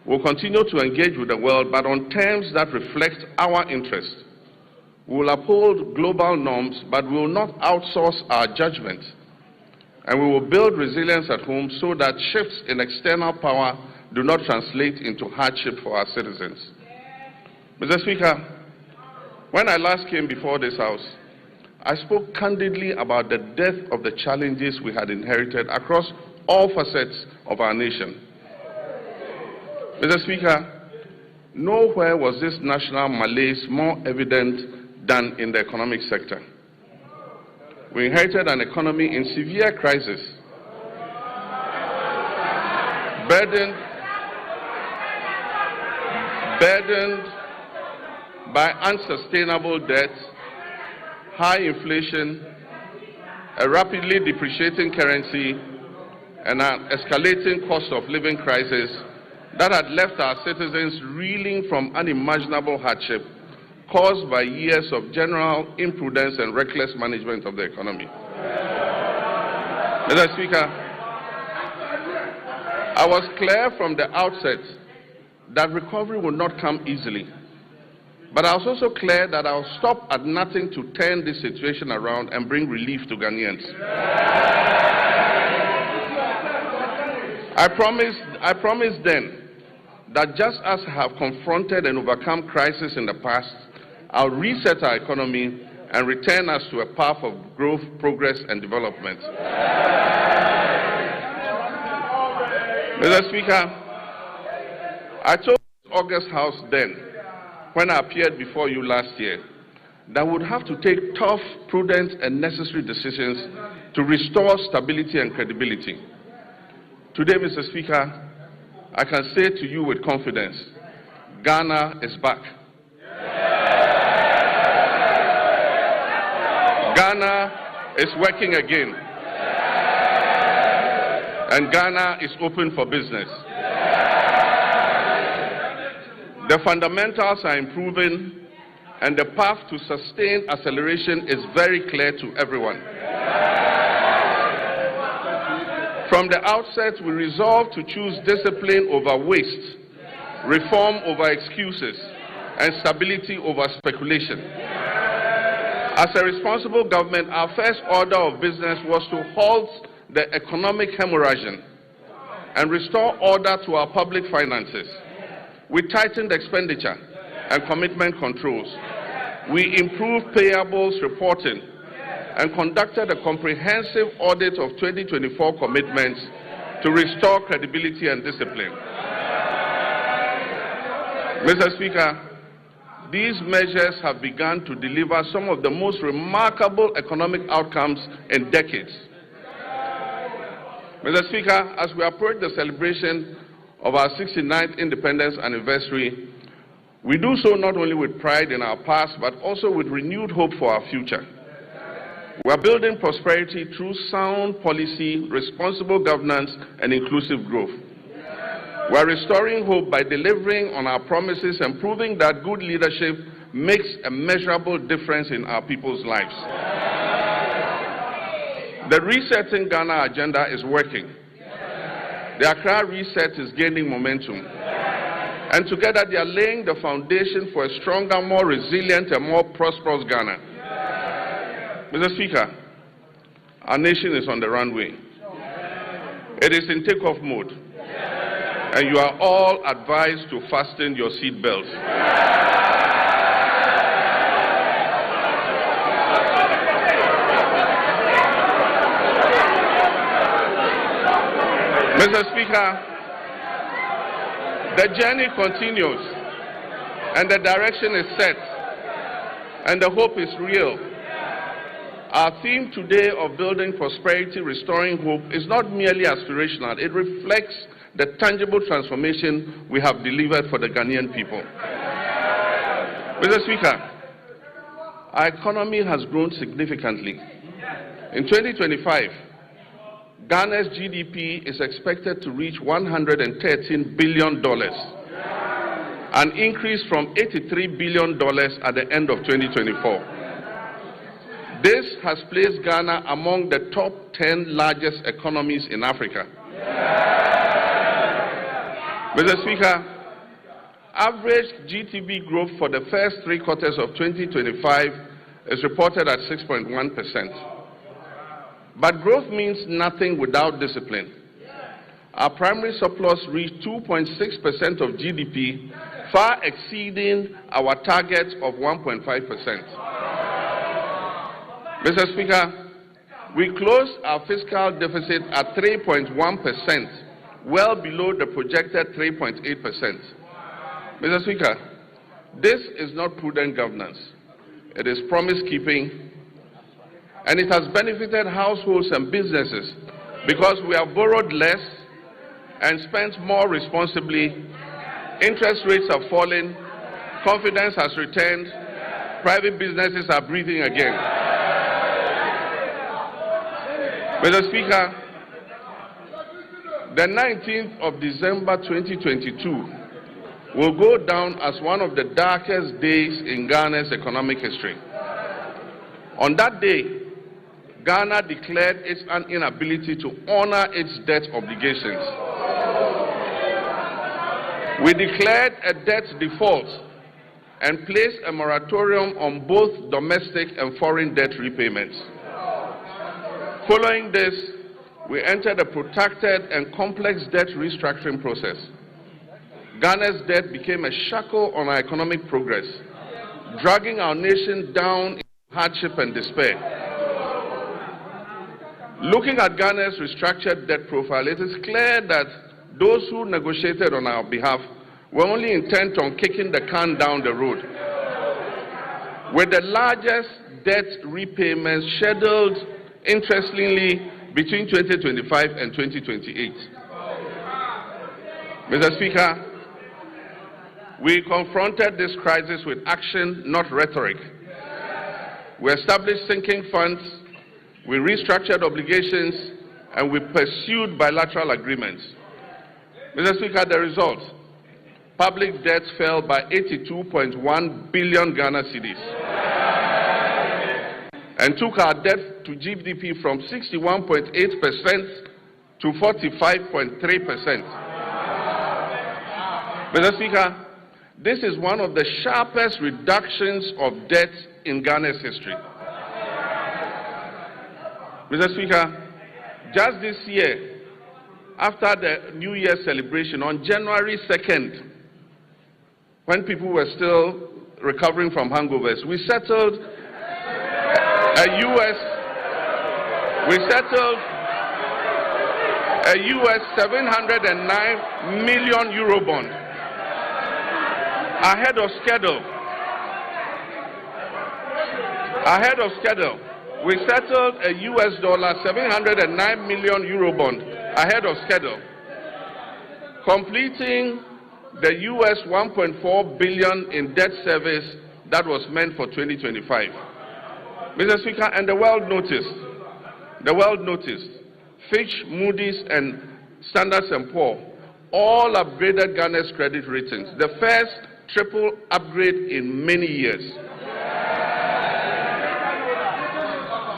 We'll continue to engage with the world, but on terms that reflect our interests. We will uphold global norms, but we will not outsource our judgment. And we will build resilience at home so that shifts in external power do not translate into hardship for our citizens. Mr. Speaker, when I last came before this House, I spoke candidly about the depth of the challenges we had inherited across all facets of our nation. Mr. Speaker, nowhere was this national malaise more evident than in the economic sector. We inherited an economy in severe crisis, burdened by unsustainable debt, high inflation, a rapidly depreciating currency, and an escalating cost of living crisis that had left our citizens reeling from unimaginable hardship caused by years of general imprudence and reckless management of the economy. Mr. Speaker, I was clear from the outset that recovery would not come easily. But I was also clear that I'll stop at nothing to turn this situation around and bring relief to Ghanaians. I promised then that just as I have confronted and overcome crisis in the past, I'll reset our economy and return us to a path of growth, progress, and development. Mr. Speaker, I told August House then, when I appeared before you last year, that we would have to take tough, prudent, and necessary decisions to restore stability and credibility. Today, Mr. Speaker, I can say to you with confidence, Ghana is back. Ghana is working again. And Ghana is open for business. The fundamentals are improving, and the path to sustained acceleration is very clear to everyone. From the outset, we resolved to choose discipline over waste, reform over excuses, and stability over speculation. As a responsible government, our first order of business was to halt the economic hemorrhaging and restore order to our public finances. We tightened expenditure and commitment controls. We improved payables reporting and conducted a comprehensive audit of 2024 commitments to restore credibility and discipline. Mr. Speaker, these measures have begun to deliver some of the most remarkable economic outcomes in decades. Mr. Speaker, as we approach the celebration of our 69th independence anniversary, we do so not only with pride in our past, but also with renewed hope for our future. We are building prosperity through sound policy, responsible governance, and inclusive growth. We are restoring hope by delivering on our promises and proving that good leadership makes a measurable difference in our people's lives. The Resetting Ghana agenda is working. The Accra Reset is gaining momentum. And together they are laying the foundation for a stronger, more resilient, and more prosperous Ghana. Mr. Speaker, our nation is on the runway. It is in takeoff mode. And you are all advised to fasten your seat belts. Mr. Speaker, the journey continues, and the direction is set, and the hope is real. Our theme today of building prosperity, restoring hope, is not merely aspirational. It reflects the tangible transformation we have delivered for the Ghanaian people. Mr. Speaker, our economy has grown significantly. In 2025, Ghana's GDP is expected to reach $113 billion, an increase from $83 billion at the end of 2024. This has placed Ghana among the top 10 largest economies in Africa. Mr. Speaker, average GDP growth for the first 3 quarters of 2025 is reported at 6.1%. But growth means nothing without discipline. Our primary surplus reached 2.6% of GDP, far exceeding our target of 1.5%. Mr. Speaker, we closed our fiscal deficit at 3.1%, well below the projected 3.8%. Mr. Speaker, this is not prudent governance. It is promise-keeping, and it has benefited households and businesses because we have borrowed less and spent more responsibly. Interest rates have fallen, confidence has returned, private businesses are breathing again. Mr. Speaker, the 19th of December 2022 will go down as one of the darkest days in Ghana's economic history. On that day, Ghana declared its inability to honor its debt obligations. We declared a debt default and placed a moratorium on both domestic and foreign debt repayments. Following this, we entered a protracted and complex debt restructuring process. Ghana's debt became a shackle on our economic progress, dragging our nation down into hardship and despair. Looking at Ghana's restructured debt profile, it is clear that those who negotiated on our behalf were only intent on kicking the can down the road, with the largest debt repayments scheduled, interestingly, between 2025 and 2028. Mr. Speaker, we confronted this crisis with action, not rhetoric. We established sinking funds, we restructured obligations, and we pursued bilateral agreements. Mr. Speaker, the result: public debt fell by 82.1 billion Ghana cedis and took our debt to GDP from 61.8% to 45.3%. Mr. Speaker, this is one of the sharpest reductions of debt in Ghana's history. Mr. Speaker, just this year, after the New Year celebration on January 2nd, when people were still recovering from hangovers, we settled a US 709 million euro bond ahead of schedule. We settled a US dollar 709 million euro bond ahead of schedule, completing the US 1.4 billion in debt service that was meant for 2025. Mr. Speaker, and the world noticed. Fitch, Moody's, and Standard & Poor's all upgraded Ghana's credit ratings, the first triple upgrade in many years.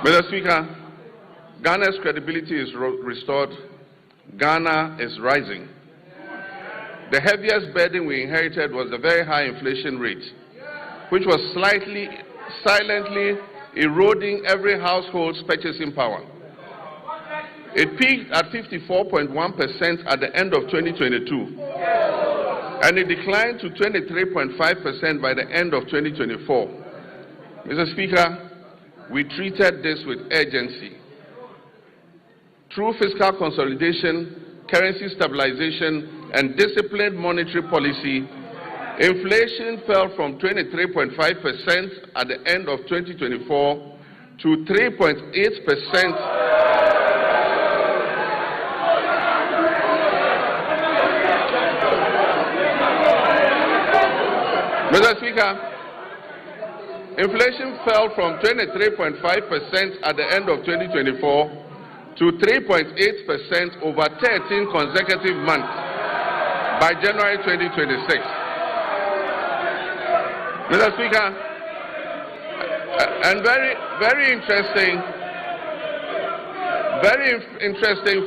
Mr. Speaker, Ghana's credibility is restored. Ghana is rising. The heaviest burden we inherited was the very high inflation rate, which was silently eroding every household's purchasing power. It peaked at 54.1% at the end of 2022, and it declined to 23.5% by the end of 2024. Mr. Speaker, we treated this with urgency. Through fiscal consolidation, currency stabilization, and disciplined monetary policy, inflation fell from 23.5% at the end of 2024 to 3.8%. Mr. Speaker, inflation fell from 23.5% at the end of 2024 to 3.8% over 13 consecutive months by January 2026. Mr. Speaker, and very interesting,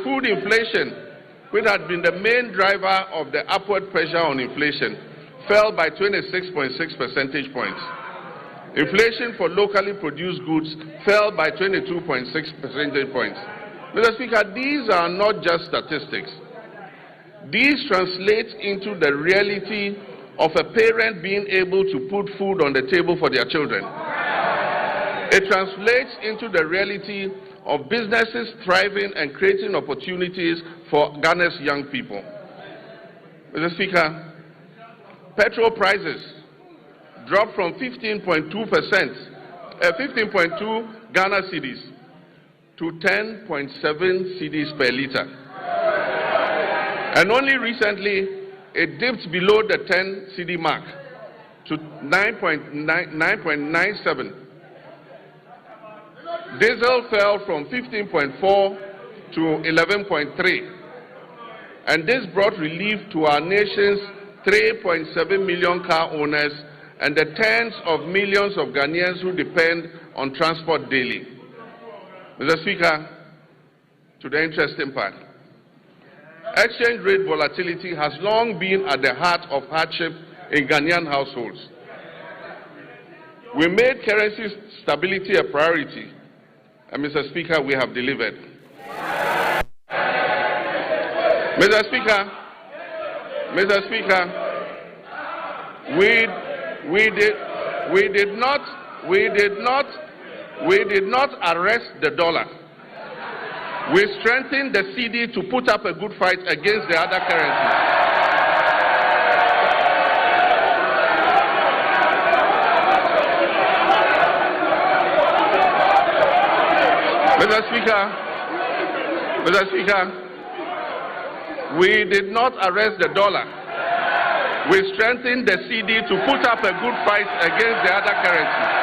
food inflation, which had been the main driver of the upward pressure on inflation, fell by 26.6 percentage points. Inflation for locally produced goods fell by 22.6 percentage points. Mr. Speaker, these are not just statistics. These translate into the reality of a parent being able to put food on the table for their children. It translates into the reality of businesses thriving and creating opportunities for Ghana's young people. Mr. Speaker, petrol prices dropped from 15.2 Ghana cedis to 10.7 cedis per litre. And only recently, it dipped below the 10 cedi mark to 9.97. Diesel fell from 15.4 to 11.3. And this brought relief to our nation's 3.7 million car owners and the tens of millions of Ghanaians who depend on transport daily. Mr. Speaker, to the interesting part. Exchange rate volatility has long been at the heart of hardship in Ghanaian households. We made currency stability a priority, and Mr. Speaker, we have delivered. Mr. Speaker, we did We did not arrest the dollar. We strengthened the CD to put up a good fight against the other currencies. Mr. Speaker, we did not arrest the dollar. We strengthened the CD to put up a good fight against the other currencies.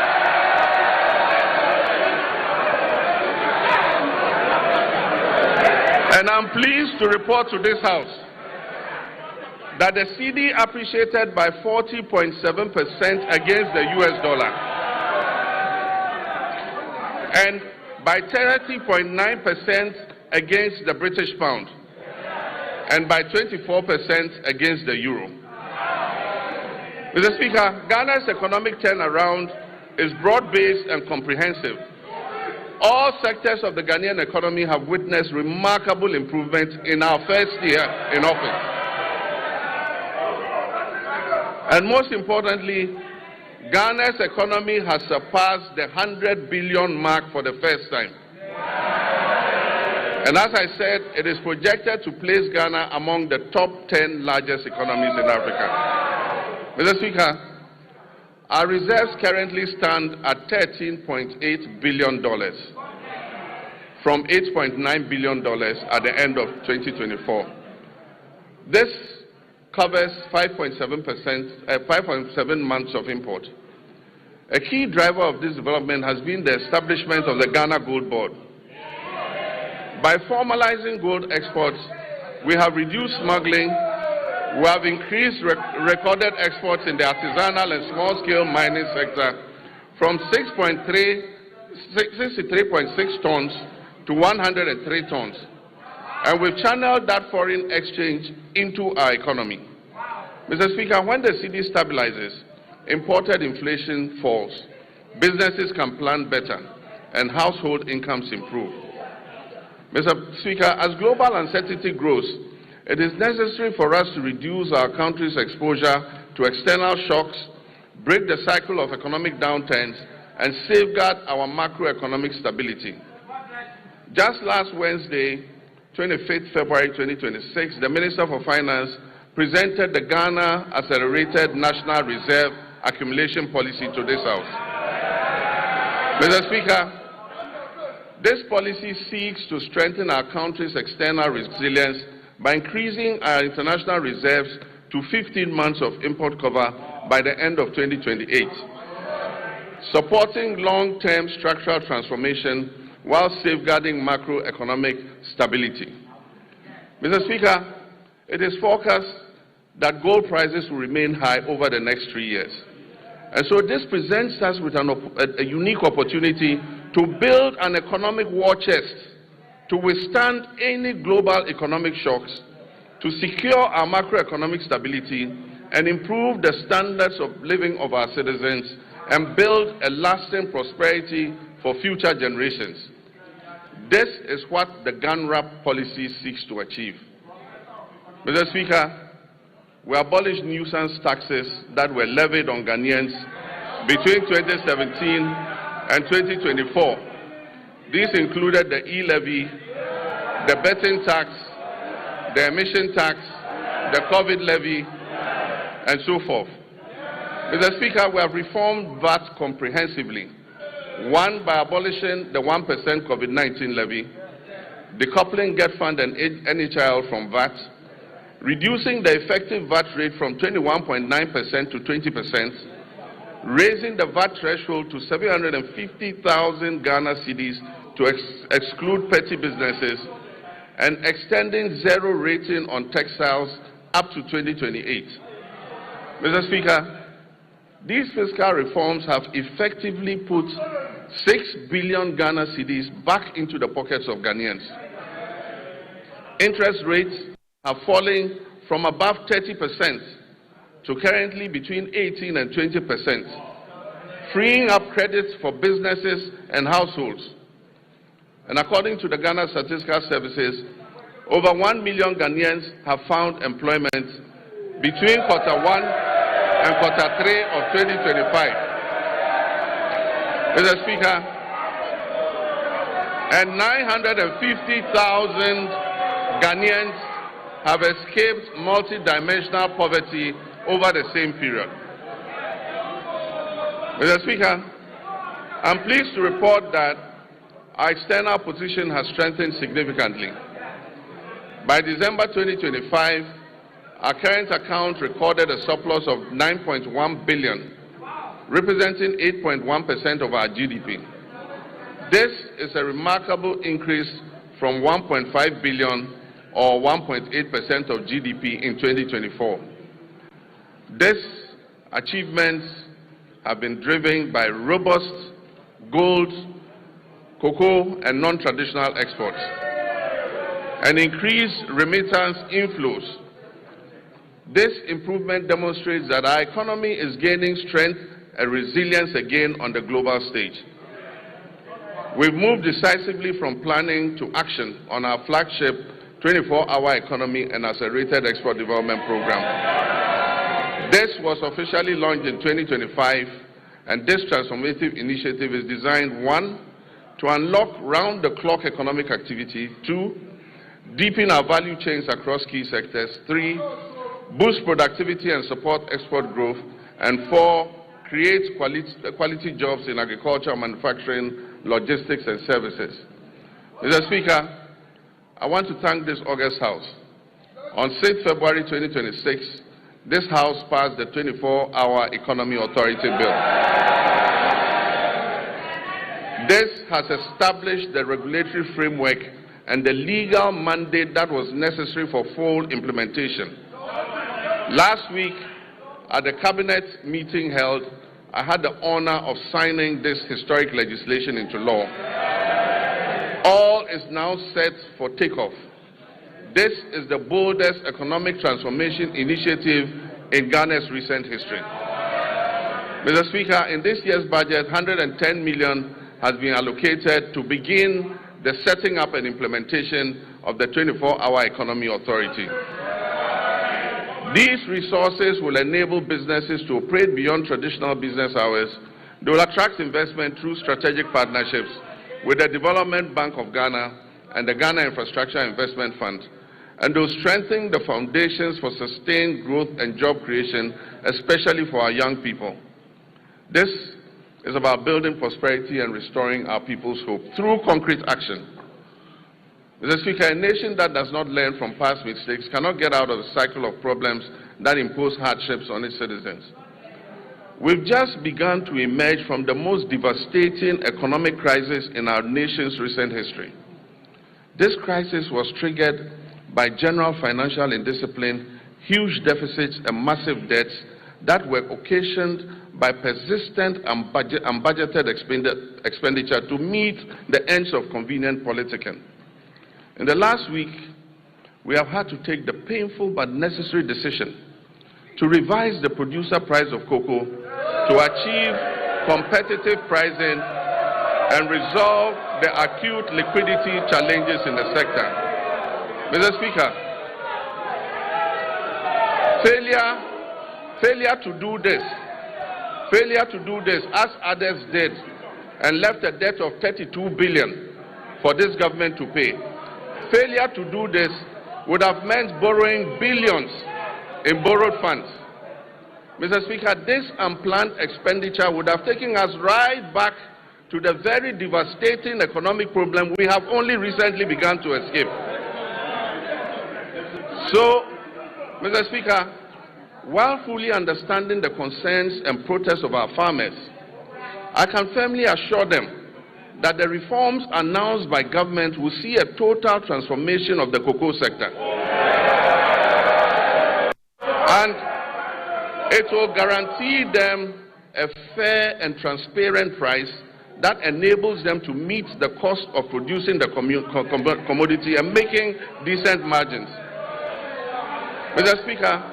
And I'm pleased to report to this House that the CD appreciated by 40.7% against the US dollar and by 30.9% against the British pound and by 24% against the euro. Mr. Speaker, Ghana's economic turnaround is broad-based and comprehensive. All sectors of the Ghanaian economy have witnessed remarkable improvement in our first year in office. And most importantly, Ghana's economy has surpassed the 100 billion mark for the first time. And as I said, it is projected to place Ghana among the top 10 largest economies in Africa. Mr. Speaker, our reserves currently stand at $13.8 billion from $8.9 billion at the end of 2024. This covers 5.7 months of import. A key driver of this development has been the establishment of the Ghana Gold Board. By formalizing gold exports, we have reduced smuggling. We have increased recorded exports in the artisanal and small-scale mining sector from 63.6 tons to 103 tons. And we've channeled that foreign exchange into our economy. Mr. Speaker, when the CD stabilizes, imported inflation falls, businesses can plan better, and household incomes improve. Mr. Speaker, as global uncertainty grows, it is necessary for us to reduce our country's exposure to external shocks, break the cycle of economic downturns, and safeguard our macroeconomic stability. Just last Wednesday, 25th February 2026, the Minister for Finance presented the Ghana Accelerated National Reserve Accumulation Policy to this House. Mr. Speaker, this policy seeks to strengthen our country's external resilience by increasing our international reserves to 15 months of import cover by the end of 2028, supporting long-term structural transformation while safeguarding macroeconomic stability. Mr. Speaker, it is forecast that gold prices will remain high over the next 3 years. And so this presents us with a unique opportunity to build an economic war chest to withstand any global economic shocks, to secure our macroeconomic stability and improve the standards of living of our citizens and build a lasting prosperity for future generations. This is what the GANRAP policy seeks to achieve. Mr. Speaker, we abolished nuisance taxes that were levied on Ghanaians between 2017 and 2024. These included the e-levy, the betting tax, the emission tax, the COVID levy, and so forth. Mr. Speaker, we have reformed VAT comprehensively. One, by abolishing the 1% COVID-19 levy, decoupling GetFund and NHIL from VAT, reducing the effective VAT rate from 21.9% to 20%, raising the VAT threshold to 750,000 Ghana cedis to exclude petty businesses, and extending zero rating on textiles up to 2028. Mr. Speaker, these fiscal reforms have effectively put 6 billion Ghana cedis back into the pockets of Ghanaians. Interest rates have fallen from above 30% to currently between 18 and 20%, freeing up credits for businesses and households. And according to the Ghana Statistical Services, over 1 million Ghanaians have found employment between Q1 and Q3 of 2025. Mr. Speaker, and 950,000 Ghanaians have escaped multidimensional poverty over the same period. Mr. Speaker, I'm pleased to report that our external position has strengthened significantly. By December 2025, our current account recorded a surplus of 9.1 billion, representing 8.1% of our GDP. This is a remarkable increase from 1.5 billion or 1.8% of GDP in 2024. These achievements have been driven by robust gold, cocoa, and non-traditional exports, and increased remittance inflows. This improvement demonstrates that our economy is gaining strength and resilience again on the global stage. We've moved decisively from planning to action on our flagship 24-hour economy and accelerated export development program. This was officially launched in 2025, and this transformative initiative is designed, 1, to unlock round-the-clock economic activity, 2, deepen our value chains across key sectors, 3, boost productivity and support export growth, and 4, create quality jobs in agriculture, manufacturing, logistics, and services. Mr. Speaker, I want to thank this August House. On 6 February 2026, this House passed the 24-Hour Economy Authority Bill. This has established the regulatory framework and the legal mandate that was necessary for full implementation. Last week, at the cabinet meeting held, I had the honor of signing this historic legislation into law. All is now set for takeoff. This is the boldest economic transformation initiative in Ghana's recent history. Mr. Speaker, in this year's budget, 110 million has been allocated to begin the setting up and implementation of the 24-Hour Economy Authority. These resources will enable businesses to operate beyond traditional business hours. They will attract investment through strategic partnerships with the Development Bank of Ghana and the Ghana Infrastructure Investment Fund, and they will strengthen the foundations for sustained growth and job creation, especially for our young people. This is about building prosperity and restoring our people's hope through concrete action. Mr. Speaker, a nation that does not learn from past mistakes cannot get out of the cycle of problems that impose hardships on its citizens. We've just begun to emerge from the most devastating economic crisis in our nation's recent history. This crisis was triggered by general financial indiscipline, huge deficits, and massive debts that were occasioned by persistent and unbudgeted expenditure to meet the ends of convenient politicking. In the last week, we have had to take the painful but necessary decision to revise the producer price of cocoa to achieve competitive pricing and resolve the acute liquidity challenges in the sector. Mr. Speaker, failure to do this as others did and left a debt of 32 billion for this government to pay. Failure to do this would have meant borrowing billions in borrowed funds. Mr. Speaker, this unplanned expenditure would have taken us right back to the very devastating economic problem we have only recently begun to escape. So, Mr. Speaker, while fully understanding the concerns and protests of our farmers, I can firmly assure them that the reforms announced by government will see a total transformation of the cocoa sector. And it will guarantee them a fair and transparent price that enables them to meet the cost of producing the commodity and making decent margins. Mr. Speaker,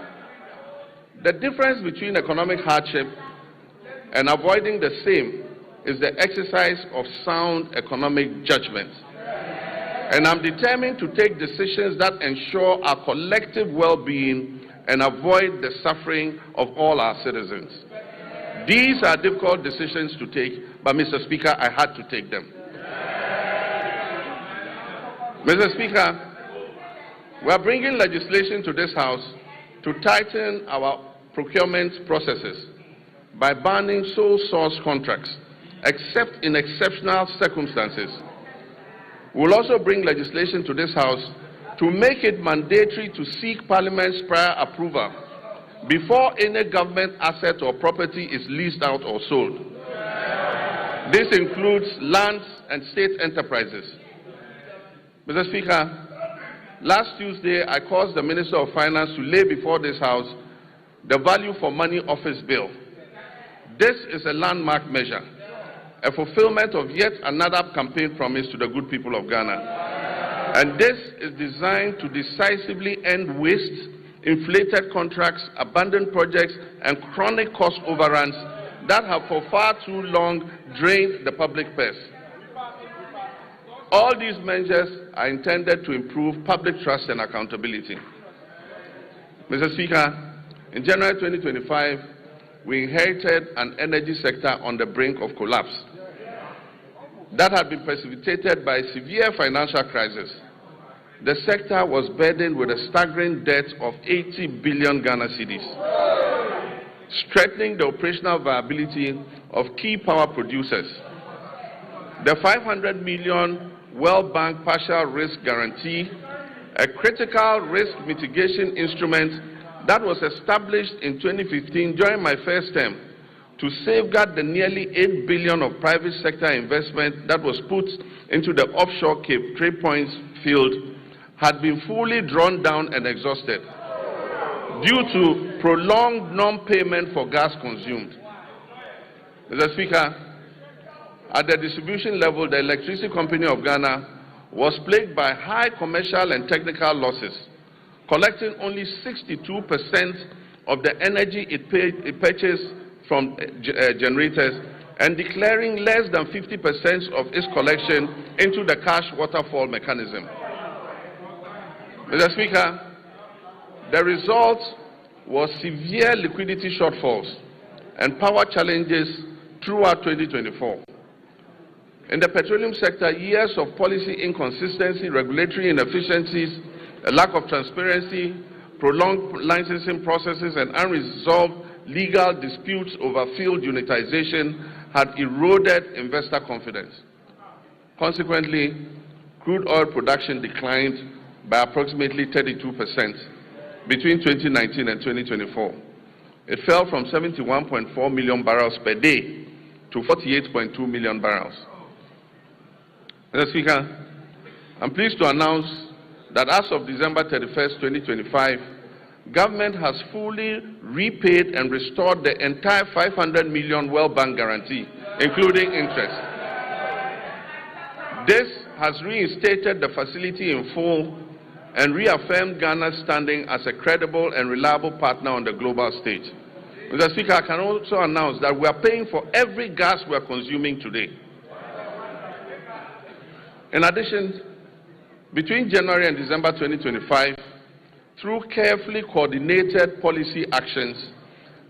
the difference between economic hardship and avoiding the same is the exercise of sound economic judgment. And I'm determined to take decisions that ensure our collective well-being and avoid the suffering of all our citizens. These are difficult decisions to take, but Mr. Speaker, I had to take them. Mr. Speaker, we are bringing legislation to this House to tighten our procurement processes by banning sole source contracts, except in exceptional circumstances. We will also bring legislation to this House to make it mandatory to seek Parliament's prior approval before any government asset or property is leased out or sold. This includes lands and state enterprises. Mr. Speaker, last Tuesday, I caused the Minister of Finance to lay before this House the value for money office bill. This is a landmark measure, a fulfillment of yet another campaign promise to the good people of Ghana. And this is designed to decisively end waste, inflated contracts, abandoned projects, and chronic cost overruns that have for far too long drained the public purse. All these measures are intended to improve public trust and accountability. Mr. Speaker, in January 2025, we inherited an energy sector on the brink of collapse that had been precipitated by a severe financial crisis. The sector was burdened with a staggering debt of 80 billion Ghana cedis, strengthening the operational viability of key power producers. The 500 million World Bank partial risk guarantee, a critical risk mitigation instrument that was established in 2015 during my first term to safeguard the nearly 8 billion of private sector investment that was put into the offshore Cape Trade Points field, had been fully drawn down and exhausted due to prolonged non-payment for gas consumed. Mr. Speaker, at the distribution level, the Electricity Company of Ghana was plagued by high commercial and technical losses, collecting only 62% of the energy it purchased from generators and declaring less than 50% of its collection into the cash waterfall mechanism. Mr. Speaker, the result was severe liquidity shortfalls and power challenges throughout 2024. In the petroleum sector, years of policy inconsistency, regulatory inefficiencies, a lack of transparency, prolonged licensing processes, and unresolved legal disputes over field unitization had eroded investor confidence. Consequently, crude oil production declined by approximately 32% between 2019 and 2024. It fell from 71.4 million barrels per day to 48.2 million barrels. Mr. Speaker, I'm pleased to announce that as of December 31st, 2025, government has fully repaid and restored the entire 500 million World Bank guarantee, including interest. This has reinstated the facility in full and reaffirmed Ghana's standing as a credible and reliable partner on the global stage. Mr. Speaker, I can also announce that we are paying for every gas we are consuming today. In addition, between January and December 2025, through carefully coordinated policy actions,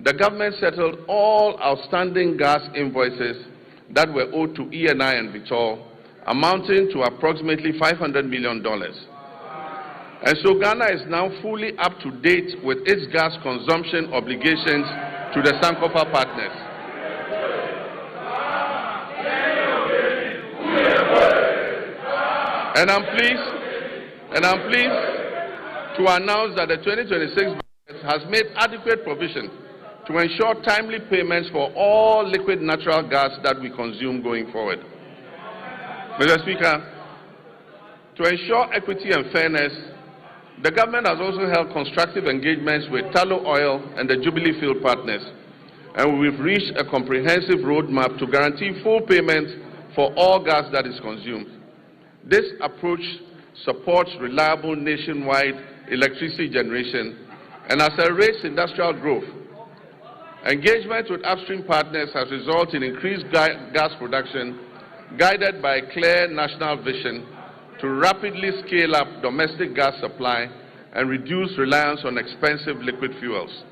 the government settled all outstanding gas invoices that were owed to ENI and Vitol, amounting to approximately $500 million. And so Ghana is now fully up to date with its gas consumption obligations to the Sankofa partners. And I'm pleased to announce that the 2026 budget has made adequate provision to ensure timely payments for all liquid natural gas that we consume going forward. Mr. Speaker, to ensure equity and fairness, the government has also held constructive engagements with Tallow Oil and the Jubilee Field partners, and we've reached a comprehensive roadmap to guarantee full payment for all gas that is consumed. This approach supports reliable nationwide electricity generation and accelerates industrial growth. Engagement with upstream partners has resulted in increased gas production, guided by a clear national vision to rapidly scale up domestic gas supply and reduce reliance on expensive liquid fuels.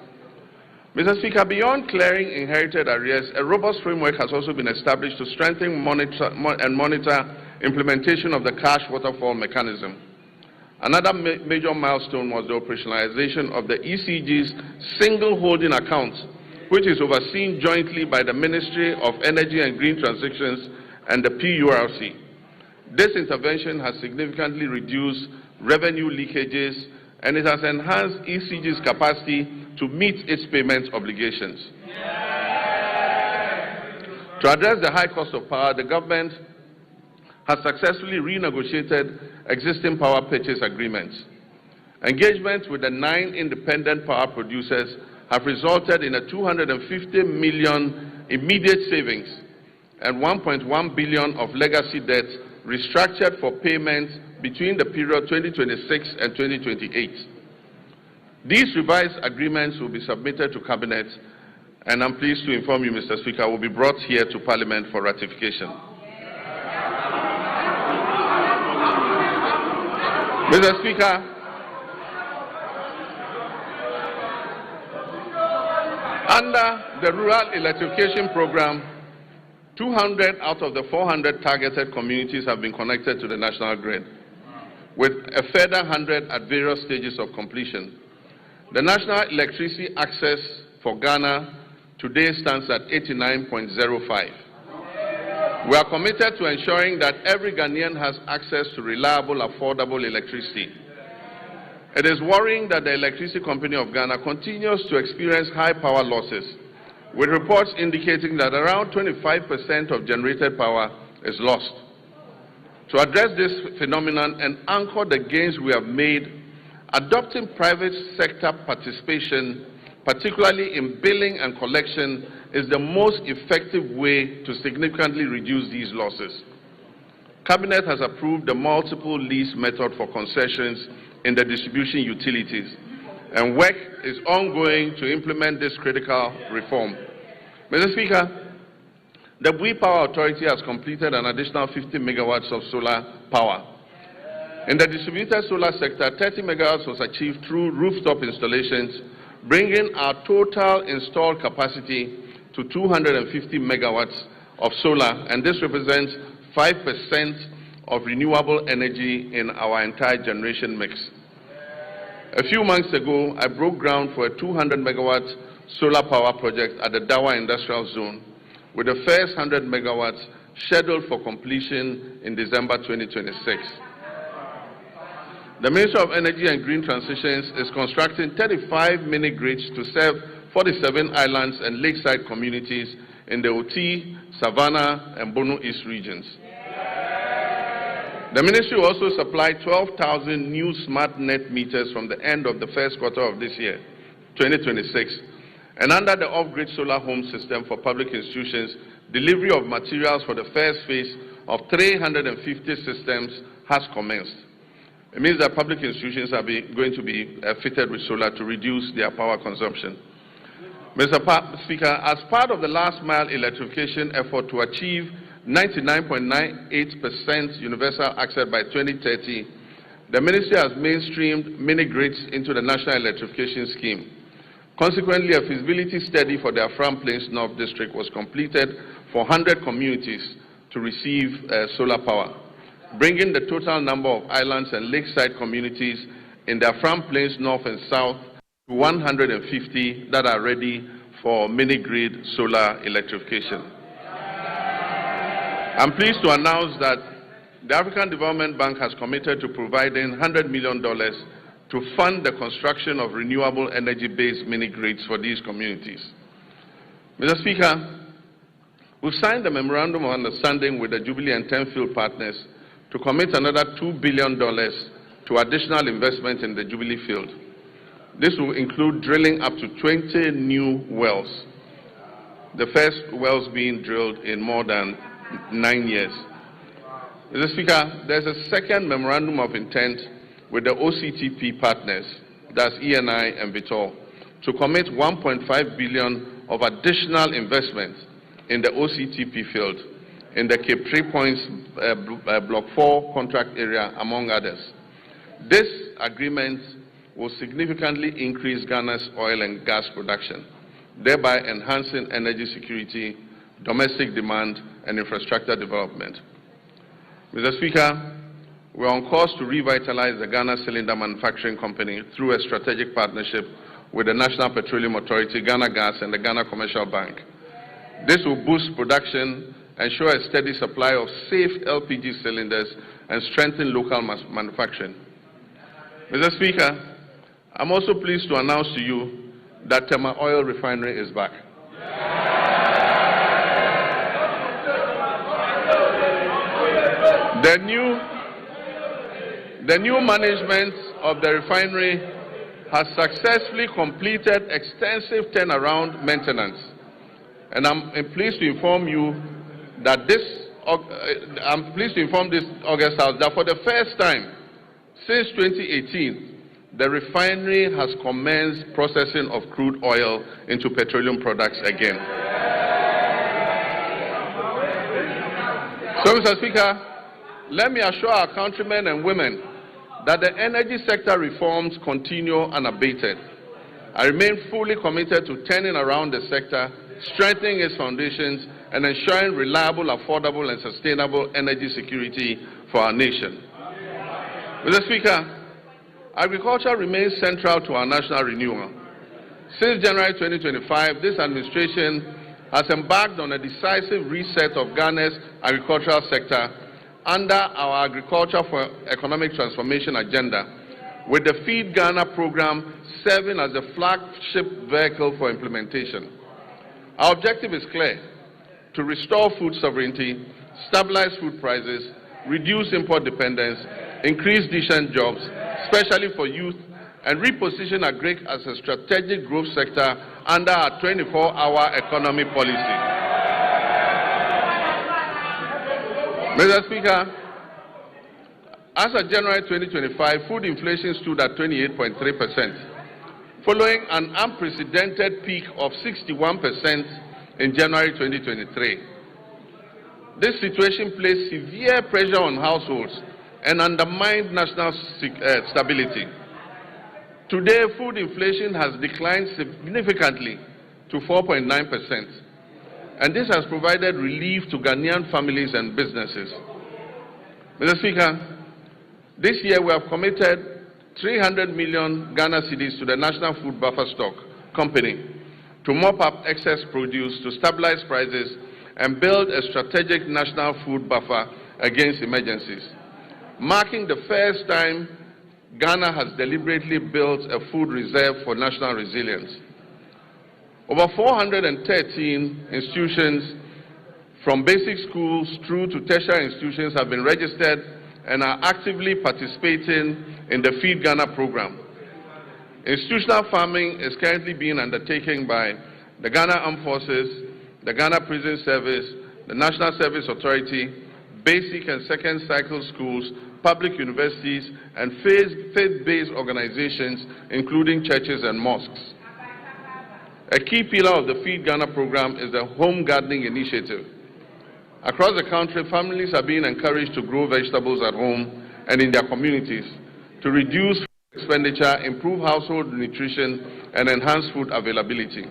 Mr. Speaker, beyond clearing inherited arrears, a robust framework has also been established to strengthen and monitor implementation of the cash waterfall mechanism. Another major milestone was the operationalization of the ECG's single holding account, which is overseen jointly by the Ministry of Energy and Green Transitions and the PURC. This intervention has significantly reduced revenue leakages, and it has enhanced ECG's capacity to meet its payment obligations. To address the high cost of power, the government has successfully renegotiated existing power purchase agreements. Engagements with the 9 independent power producers have resulted in a 250 million immediate savings and 1.1 billion of legacy debt restructured for payments between the period 2026 and 2028. These revised agreements will be submitted to Cabinet, and I'm pleased to inform you, Mr. Speaker, will be brought here to Parliament for ratification. Mr. Speaker, under the Rural Electrification Program, 200 out of the 400 targeted communities have been connected to the national grid, with a further 100 at various stages of completion. The national electricity access for Ghana today stands at 89.05. We are committed to ensuring that every Ghanaian has access to reliable, affordable electricity. It is worrying that the Electricity Company of Ghana continues to experience high power losses, with reports indicating that around 25% of generated power is lost. To address this phenomenon and anchor the gains we have made, adopting private sector participation, particularly in billing and collection, is the most effective way to significantly reduce these losses. Cabinet has approved the multiple lease method for concessions in the distribution utilities, and work is ongoing to implement this critical reform. Mr. Speaker, the Bui Power Authority has completed an additional 50 megawatts of solar power. In the distributed solar sector, 30 megawatts was achieved through rooftop installations, bringing our total installed capacity to 250 megawatts of solar, and this represents 5% of renewable energy in our entire generation mix. A few months ago, I broke ground for a 200 megawatt solar power project at the Dawa Industrial Zone, with the first 100 megawatts scheduled for completion in December 2026. The Ministry of Energy and Green Transitions is constructing 35 mini-grids to serve 47 islands and lakeside communities in the Oti, Savannah, and Bono East regions. The Ministry will also supply 12,000 new smart net meters from the end of the first quarter of this year, 2026. And under the off-grid solar home system for public institutions, delivery of materials for the first phase of 350 systems has commenced. It means that public institutions are going to be fitted with solar to reduce their power consumption. Mr. Speaker, as part of the last mile electrification effort to achieve 99.98% universal access by 2030, the Ministry has mainstreamed mini-grids into the National Electrification Scheme. Consequently, a feasibility study for the Afram Plains North District was completed for 100 communities to receive solar power, bringing the total number of islands and lakeside communities in the Afram Plains North and South to 150 that are ready for mini-grid solar electrification. I'm pleased to announce that the African Development Bank has committed to providing $100 million to fund the construction of renewable energy-based mini-grids for these communities. Mr. Speaker, we've signed a memorandum of understanding with the Jubilee and Tenfield partners to commit another $2 billion to additional investment in the Jubilee field. This will include drilling up to 20 new wells, the first wells being drilled in more than 9 years. Mr. Speaker, there's a second memorandum of intent with the OCTP partners, that's ENI and Vitol, to commit 1.5 billion of additional investment in the OCTP field in the Cape 3 Points Block 4 contract area, among others. This agreement will significantly increase Ghana's oil and gas production, thereby enhancing energy security, domestic demand, and infrastructure development. Mr. Speaker, we are on course to revitalize the Ghana Cylinder Manufacturing Company through a strategic partnership with the National Petroleum Authority, Ghana Gas, and the Ghana Commercial Bank. This will boost production, ensure a steady supply of safe LPG cylinders, and strengthen local manufacturing. Mr. Speaker, I'm also pleased to announce to you that Tema Oil Refinery is back. The new management of the refinery has successfully completed extensive turnaround maintenance, and I'm pleased to inform you that this August House that for the first time since 2018, the refinery has commenced processing of crude oil into petroleum products again. So, Mr. Speaker, let me assure our countrymen and women that the energy sector reforms continue unabated. I remain fully committed to turning around the sector, strengthening its foundations, and ensuring reliable, affordable, and sustainable energy security for our nation. Mr. Speaker, agriculture remains central to our national renewal. Since January 2025, this administration has embarked on a decisive reset of Ghana's agricultural sector under our Agriculture for Economic Transformation agenda, with the Feed Ghana program serving as the flagship vehicle for implementation. Our objective is clear: to restore food sovereignty, stabilize food prices, reduce import dependence, increase decent jobs, especially for youth, and reposition agri as a strategic growth sector under our 24-hour economy policy. Mr. Speaker, as of January 2025, food inflation stood at 28.3%, following an unprecedented peak of 61% in January 2023. This situation placed severe pressure on households and undermined national stability. Today, food inflation has declined significantly to 4.9%. And this has provided relief to Ghanaian families and businesses. Mr. Speaker, this year we have committed 300 million Ghana cedis to the National Food Buffer Stock Company to mop up excess produce, to stabilize prices, and build a strategic national food buffer against emergencies, marking the first time Ghana has deliberately built a food reserve for national resilience. Over 413 institutions, from basic schools through to tertiary institutions, have been registered and are actively participating in the Feed Ghana program. Institutional farming is currently being undertaken by the Ghana Armed Forces, the Ghana Prison Service, the National Service Authority, basic and second cycle schools, public universities, and faith-based organizations, including churches and mosques. A key pillar of the Feed Ghana program is the home gardening initiative. Across the country, families are being encouraged to grow vegetables at home and in their communities to reduce expenditure, improve household nutrition, and enhance food availability.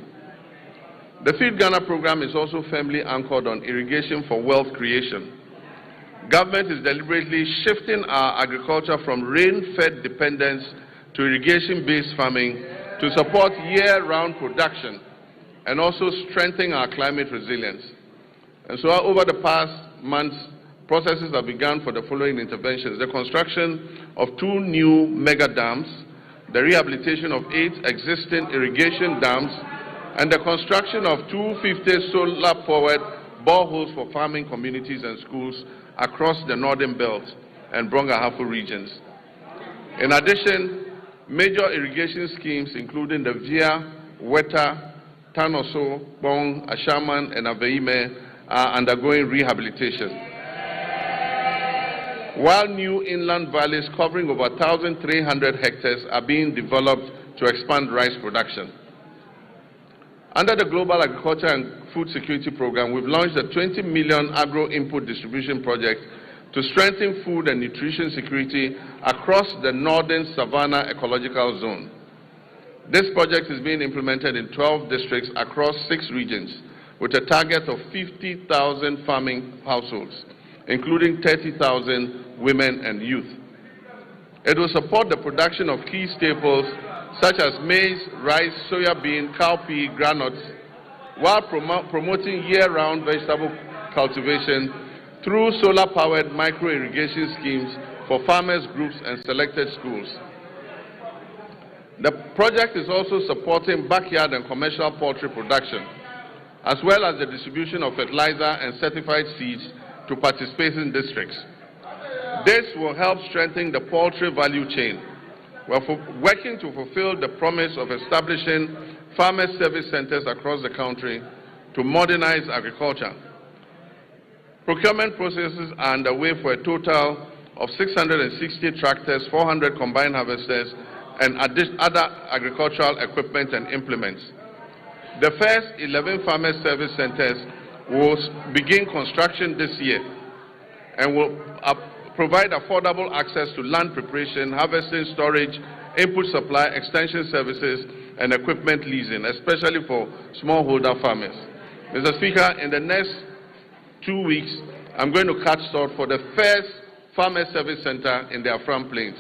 The Feed Ghana program is also firmly anchored on irrigation for wealth creation. Government is deliberately shifting our agriculture from rain-fed dependence to irrigation-based farming to support year-round production and also strengthen our climate resilience. And so over the past months, processes have begun for the following interventions: the construction of 2 new mega dams, the rehabilitation of 8 existing irrigation dams, and the construction of 250 solar-powered boreholes for farming communities and schools across the Northern Belt and Brong-Ahafo regions. In addition, major irrigation schemes, including the Via, Weta, Tanoso, Bong, Ashaman, and Aveime, are undergoing rehabilitation, while new inland valleys covering over 1,300 hectares are being developed to expand rice production. Under the Global Agriculture and Food Security Program, we've launched a 20 million agro-input distribution project to strengthen food and nutrition security across the northern Savannah ecological zone. This project is being implemented in 12 districts across 6 regions, with a target of 50,000 farming households, including 30,000 women and youth. It will support the production of key staples such as maize, rice, soya bean, cowpea, granules, while promoting year-round vegetable cultivation through solar-powered micro-irrigation schemes for farmers groups and selected schools. The project is also supporting backyard and commercial poultry production, as well as the distribution of fertilizer and certified seeds to participating districts. This will help strengthen the poultry value chain. We are working to fulfill the promise of establishing farmer service centers across the country to modernize agriculture. Procurement processes are underway for a total of 660 tractors, 400 combine harvesters, and other agricultural equipment and implements. The first 11 farmer service centers will begin construction this year and will provide affordable access to land preparation, harvesting, storage, input supply, extension services, and equipment leasing, especially for smallholder farmers. Mr. Speaker, in the next 2 weeks, I'm going to cut short for the first farmer service center in the Afram Plains.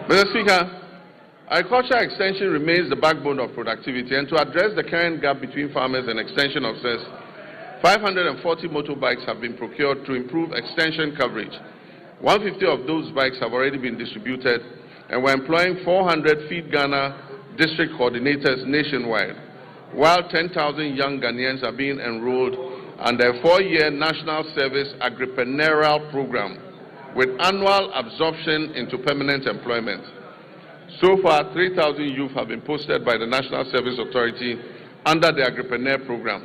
Mr. Speaker, agricultural extension remains the backbone of productivity, and to address the current gap between farmers and extension officers, 540 motorbikes have been procured to improve extension coverage. 150 of those bikes have already been distributed, and we're employing 400 Feed Ghana district coordinators nationwide, while 10,000 young Ghanaians are being enrolled under a 4-year national service agripreneurial program with annual absorption into permanent employment. So far, 3,000 youth have been posted by the National Service Authority under the Agripreneur program.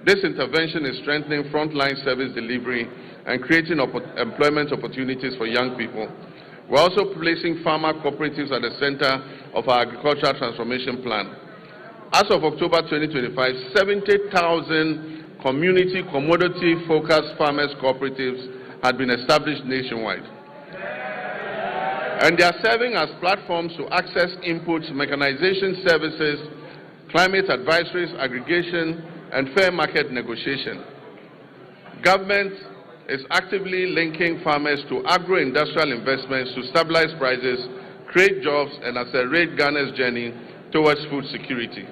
This intervention is strengthening frontline service delivery and creating employment opportunities for young people. We're also placing farmer cooperatives at the center of our agricultural transformation plan. As of October 2025, 70,000 community commodity-focused farmers cooperatives had been established nationwide. And they are serving as platforms to access inputs, mechanization services, climate advisories, aggregation, and fair market negotiation. Government is actively linking farmers to agro-industrial investments to stabilize prices, create jobs, and accelerate Ghana's journey towards food security.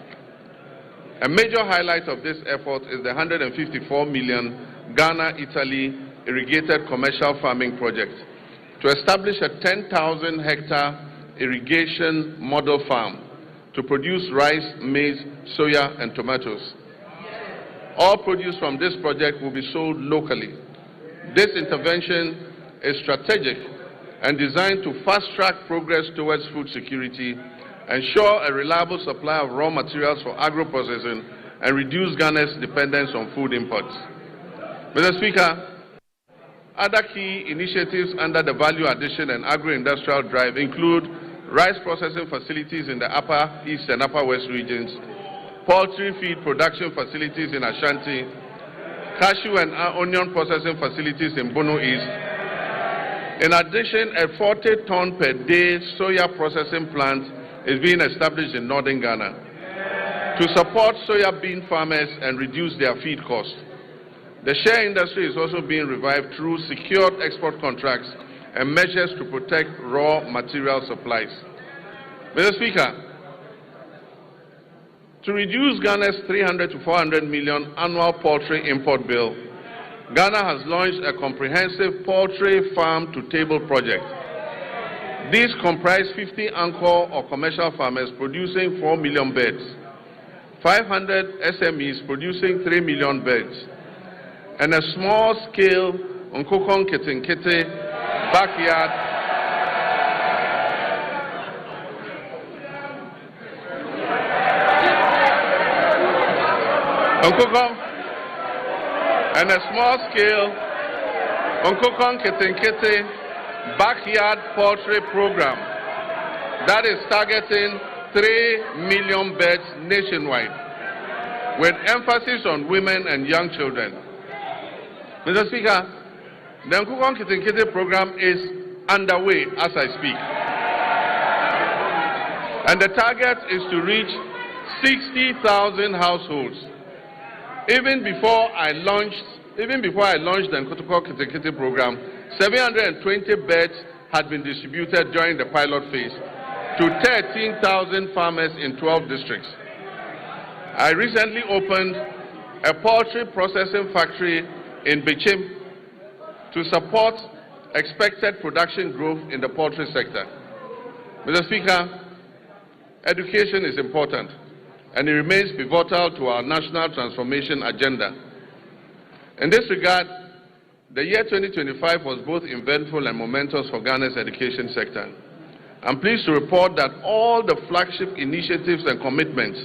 A major highlight of this effort is the 154 million Ghana-Italy irrigated commercial farming project to establish a 10,000-hectare irrigation model farm to produce rice, maize, soya, and tomatoes. All produce from this project will be sold locally. This intervention is strategic and designed to fast-track progress towards food security, ensure a reliable supply of raw materials for agro-processing, and reduce Ghana's dependence on food imports. Mr. Speaker, other key initiatives under the Value Addition and Agro-Industrial Drive include rice processing facilities in the Upper East and Upper West regions, poultry feed production facilities in Ashanti, cashew and onion processing facilities in Bono East. In addition, a 40-ton per day soya processing plant is being established in northern Ghana to support soya bean farmers and reduce their feed costs. The share industry is also being revived through secured export contracts and measures to protect raw material supplies. Mr. Speaker, to reduce Ghana's 300 to 400 million annual poultry import bill, Ghana has launched a comprehensive poultry farm-to-table project. These comprise 50 anchor or commercial farmers producing 4 million birds, 500 SMEs producing 3 million birds, and a small-scale Nkokon Kitinkiti backyard Nkokon and a small-scale Nkokon Kitinkiti backyard poultry program that is targeting 3 million birds nationwide, with emphasis on women and young children. Mr. Speaker, the Nkokon Kitinkiti program is underway as I speak, and the target is to reach 60,000 households Even before I launched the Nkotoko Kitikiti program, 720 beds had been distributed during the pilot phase to 13,000 farmers in 12 districts. I recently opened a poultry processing factory in Bichim to support expected production growth in the poultry sector. Mr. Speaker, education is important and it remains pivotal to our national transformation agenda. In this regard, the year 2025 was both eventful and momentous for Ghana's education sector. I'm pleased to report that all the flagship initiatives and commitments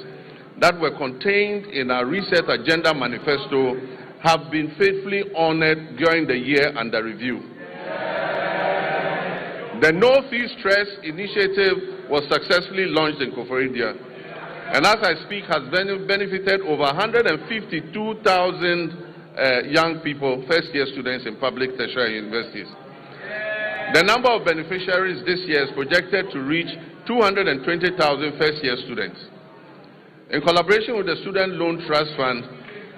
that were contained in our Reset Agenda Manifesto have been faithfully honored during the year under review. The No Fee Stress initiative was successfully launched in Koforidua, and as I speak has benefited over 152,000 young people, first-year students in public tertiary universities. The number of beneficiaries this year is projected to reach 220,000 first-year students. In collaboration with the Student Loan Trust Fund,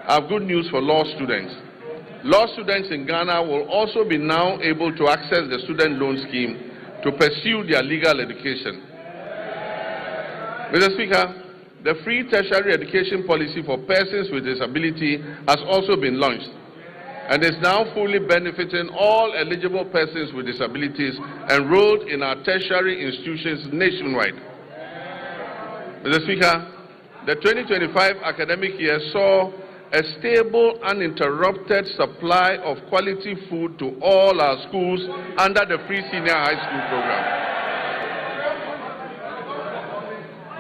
I have good news for law students. Law students in Ghana will also be now able to access the student loan scheme to pursue their legal education. Mr. Speaker, the free tertiary education policy for persons with disability has also been launched and is now fully benefiting all eligible persons with disabilities enrolled in our tertiary institutions nationwide. Mr. Speaker, the 2025 academic year saw a stable, uninterrupted supply of quality food to all our schools under the free senior high school program.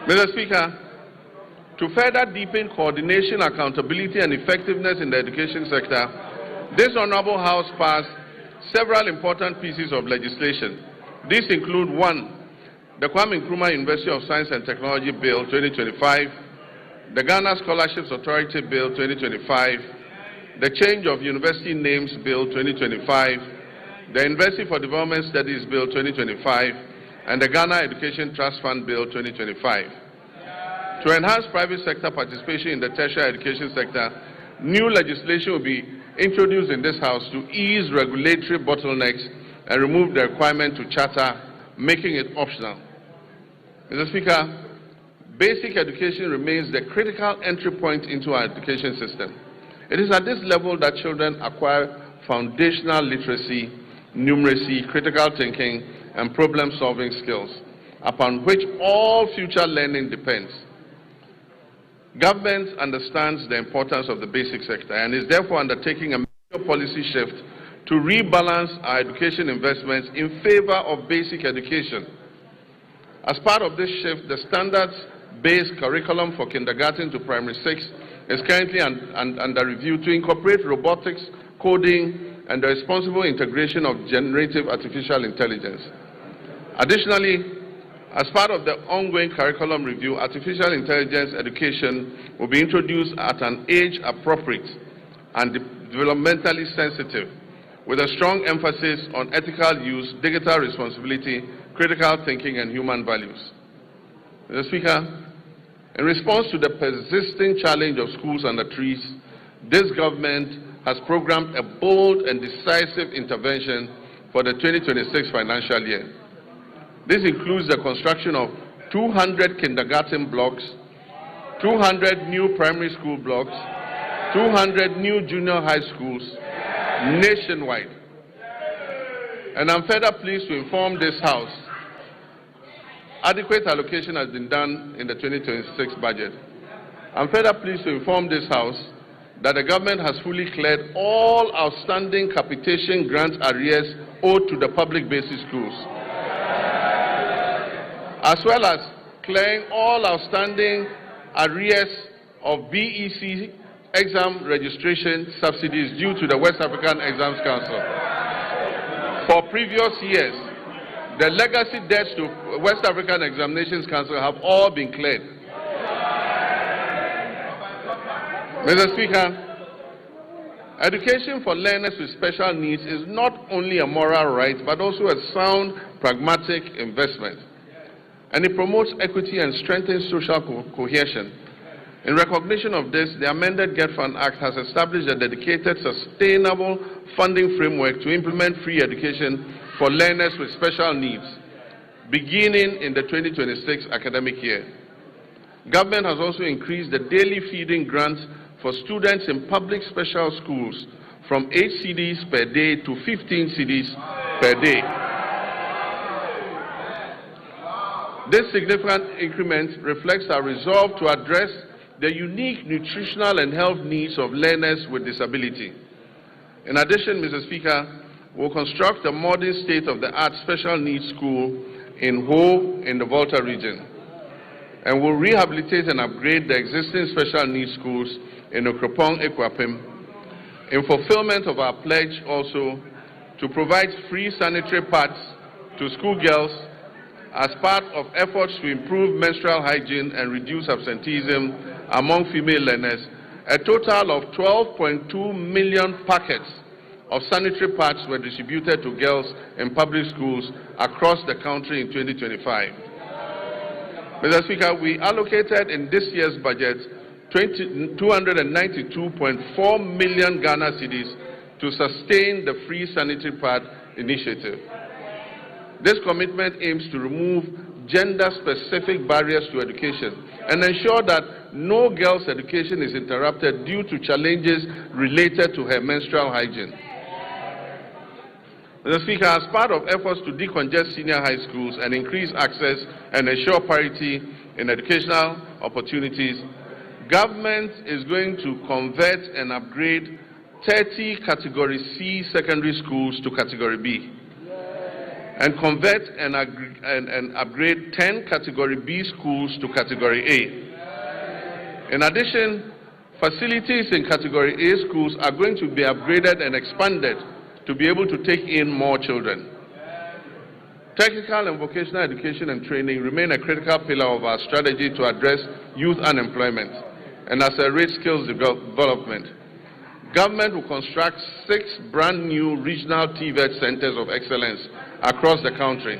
Mr. Speaker, to further deepen coordination, accountability, and effectiveness in the education sector, this Honorable House passed several important pieces of legislation. These include 1. The Kwame Nkrumah University of Science and Technology Bill 2025, the Ghana Scholarships Authority Bill 2025, the Change of University Names Bill 2025, the University for Development Studies Bill 2025, and the Ghana Education Trust Fund Bill 2025. To enhance private sector participation in the tertiary education sector, new legislation will be introduced in this House to ease regulatory bottlenecks and remove the requirement to charter, making it optional. Mr. Speaker, basic education remains the critical entry point into our education system. It is at this level that children acquire foundational literacy, numeracy, critical thinking, and problem-solving skills, upon which all future learning depends. Government understands the importance of the basic sector and is therefore undertaking a major policy shift to rebalance our education investments in favor of basic education. As part of this shift, the standards-based curriculum for kindergarten to primary 6 is currently under review to incorporate robotics, coding, and the responsible integration of generative artificial intelligence. Additionally, as part of the ongoing curriculum review, artificial intelligence education will be introduced at an age appropriate and developmentally sensitive, with a strong emphasis on ethical use, digital responsibility, critical thinking, and human values. Mr. Speaker, in response to the persisting challenge of schools under trees, this government has programmed a bold and decisive intervention for the 2026 financial year. This includes the construction of 200 kindergarten blocks, 200 new primary school blocks, 200 new junior high schools nationwide. And I'm further pleased to inform this House adequate allocation has been done in the 2026 budget. I'm further pleased to inform this House that the government has fully cleared all outstanding capitation grant arrears owed to the public basic schools, as well as clearing all outstanding arrears of BEC exam registration subsidies due to the West African Exams Council. For previous years, the legacy debts to West African Examinations Council have all been cleared. Mr. Speaker, education for learners with special needs is not only a moral right, but also a sound, pragmatic investment. And it promotes equity and strengthens social cohesion. In recognition of this, the amended Get Fund Act has established a dedicated, sustainable funding framework to implement free education for learners with special needs, beginning in the 2026 academic year. Government has also increased the daily feeding grant for students in public special schools from 8 cedis per day to 15 cedis per day. This significant increment reflects our resolve to address the unique nutritional and health needs of learners with disability. In addition, Mr. Speaker, we'll construct a modern state-of-the-art special needs school in Ho in the Volta region, and will rehabilitate and upgrade the existing special needs schools in Okropong, Ekwapim, in fulfillment of our pledge also to provide free sanitary pads to schoolgirls as part of efforts to improve menstrual hygiene and reduce absenteeism among female learners. A total of 12.2 million packets of sanitary pads were distributed to girls in public schools across the country in 2025. Mr. Speaker, we allocated in this year's budget 292.4 million Ghana cedis to sustain the free sanitary pad initiative. This commitment aims to remove gender-specific barriers to education and ensure that no girl's education is interrupted due to challenges related to her menstrual hygiene. Mr. Speaker, as part of efforts to decongest senior high schools and increase access and ensure parity in educational opportunities, government is going to convert and upgrade 30 Category C secondary schools to Category B, and convert and upgrade 10 Category B schools to Category A. In addition, facilities in Category A schools are going to be upgraded and expanded to be able to take in more children. Technical and vocational education and training remain a critical pillar of our strategy to address youth unemployment and accelerate skills development. Government will construct 6 brand new regional TVET centers of excellence across the country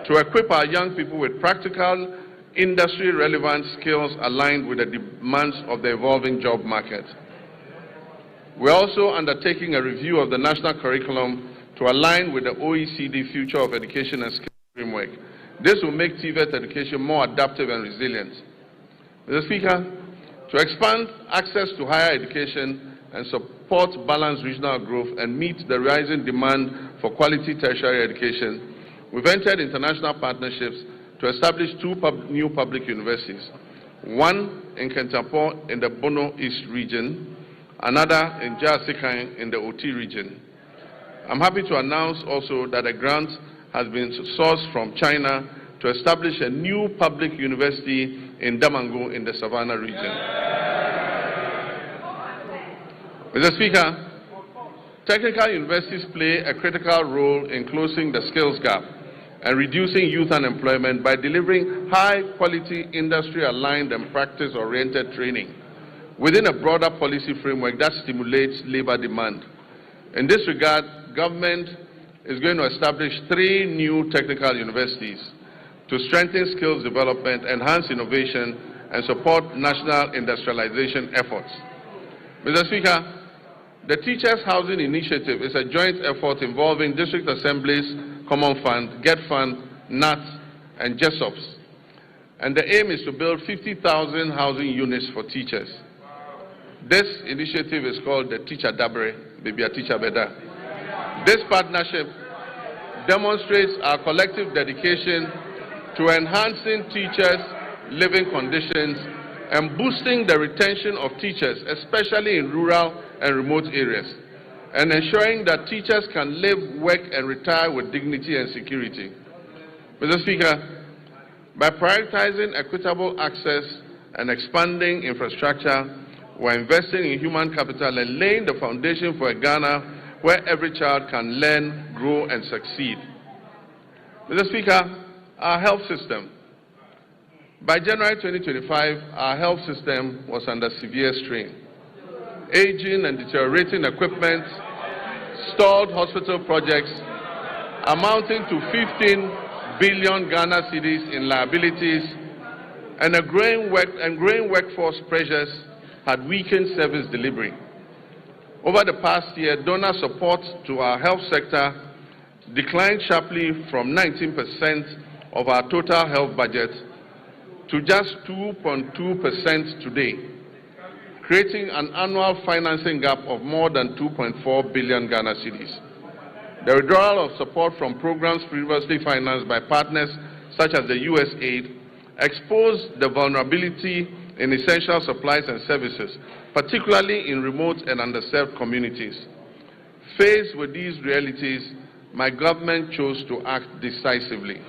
to equip our young people with practical, industry-relevant skills aligned with the demands of the evolving job market. We're also undertaking a review of the national curriculum to align with the OECD Future of Education and Skills Framework. This will make TVET education more adaptive and resilient. Mr. Speaker, to expand access to higher education and support balanced regional growth and meet the rising demand for quality tertiary education, we've entered international partnerships to establish 2 new public universities, one in Kentapo in the Bono East region, another in Jasikan in the Oti region. I'm happy to announce also that a grant has been sourced from China to establish a new public university in Damango in the Savannah region. Mr. Speaker, technical universities play a critical role in closing the skills gap and reducing youth unemployment by delivering high-quality, industry-aligned and practice-oriented training within a broader policy framework that stimulates labor demand. In this regard, government is going to establish 3 new technical universities to strengthen skills development, enhance innovation, and support national industrialization efforts. Mr. Speaker, the Teachers Housing Initiative is a joint effort involving district assemblies, Common Fund, Get Fund, NAT, and JESOPs. And the aim is to build 50,000 housing units for teachers. This initiative is called the Teacher Dabre, Baby a Teacher Beda. This partnership demonstrates our collective dedication to enhancing teachers' living conditions and boosting the retention of teachers, especially in rural and remote areas, and ensuring that teachers can live, work, and retire with dignity and security. Mr. Speaker, by prioritizing equitable access and expanding infrastructure, we're investing in human capital and laying the foundation for a Ghana where every child can learn, grow, and succeed. Mr. Speaker, our health system. By January 2025, our health system was under severe strain. Aging and deteriorating equipment, stalled hospital projects amounting to 15 billion Ghana cedis in liabilities, and growing workforce pressures had weakened service delivery. Over the past year, donor support to our health sector declined sharply from 19% of our total health budget to just 2.2% today, creating an annual financing gap of more than 2.4 billion Ghana cedis. The withdrawal of support from programs previously financed by partners such as the USAID exposed the vulnerability in essential supplies and services, particularly in remote and underserved communities. Faced with these realities, my government chose to act decisively.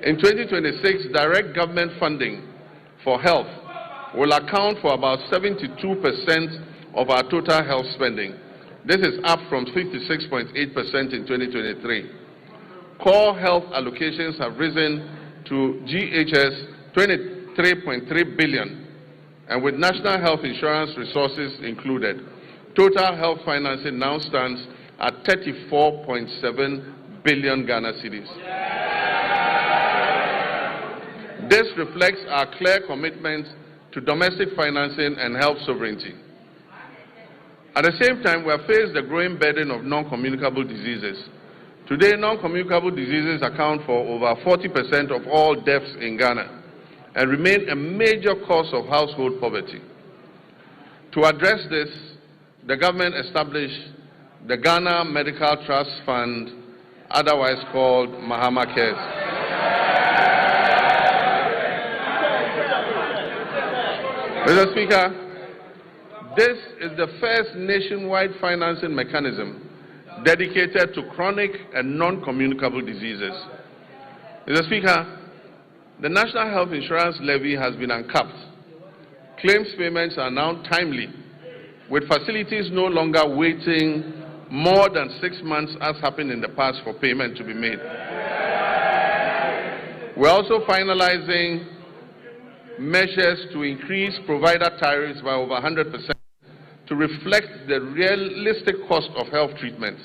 In 2026, direct government funding for health will account for about 72% of our total health spending. This is up from 56.8% in 2023. Core health allocations have risen to GHS 23.3 billion, and with national health insurance resources included, total health financing now stands at 34.7 billion Ghana cedis. This reflects our clear commitment to domestic financing and health sovereignty. At the same time, we have faced the growing burden of non-communicable diseases. Today, non-communicable diseases account for over 40% of all deaths in Ghana and remain a major cause of household poverty. To address this, the government established the Ghana Medical Trust Fund, otherwise called Mahama Cares. Mr. Speaker, this is the first nationwide financing mechanism dedicated to chronic and non-communicable diseases. Mr. Speaker, the National Health Insurance Levy has been uncapped. Claims payments are now timely, with facilities no longer waiting more than 6 months as happened in the past for payment to be made. We're also finalizing measures to increase provider tariffs by over 100% to reflect the realistic cost of health treatment.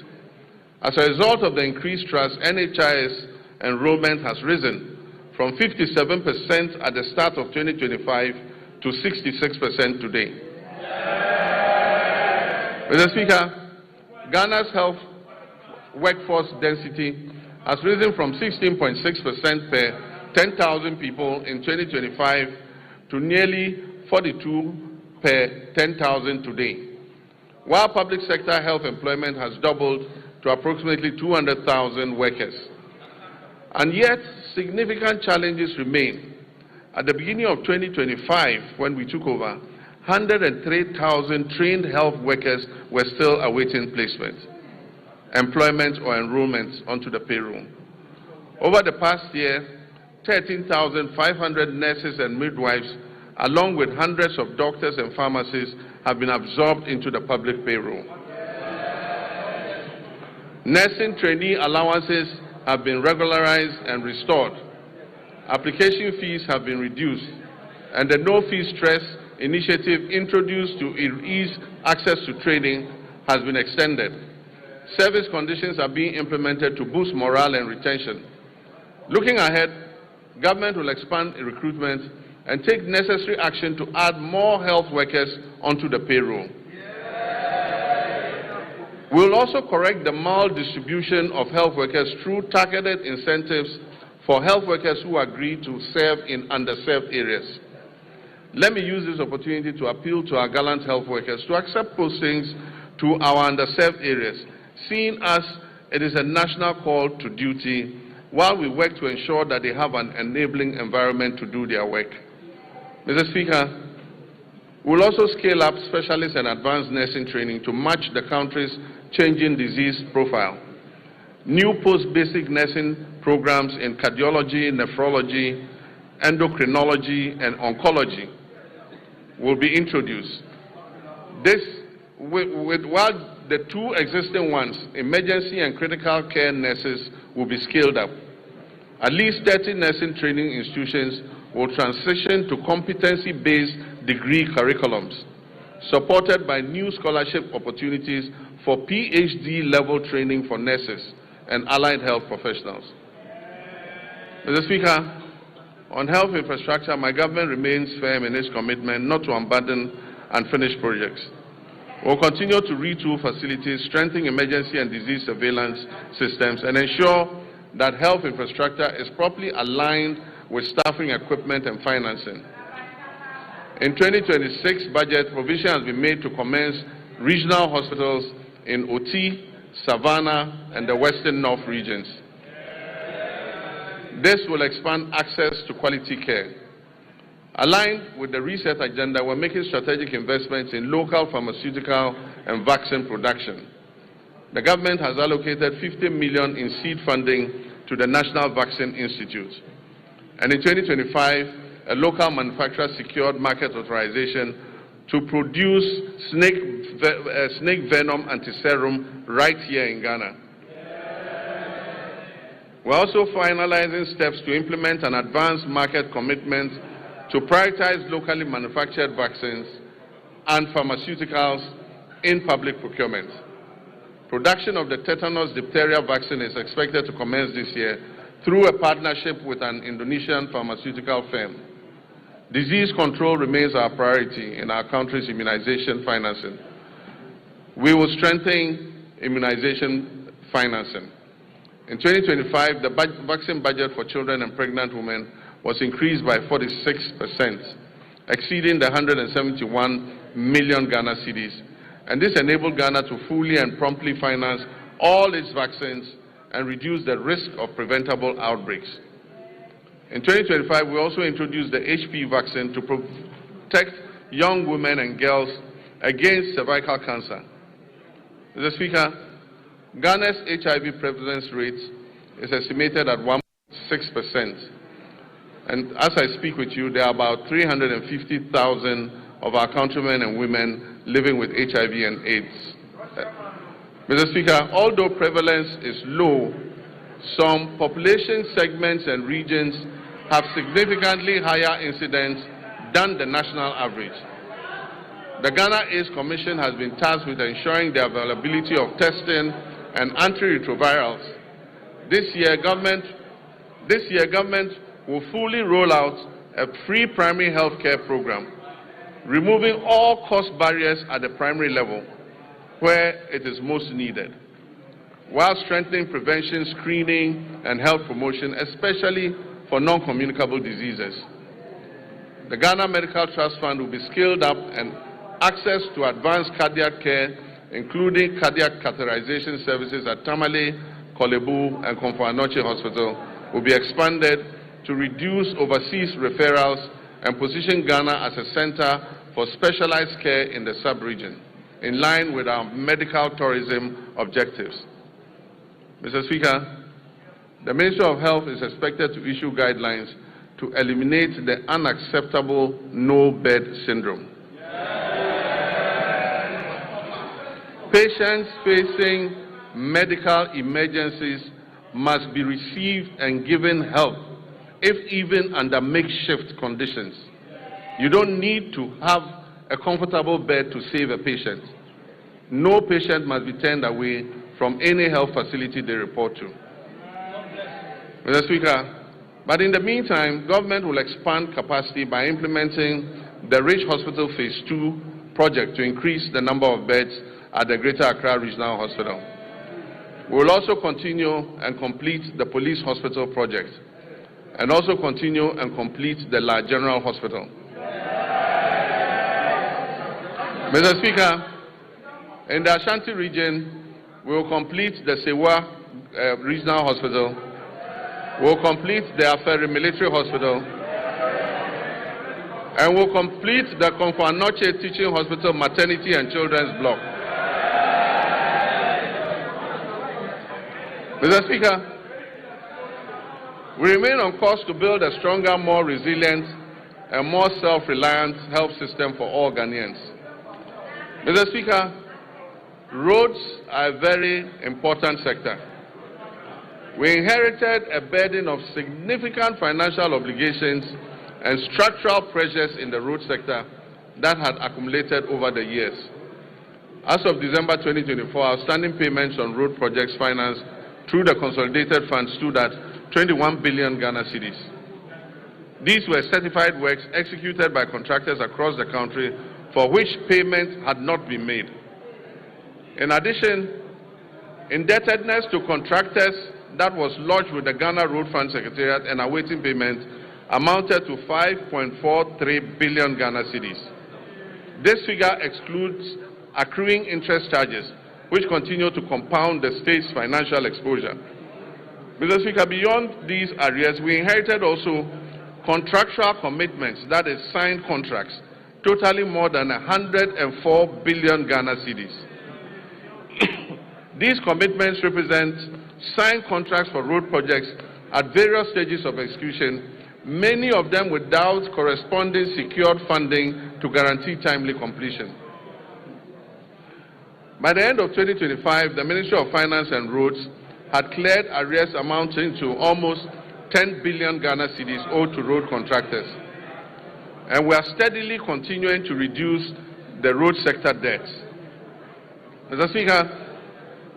As a result of the increased trust, NHIS enrollment has risen from 57% at the start of 2025 to 66% today. Mr. Speaker, Ghana's health workforce density has risen from 16.6% per 10,000 people in 2025 to nearly 42 per 10,000 today, while public sector health employment has doubled to approximately 200,000 workers. And yet, significant challenges remain. At the beginning of 2025, when we took over, 103,000 trained health workers were still awaiting placement, employment, or enrollment onto the payroll. Over the past year, 13,500 nurses and midwives, along with hundreds of doctors and pharmacists, have been absorbed into the public payroll. Nursing trainee allowances have been regularized and restored. Application fees have been reduced, and the no-fee stress initiative introduced to ease access to training has been extended. Service conditions are being implemented to boost morale and retention. Looking ahead, government will expand recruitment and take necessary action to add more health workers onto the payroll. We will also correct the maldistribution of health workers through targeted incentives for health workers who agree to serve in underserved areas. Let me use this opportunity to appeal to our gallant health workers to accept postings to our underserved areas, seeing as it is a national call to duty, while we work to ensure that they have an enabling environment to do their work. Mr. Speaker, we'll also scale up specialist and advanced nursing training to match the country's changing disease profile. New post-basic nursing programs in cardiology, nephrology, endocrinology, and oncology will be introduced. This, while the two existing ones, emergency and critical care nurses, will be scaled up. At least 30 nursing training institutions will transition to competency-based degree curriculums, supported by new scholarship opportunities for PhD-level training for nurses and allied health professionals. Mr. Speaker, On health infrastructure, my government remains firm in its commitment not to abandon unfinished projects. We'll continue to retool facilities, strengthen emergency and disease surveillance systems, and ensure that health infrastructure is properly aligned with staffing, equipment, and financing. In 2026 budget, provision has been made to commence regional hospitals in Oti, Savannah, and the Western North regions. This will expand access to quality care. Aligned with the reset agenda, we're making strategic investments in local pharmaceutical and vaccine production. The government has allocated 50 million in seed funding to the National Vaccine Institute. And in 2025, a local manufacturer secured market authorization to produce snake venom antiserum right here in Ghana. We're also finalizing steps to implement an advanced market commitment to prioritize locally manufactured vaccines and pharmaceuticals in public procurement. Production of the tetanus diphtheria vaccine is expected to commence this year through a partnership with an Indonesian pharmaceutical firm. Disease control remains our priority in our country's immunization financing. We will strengthen immunization financing. In 2025, the vaccine budget for children and pregnant women was increased by 46%, exceeding the 171 million Ghana cedis. And this enabled Ghana to fully and promptly finance all its vaccines and reduce the risk of preventable outbreaks. In 2025, we also introduced the HPV vaccine to protect young women and girls against cervical cancer. Mr. Speaker, Ghana's HIV prevalence rate is estimated at 1.6%. And as I speak with you, there are about 350,000 of our countrymen and women living with HIV and AIDS. Mr. Speaker, although prevalence is low, some population segments and regions have significantly higher incidence than the national average. The Ghana AIDS Commission has been tasked with ensuring the availability of testing and antiretrovirals. This year, government will fully roll out a free primary health care program, removing all cost barriers at the primary level where it is most needed, while strengthening prevention, screening, and health promotion, especially for non-communicable diseases. The Ghana Medical Trust Fund will be scaled up, and access to advanced cardiac care, including cardiac catheterization services at Tamale, Kolebu, and Komfo-Anokye Hospital, will be expanded to reduce overseas referrals and position Ghana as a center for specialized care in the sub-region, in line with our medical tourism objectives. Mr. Speaker, the Ministry of Health is expected to issue guidelines to eliminate the unacceptable no-bed syndrome. Patients facing medical emergencies must be received and given help, if even under makeshift conditions. You don't need to have a comfortable bed to save a patient. No patient must be turned away from any health facility they report to. Mr. Speaker, but in the meantime, government will expand capacity by implementing the Rich Hospital Phase 2 project to increase the number of beds at the Greater Accra Regional Hospital. We will also continue and complete the Police Hospital project, and also continue and complete the La General Hospital. Mr. Speaker, in the Ashanti region, we will complete the Sewa Regional Hospital. We will complete the Aferi Military Hospital, and we will complete the Komfo-Anokye Teaching Hospital Maternity and Children's Block. Mr. Speaker, we remain on course to build a stronger, more resilient, and more self-reliant health system for all Ghanaians. Mr. Speaker, roads are a very important sector. We inherited a burden of significant financial obligations and structural pressures in the road sector that had accumulated over the years. As of December 2024, outstanding payments on road projects financed through the consolidated fund stood at 21 billion Ghana cedis. These were certified works executed by contractors across the country for which payment had not been made. In addition, indebtedness to contractors that was lodged with the Ghana Road Fund Secretariat and awaiting payment amounted to 5.43 billion Ghana cedis. This figure excludes accruing interest charges, which continue to compound the state's financial exposure. Mr. Speaker, beyond these areas, we inherited also contractual commitments, that is signed contracts, totaling more than 104 billion Ghana cedis. These commitments represent signed contracts for road projects at various stages of execution, many of them without corresponding secured funding to guarantee timely completion. By the end of 2025, the Ministry of Finance and Roads had cleared arrears amounting to almost 10 billion Ghana cedis owed to road contractors. And we are steadily continuing to reduce the road sector debts. Mr. Speaker,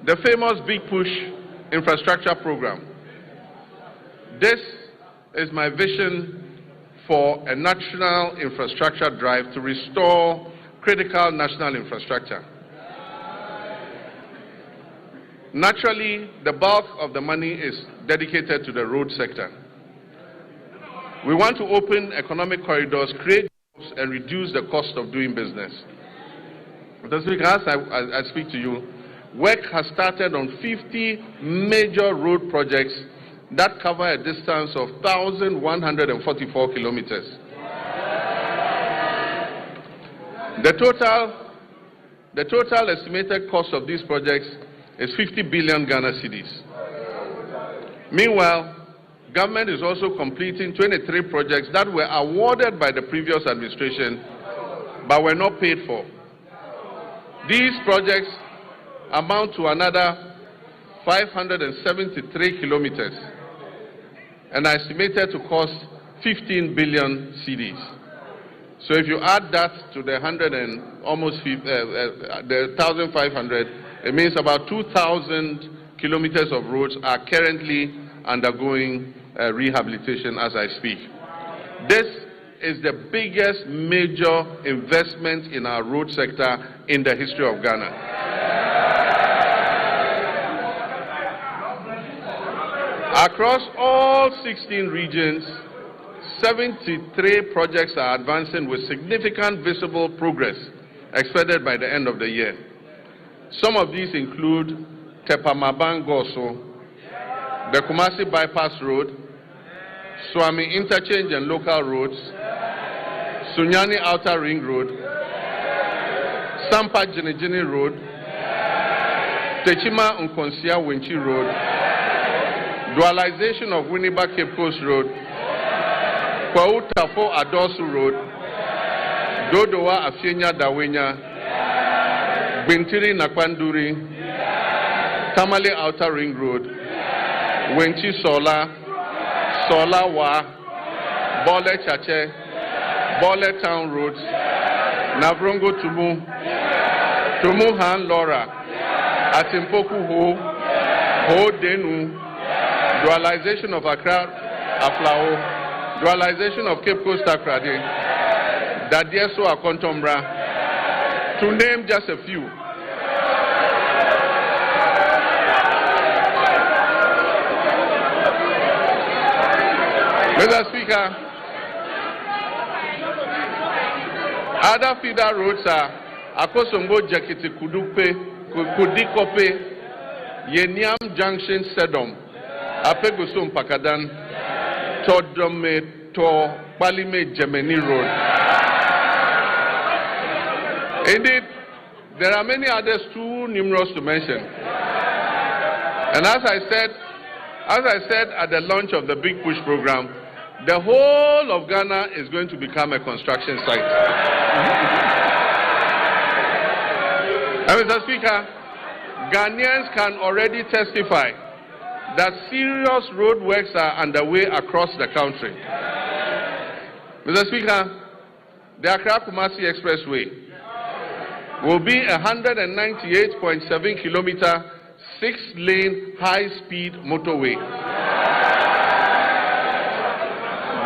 the famous Big Push infrastructure program. This is my vision for a national infrastructure drive to restore critical national infrastructure. Naturally, the bulk of the money is dedicated to the road sector. We want to open economic corridors, create jobs, and reduce the cost of doing business. Mr. Speaker, as I speak to you, work has started on 50 major road projects that cover a distance of 1,144 kilometers. The total estimated cost of these projects is 50 billion Ghana cedis. Meanwhile, government is also completing 23 projects that were awarded by the previous administration but were not paid for. These projects amount to another 573 kilometers and are estimated to cost 15 billion cedis. So if you add that to the 1,500, it means about 2,000 kilometers of roads are currently undergoing rehabilitation as I speak. This is the biggest major investment in our road sector in the history of Ghana. Across all 16 regions, 73 projects are advancing with significant visible progress expected by the end of the year. Some of these include Tepamaban-Goso, the Kumasi Bypass Road, Swami Interchange and Local Roads, Sunyani Outer Ring Road, Sampa Jinijini Road, Techima Nkonsia Winchi Road, dualization of Winneba Cape Coast Road, Kwau Tafo Adosu Road, Dodowa Afienya Dawenya, Bintiri Nakwanduri, Tamale Outer Ring Road, Wenchi Sola, Sola Wa, Bole Chache, Bole Town Roads, Navrongo Tumu, Tumu Han Lora, Atimpoku Ho, Ho Denu, dualization of Accra Aflao, dualization of Cape Coast Akrade, Dadieso Akontombra, to name just a few. Mr. Speaker, other feeder roads are Akosombo Jakiti Kudupe, Kudikope, Yeniam Junction Sedom, Apegusum Pakadan, Todome to Palime Gemini Road. Indeed, there are many others too numerous to mention. And as I said at the launch of the Big Push program, the whole of Ghana is going to become a construction site. And Mr. Speaker, Ghanaians can already testify that serious road works are underway across the country. Mr. Speaker, the Accra-Kumasi Expressway will be a 198.7 kilometer, 6-lane high-speed motorway.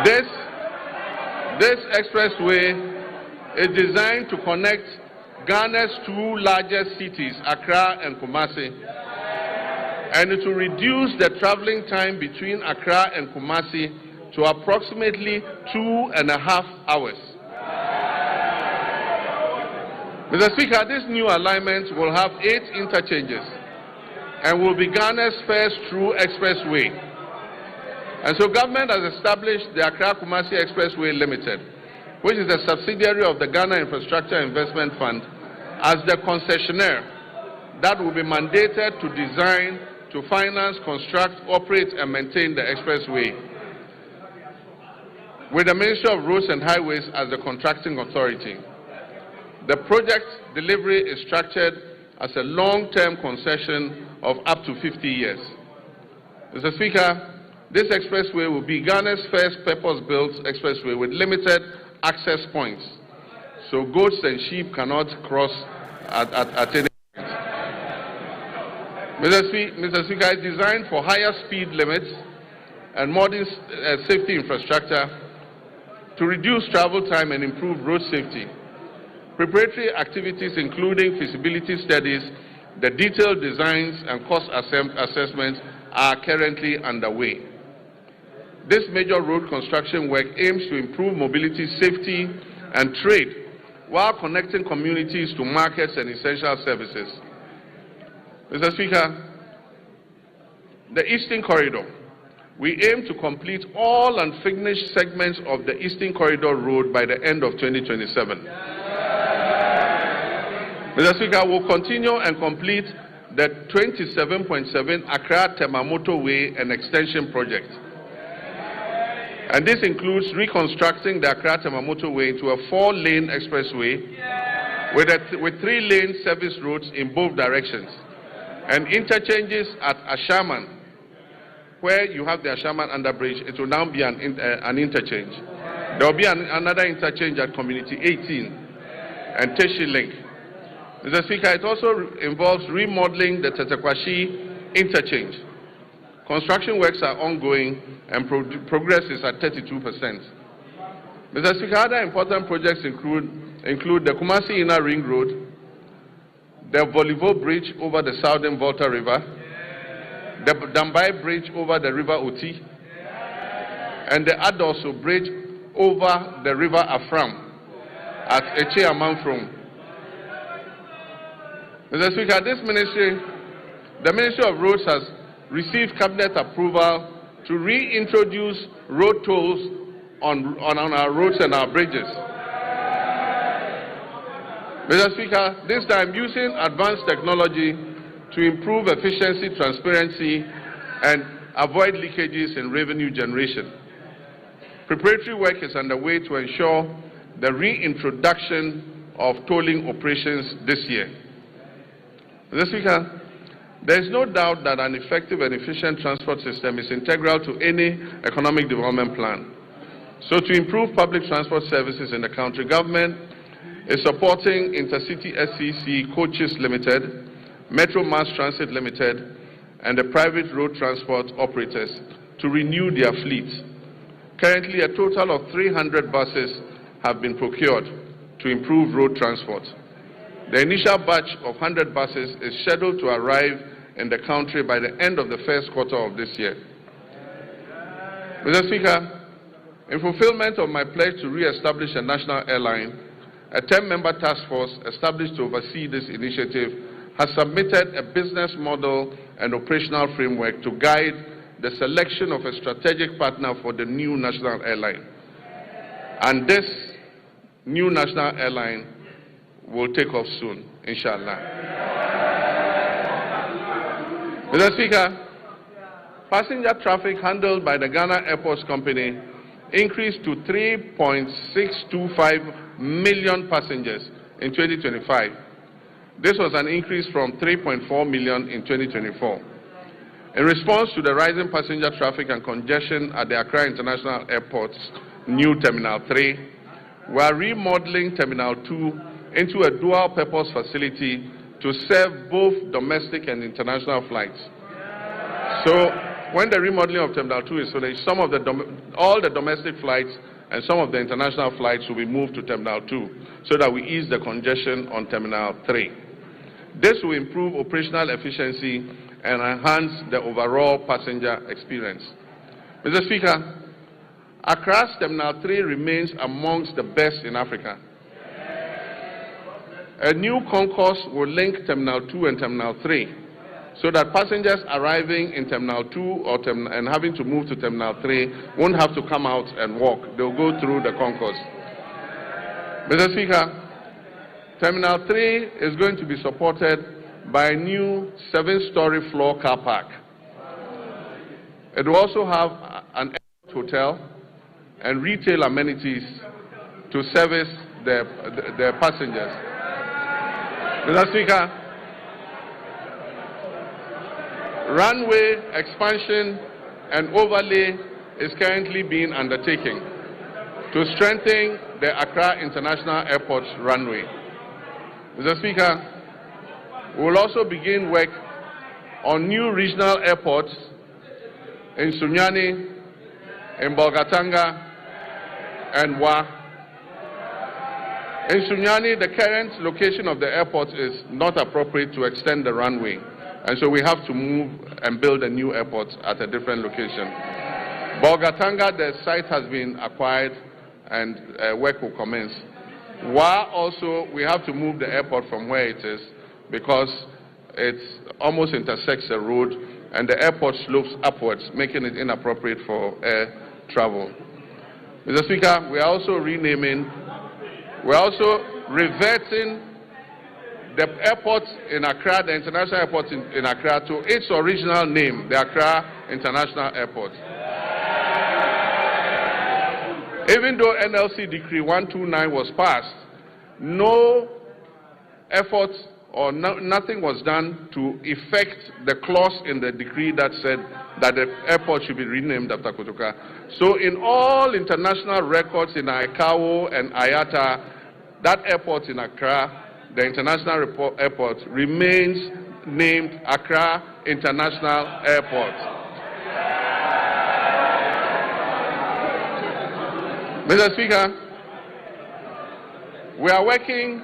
This This expressway is designed to connect Ghana's two largest cities, Accra and Kumasi, and to reduce the traveling time between Accra and Kumasi to approximately 2.5 hours. Mr. Speaker, this new alignment will have 8 interchanges and will be Ghana's first true expressway. And so government has established the Accra-Kumasi Expressway Limited, which is a subsidiary of the Ghana Infrastructure Investment Fund, as the concessionaire that will be mandated to design, to finance, construct, operate, and maintain the expressway, with the Ministry of Roads and Highways as the contracting authority. The project delivery is structured as a long-term concession of up to 50 years. Mr. Speaker, this expressway will be Ghana's first purpose-built expressway with limited access points, so goats and sheep cannot cross at any point. Mr. Speaker, it's designed for higher speed limits and modern safety infrastructure to reduce travel time and improve road safety. Preparatory activities including feasibility studies, the detailed designs and cost assessments are currently underway. This major road construction work aims to improve mobility, safety, and trade while connecting communities to markets and essential services. Mr. Speaker, the Eastern Corridor. We aim to complete all unfinished segments of the Eastern Corridor Road by the end of 2027. Mr. Speaker, we'll continue and complete the 27.7 Accra-Tema Motorway and Extension Project. And this includes reconstructing the Accra-Tema Motorway into a 4-lane expressway with 3-lane service roads in both directions, and interchanges at Ashaman, where you have the Ashaman underbridge. It will now be an interchange. There will be another interchange at Community 18 and Teshi Link. Mr. Speaker, it also involves remodeling the Tetekwashi interchange. Construction works are ongoing and progress is at 32%. Mr. Speaker, other important projects include the Kumasi Inner Ring Road, the Volivo Bridge over the Southern Volta River, the Dambai Bridge over the River Oti, and the Adoso Bridge over the River Afram at Eche Amanfrom. Mr. Speaker, the Ministry of Roads has received cabinet approval to reintroduce road tolls on our roads and our bridges. Mr. Speaker, this time using advanced technology to improve efficiency, transparency, and avoid leakages in revenue generation. Preparatory work is underway to ensure the reintroduction of tolling operations this year. Mr. Speaker, there is no doubt that an effective and efficient transport system is integral to any economic development plan. So to improve public transport services in the country, government is supporting Intercity SCC Coaches Limited, Metro Mass Transit Limited, and the private road transport operators to renew their fleets. Currently, a total of 300 buses have been procured to improve road transport. The initial batch of 100 buses is scheduled to arrive in the country by the end of the first quarter of this year. Mr. Speaker, in fulfillment of my pledge to re-establish a national airline, a 10-member task force established to oversee this initiative has submitted a business model and operational framework to guide the selection of a strategic partner for the new national airline. And this new national airline will take off soon, inshallah. Mr. Speaker, passenger traffic handled by the Ghana Airports Company increased to 3.625 million passengers in 2025. This was an increase from 3.4 million in 2024. In response to the rising passenger traffic and congestion at the Accra International Airport's new Terminal 3, we are remodeling Terminal 2 into a dual-purpose facility to serve both domestic and international flights. So, when the remodeling of Terminal 2 is finished, all the domestic flights and some of the international flights will be moved to Terminal 2 so that we ease the congestion on Terminal 3. This will improve operational efficiency and enhance the overall passenger experience. Mr. Speaker, Accra's Terminal 3 remains amongst the best in Africa. A new concourse will link Terminal 2 and Terminal 3 so that passengers arriving in Terminal 2 and having to move to Terminal 3 won't have to come out and walk. They'll go through the concourse. Mr. Speaker, Terminal 3 is going to be supported by a new 7-story floor car park. It will also have an hotel and retail amenities to service the passengers. Mr. Speaker, runway expansion and overlay is currently being undertaken to strengthen the Accra International Airport's runway. Mr. Speaker, we will also begin work on new regional airports in Sunyani, in Bolgatanga, and Wa. In Sunyani, the current location of the airport is not appropriate to extend the runway, and so we have to move and build a new airport at a different location. Bolgatanga, the site has been acquired and work will commence. Wa also, we have to move the airport from where it is because it almost intersects the road and the airport slopes upwards, making it inappropriate for air travel. Mr. Speaker, we are also reverting the airport in Accra, the international airport in Accra, to its original name, the Accra International Airport. Even though NLC Decree 129 was passed, no effort or nothing was done to effect the clause in the decree that said that the airport should be renamed after Kotoka. So in all international records in ICAO and IATA, that airport in Accra, the international airport, remains named Accra International Airport. Mr. Speaker, we are working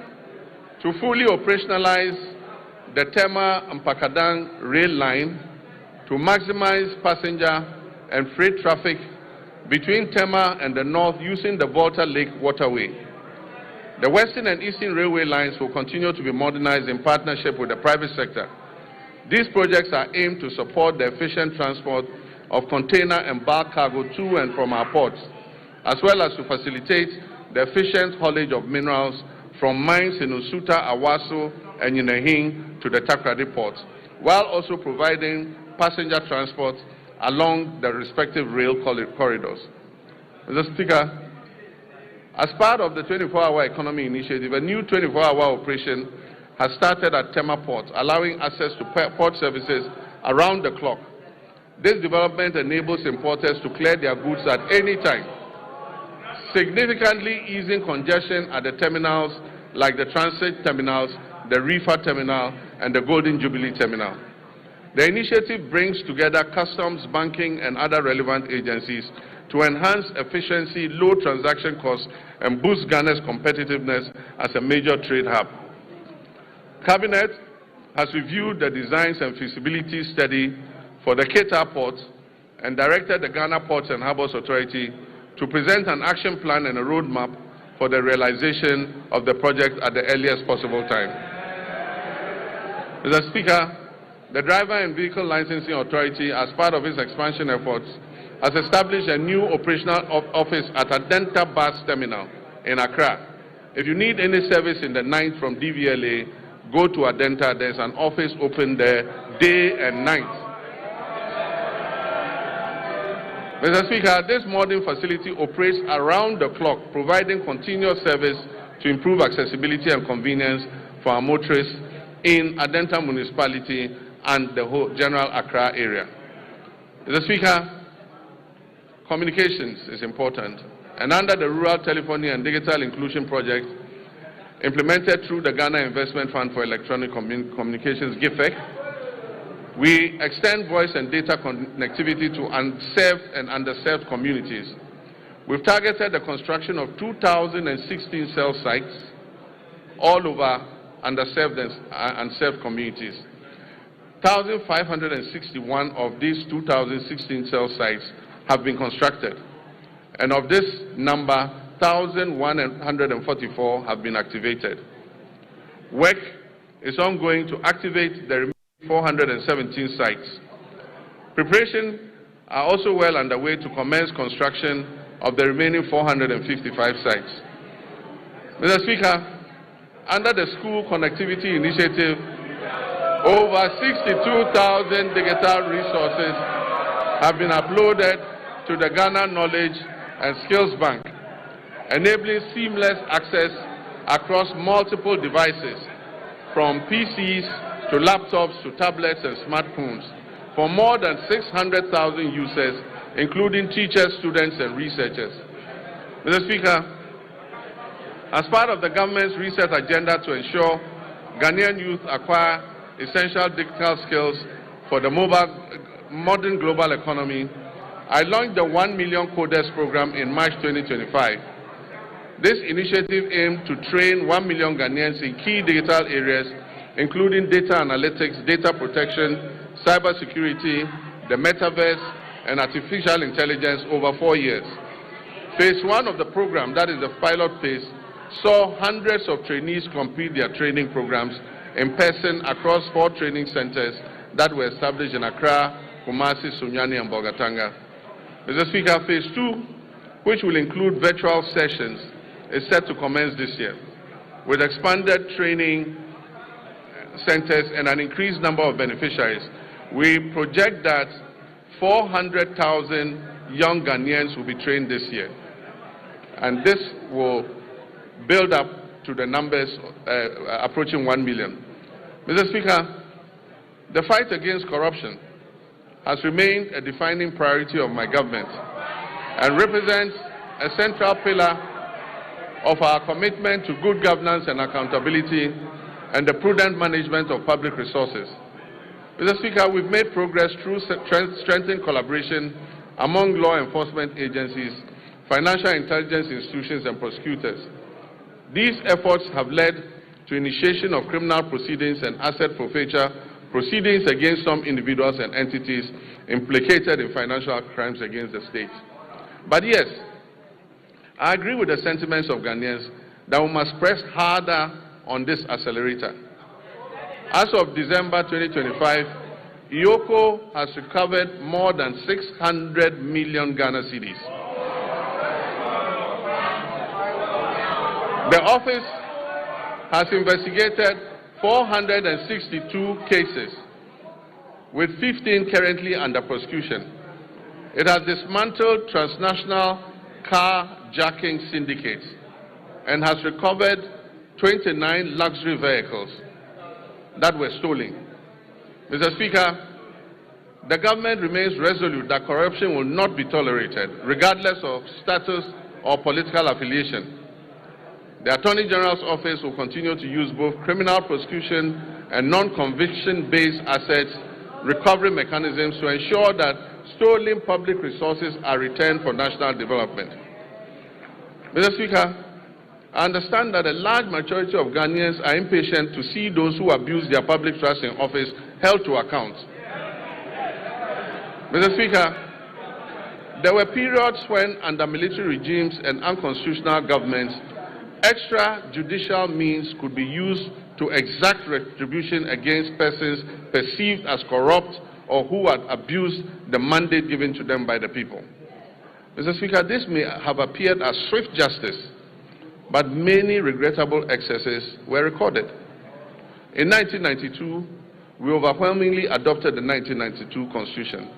to fully operationalize the Tema-Mpakadang rail line to maximize passenger and freight traffic between Tema and the north using the Volta Lake waterway. The Western and Eastern railway lines will continue to be modernized in partnership with the private sector. These projects are aimed to support the efficient transport of container and bulk cargo to and from our ports, as well as to facilitate the efficient haulage of minerals from mines in Usuta, Awaso, and Yinahing to the Takrady port, while also providing passenger transport along the respective rail corridors. Mr. Speaker, as part of the 24-hour economy initiative, a new 24-hour operation has started at Tema Port, allowing access to port services around the clock. This development enables importers to clear their goods at any time, significantly easing congestion at the terminals like the transit terminals, the reefer terminal, and the Golden Jubilee terminal. The initiative brings together customs, banking, and other relevant agencies to enhance efficiency, low transaction costs, and boost Ghana's competitiveness as a major trade hub. Cabinet has reviewed the designs and feasibility study for the Keita Port and directed the Ghana Ports and Harbours Authority to present an action plan and a roadmap for the realization of the project at the earliest possible time. Mr. Speaker, the Driver and Vehicle Licensing Authority, as part of its expansion efforts, has established a new operational office at Adenta Bus Terminal in Accra. If you need any service in the night from DVLA, go to Adenta. There's an office open there day and night. Mr. Speaker, this modern facility operates around the clock, providing continuous service to improve accessibility and convenience for our motorists in Adenta municipality and the whole general Accra area. Mr. Speaker, communications is important, and under the Rural Telephony and Digital Inclusion Project, implemented through the Ghana Investment Fund for Electronic Communications, GIFEC, we extend voice and data connectivity to unserved and underserved communities. We've targeted the construction of 2,016 cell sites all over underserved and served communities. 1,561 of these 2,016 cell sites have been constructed, and of this number, 1,144 have been activated. Work is ongoing to activate the remaining 417 sites. Preparations are also well underway to commence construction of the remaining 455 sites. Mr. Speaker, under the School Connectivity Initiative, over 62,000 digital resources have been uploaded to the Ghana Knowledge and Skills Bank, enabling seamless access across multiple devices, from PCs to laptops to tablets and smartphones, for more than 600,000 users, including teachers, students, and researchers. Mr. Speaker, as part of the government's research agenda to ensure Ghanaian youth acquire essential digital skills for the modern global economy, I launched the 1 Million Coders program in March 2025. This initiative aimed to train 1 million Ghanaians in key digital areas, including data analytics, data protection, cybersecurity, the metaverse, and artificial intelligence over 4 years. Phase 1 of the program, that is the pilot phase, saw hundreds of trainees complete their training programs in person across 4 training centers that were established in Accra, Kumasi, Sunyani, and Bolgatanga. Mr. Speaker, phase 2, which will include virtual sessions, is set to commence this year, with expanded training centers and an increased number of beneficiaries. We project that 400,000 young Ghanaians will be trained this year, and this will build up to the numbers approaching 1 million. Mr. Speaker, the fight against corruption has remained a defining priority of my government and represents a central pillar of our commitment to good governance and accountability and the prudent management of public resources. Mr. Speaker, we've made progress through strengthened collaboration among law enforcement agencies, financial intelligence institutions, and prosecutors. These efforts have led to initiation of criminal proceedings and asset forfeiture proceedings against some individuals and entities implicated in financial crimes against the state. But yes, I agree with the sentiments of Ghanaians that we must press harder on this accelerator. As of December 2025, IOCO has recovered more than 600 million Ghana cedis. The office has investigated 462 cases, with 15 currently under prosecution. It has dismantled transnational car-jacking syndicates and has recovered 29 luxury vehicles that were stolen. Mr. Speaker, the government remains resolute that corruption will not be tolerated, regardless of status or political affiliation. The Attorney General's office will continue to use both criminal prosecution and non-conviction-based assets recovery mechanisms to ensure that stolen public resources are returned for national development. Mr. Speaker, I understand that a large majority of Ghanaians are impatient to see those who abuse their public trust in office held to account. Mr. Speaker, there were periods when, under military regimes and unconstitutional governments, extrajudicial means could be used to exact retribution against persons perceived as corrupt or who had abused the mandate given to them by the people. Mr. Speaker, this may have appeared as swift justice, but many regrettable excesses were recorded. In 1992, we overwhelmingly adopted the 1992 Constitution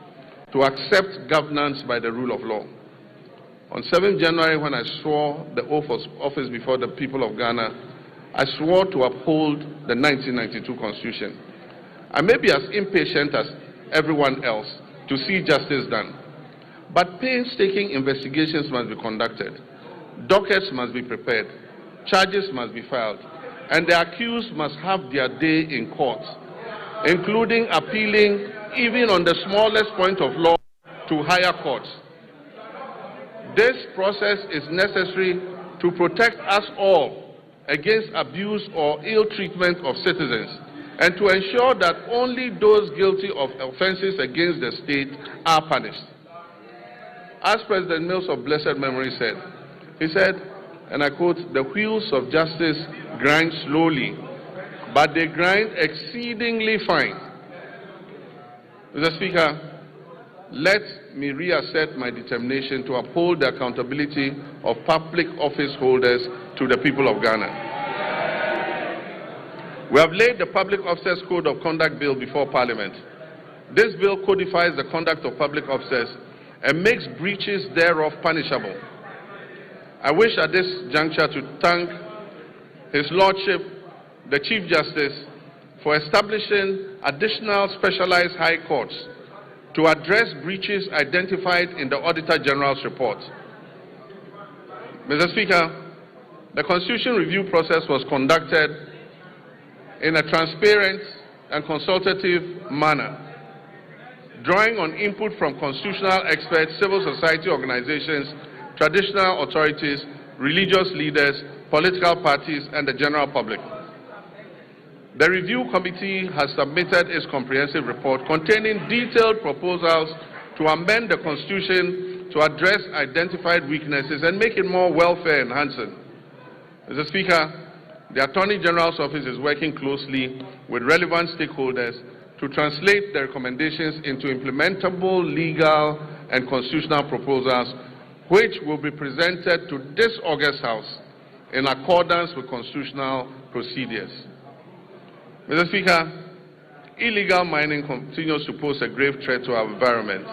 to accept governance by the rule of law. On 7th January, when I swore the oath of office before the people of Ghana, I swore to uphold the 1992 Constitution. I may be as impatient as everyone else to see justice done, but painstaking investigations must be conducted, dockets must be prepared, charges must be filed, and the accused must have their day in court, including appealing, even on the smallest point of law, to higher courts. This process is necessary to protect us all against abuse or ill treatment of citizens and to ensure that only those guilty of offenses against the state are punished. As President Mills of blessed memory said, he said, and I quote, "The wheels of justice grind slowly, but they grind exceedingly fine." Mr. Speaker, let me reassert my determination to uphold the accountability of public office holders to the people of Ghana. We have laid the Public Officers Code of Conduct Bill before Parliament. This bill codifies the conduct of public officers and makes breaches thereof punishable. I wish at this juncture to thank His Lordship, the Chief Justice, for establishing additional specialized high courts to address breaches identified in the Auditor General's report. Mr. Speaker, the Constitution review process was conducted in a transparent and consultative manner, drawing on input from constitutional experts, civil society organizations, traditional authorities, religious leaders, political parties, and the general public. The review committee has submitted its comprehensive report containing detailed proposals to amend the Constitution to address identified weaknesses and make it more welfare enhancing. Mr. Speaker, the Attorney General's office is working closely with relevant stakeholders to translate the recommendations into implementable legal and constitutional proposals, which will be presented to this August House in accordance with constitutional procedures. Mr. Speaker, illegal mining continues to pose a grave threat to our environment,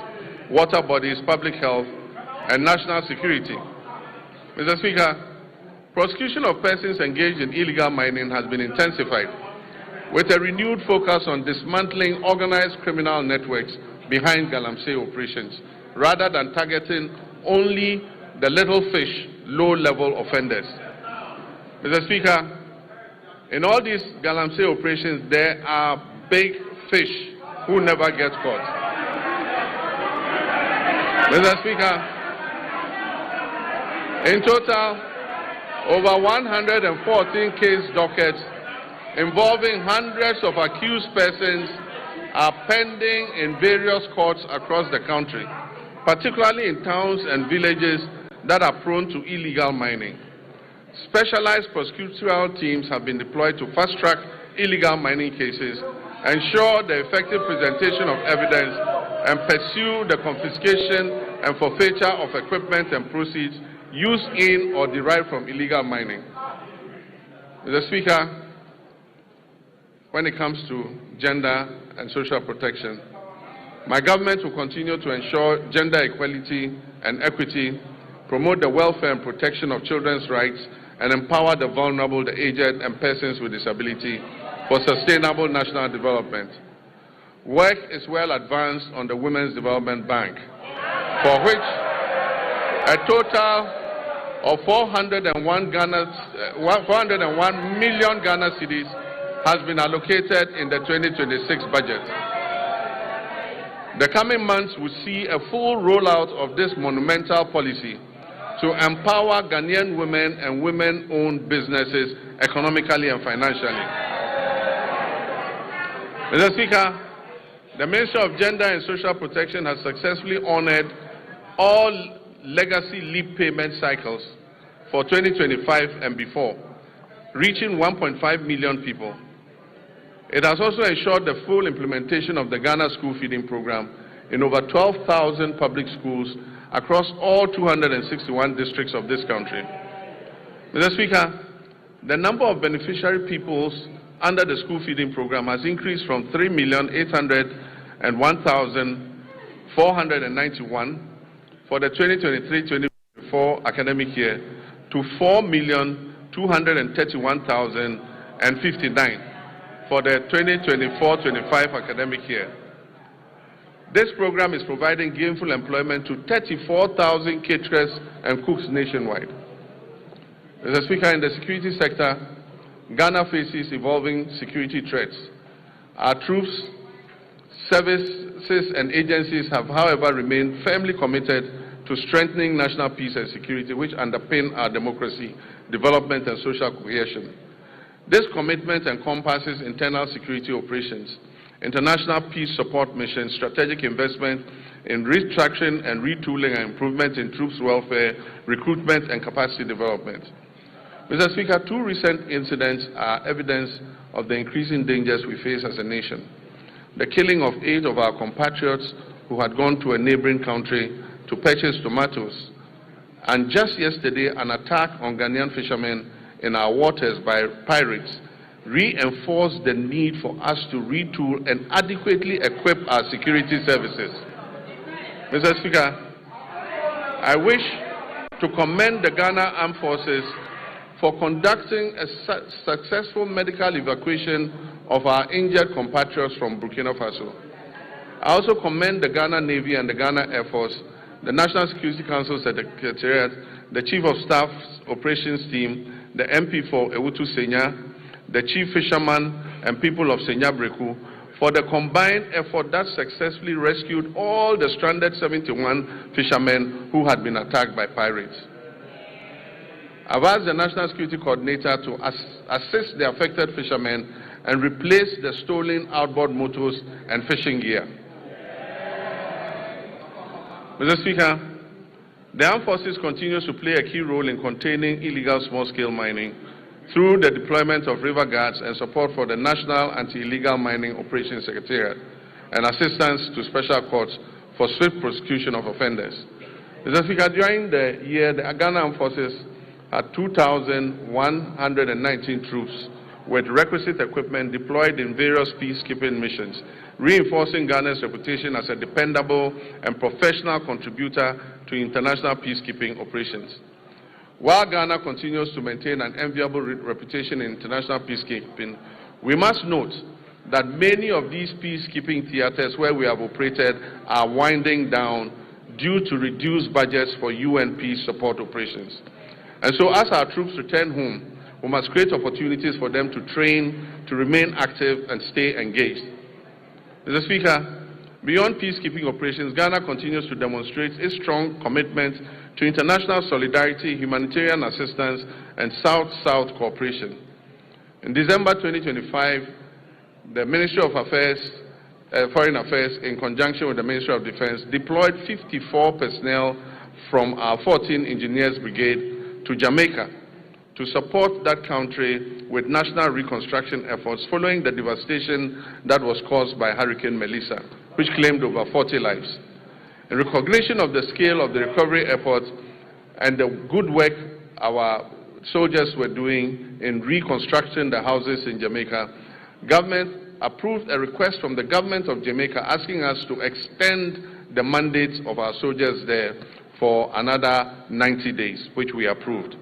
water bodies, public health, and national security. Mr. Speaker, prosecution of persons engaged in illegal mining has been intensified, with a renewed focus on dismantling organized criminal networks behind galamsey operations, rather than targeting only the little fish, low-level offenders. Mr. Speaker, in all these galamsey operations, there are big fish who never get caught. Mr. Speaker, in total, over 114 case dockets involving hundreds of accused persons are pending in various courts across the country, particularly in towns and villages that are prone to illegal mining. Specialized prosecutorial teams have been deployed to fast-track illegal mining cases, ensure the effective presentation of evidence, and pursue the confiscation and forfeiture of equipment and proceeds used in or derived from illegal mining. Mr. Speaker, when it comes to gender and social protection, my government will continue to ensure gender equality and equity, promote the welfare and protection of children's rights, and empower the vulnerable, the aged, and persons with disability for sustainable national development. Work is well advanced on the Women's Development Bank, for which a total of 401 million Ghana cedis has been allocated in the 2026 budget. The coming months will see a full rollout of this monumental policy to empower Ghanaian women and women-owned businesses economically and financially. Mr. Speaker, the Ministry of Gender and Social Protection has successfully honored all legacy leave payment cycles for 2025 and before, reaching 1.5 million people. It has also ensured the full implementation of the Ghana School Feeding Program in over 12,000 public schools across all 261 districts of this country. Mr. Speaker, the number of beneficiary peoples under the school feeding program has increased from 3,801,491 for the 2023-2024 academic year to 4,231,059 for the 2024-25 academic year. This program is providing gainful employment to 34,000 caterers and cooks nationwide. Mr. Speaker, in the security sector, Ghana faces evolving security threats. Our troops, services, and agencies have, however, remained firmly committed to strengthening national peace and security, which underpin our democracy, development, and social cohesion. This commitment encompasses internal security operations, international peace support missions, strategic investment in restructuring and retooling and improvement in troops' welfare, recruitment, and capacity development. Mr. Speaker, two recent incidents are evidence of the increasing dangers we face as a nation. The killing of 8 of our compatriots who had gone to a neighboring country to purchase tomatoes, and just yesterday an attack on Ghanaian fishermen in our waters by pirates reinforced the need for us to retool and adequately equip our security services. Mr. Speaker, I wish to commend the Ghana Armed Forces for conducting a successful medical evacuation of our injured compatriots from Burkina Faso. I also commend the Ghana Navy and the Ghana Air Force, the National Security Council Secretariat, the Chief of Staff's Operations Team, the MP for Ewutu Senya, the Chief Fisherman and people of Senya Breku for the combined effort that successfully rescued all the stranded 71 fishermen who had been attacked by pirates. I've asked the National Security Coordinator to assist the affected fishermen and replace the stolen outboard motors and fishing gear. Mr. Speaker, the Armed Forces continues to play a key role in containing illegal small-scale mining through the deployment of river guards and support for the National Anti-Illegal Mining Operations Secretariat and assistance to special courts for swift prosecution of offenders. Mr. Speaker, during the year, the Ghana Armed Forces had 2,119 troops with requisite equipment deployed in various peacekeeping missions, reinforcing Ghana's reputation as a dependable and professional contributor to international peacekeeping operations. While Ghana continues to maintain an enviable reputation in international peacekeeping, we must note that many of these peacekeeping theaters where we have operated are winding down due to reduced budgets for UN peace support operations. And so as our troops return home, we must create opportunities for them to train, to remain active, and stay engaged. Mr. Speaker, beyond peacekeeping operations, Ghana continues to demonstrate its strong commitment to international solidarity, humanitarian assistance, and South-South cooperation. In December 2025, the Ministry of Foreign Affairs, in conjunction with the Ministry of Defense, deployed 54 personnel from our 14 Engineers Brigade to Jamaica to support that country with national reconstruction efforts following the devastation that was caused by Hurricane Melissa, which claimed over 40 lives. In recognition of the scale of the recovery efforts and the good work our soldiers were doing in reconstructing the houses in Jamaica, government approved a request from the government of Jamaica asking us to extend the mandates of our soldiers there for another 90 days, which we approved.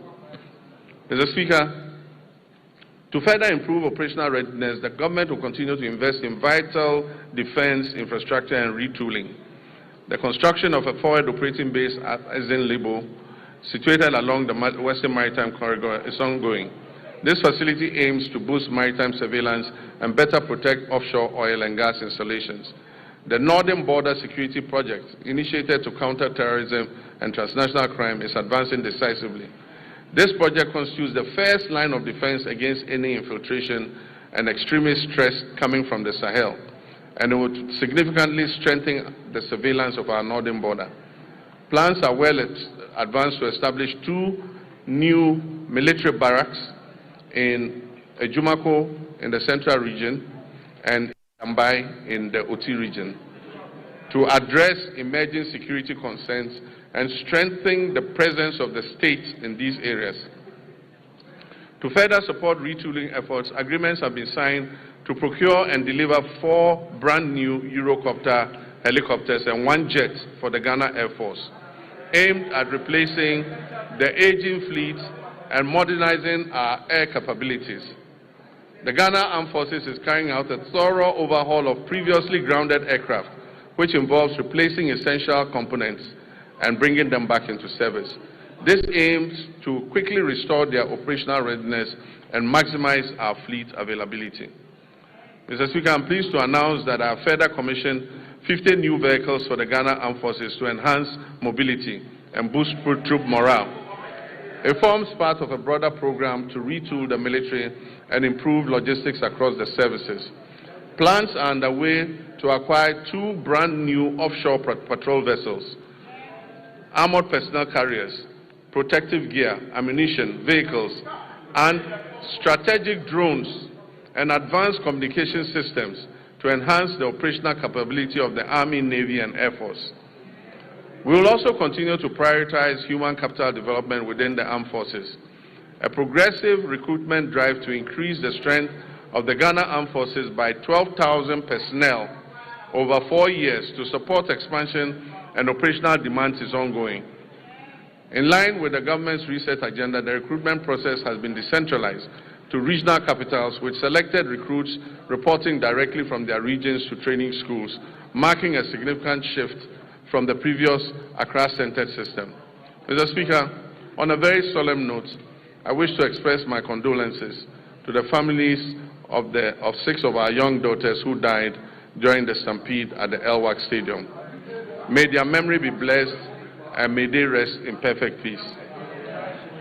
Mr. Speaker, to further improve operational readiness, the government will continue to invest in vital defense infrastructure and retooling. The construction of a forward operating base at Libo, situated along the Western Maritime Corridor, is ongoing. This facility aims to boost maritime surveillance and better protect offshore oil and gas installations. The Northern Border Security Project, initiated to counter terrorism and transnational crime, is advancing decisively. This project constitutes the first line of defense against any infiltration and extremist threats coming from the Sahel, and it would significantly strengthen the surveillance of our northern border. Plans are well advanced to establish 2 new military barracks in Ejumako in the central region and Ambai in the Oti region to address emerging security concerns and strengthen the presence of the state in these areas. To further support retooling efforts, agreements have been signed to procure and deliver 4 brand new Eurocopter helicopters and 1 jet for the Ghana Air Force, aimed at replacing the aging fleet and modernizing our air capabilities. The Ghana Armed Forces is carrying out a thorough overhaul of previously grounded aircraft, which involves replacing essential components and bringing them back into service. This aims to quickly restore their operational readiness and maximize our fleet availability. Mr. Speaker, I'm pleased to announce that I have further commissioned 50 new vehicles for the Ghana Armed Forces to enhance mobility and boost troop morale. It forms part of a broader program to retool the military and improve logistics across the services. Plans are underway to acquire 2 brand new offshore patrol vessels, armored personnel carriers, protective gear, ammunition, vehicles, and strategic drones and advanced communication systems to enhance the operational capability of the Army, Navy, and Air Force. We will also continue to prioritize human capital development within the armed forces. A progressive recruitment drive to increase the strength of the Ghana Armed Forces by 12,000 personnel over 4 years to support expansion and operational demands is ongoing. In line with the government's reset agenda, the recruitment process has been decentralized to regional capitals with selected recruits reporting directly from their regions to training schools, marking a significant shift from the previous Accra-centered system. Mr. Speaker, on a very solemn note, I wish to express my condolences to the families of 6 of our young daughters who died during the stampede at the Elwak Stadium. May their memory be blessed and may they rest in perfect peace.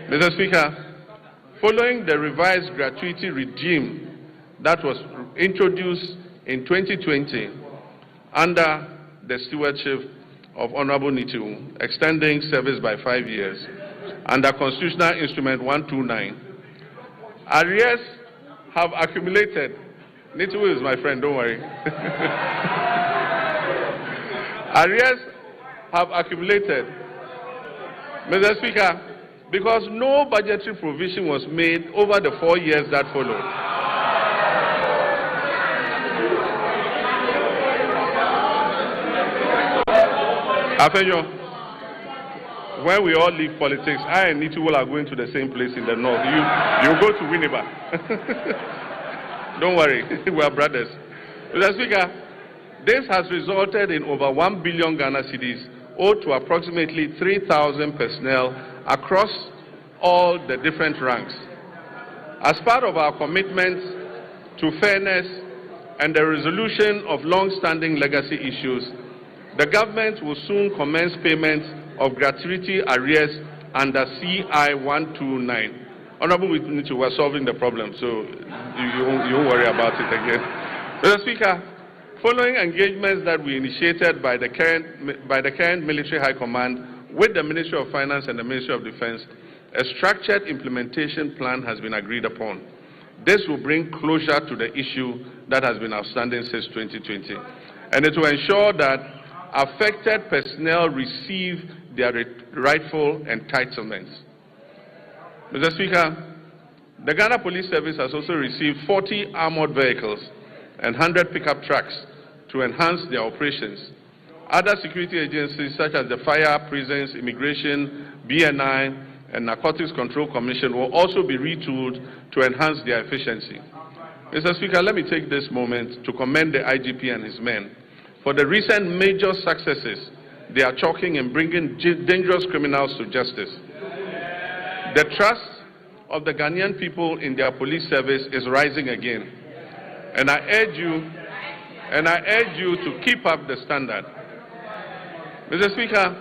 Mr. Speaker, following the revised gratuity regime that was introduced in 2020 under the stewardship of Honorable Nitu, extending service by 5 years, under Constitutional Instrument 129, arrears have accumulated. Nitu is my friend, don't worry. Arrears have accumulated, Mr. Speaker, because no budgetary provision was made over the 4 years that followed. Afenyo, when we all leave politics, I and Nitu are going to the same place in the north. You go to Winneba. Don't worry, we are brothers. Mr. Speaker, this has resulted in over 1 billion Ghana cedis owed to approximately 3,000 personnel across all the different ranks. As part of our commitment to fairness and the resolution of long-standing legacy issues, the government will soon commence payments of gratuity arrears under CI 129. Honorable Witness, we're solving the problem, so you won't worry about it again. Mr. Speaker, following engagements that we initiated by the current Military High Command with the Ministry of Finance and the Ministry of Defense, a structured implementation plan has been agreed upon. This will bring closure to the issue that has been outstanding since 2020, and it will ensure that affected personnel receive their rightful entitlements. Mr. Speaker, the Ghana Police Service has also received 40 armored vehicles and 100 pickup trucks to enhance their operations. Other security agencies such as the Fire, Prisons, Immigration, BNI, and Narcotics Control Commission will also be retooled to enhance their efficiency. Mr. Speaker, let me take this moment to commend the IGP and his men for the recent major successes they are chalking in bringing dangerous criminals to justice. The trust of the Ghanaian people in their police service is rising again, and I urge you to keep up the standard. Mr. Speaker,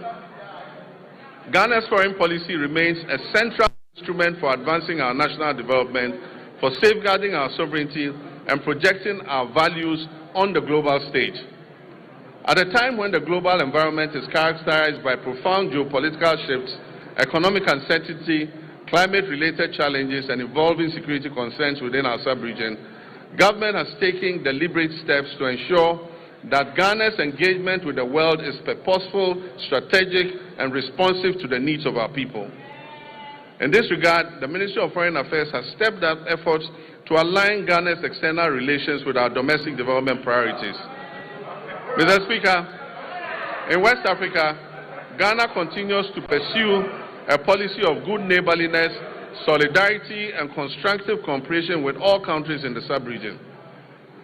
Ghana's foreign policy remains a central instrument for advancing our national development, for safeguarding our sovereignty, and projecting our values on the global stage. At a time when the global environment is characterized by profound geopolitical shifts, economic uncertainty, climate-related challenges, and evolving security concerns within our sub-region, government has taken deliberate steps to ensure that Ghana's engagement with the world is purposeful, strategic, and responsive to the needs of our people. In this regard, the Ministry of Foreign Affairs has stepped up efforts to align Ghana's external relations with our domestic development priorities. Mr. Speaker, in West Africa, Ghana continues to pursue a policy of good neighborliness, solidarity, and constructive cooperation with all countries in the sub-region.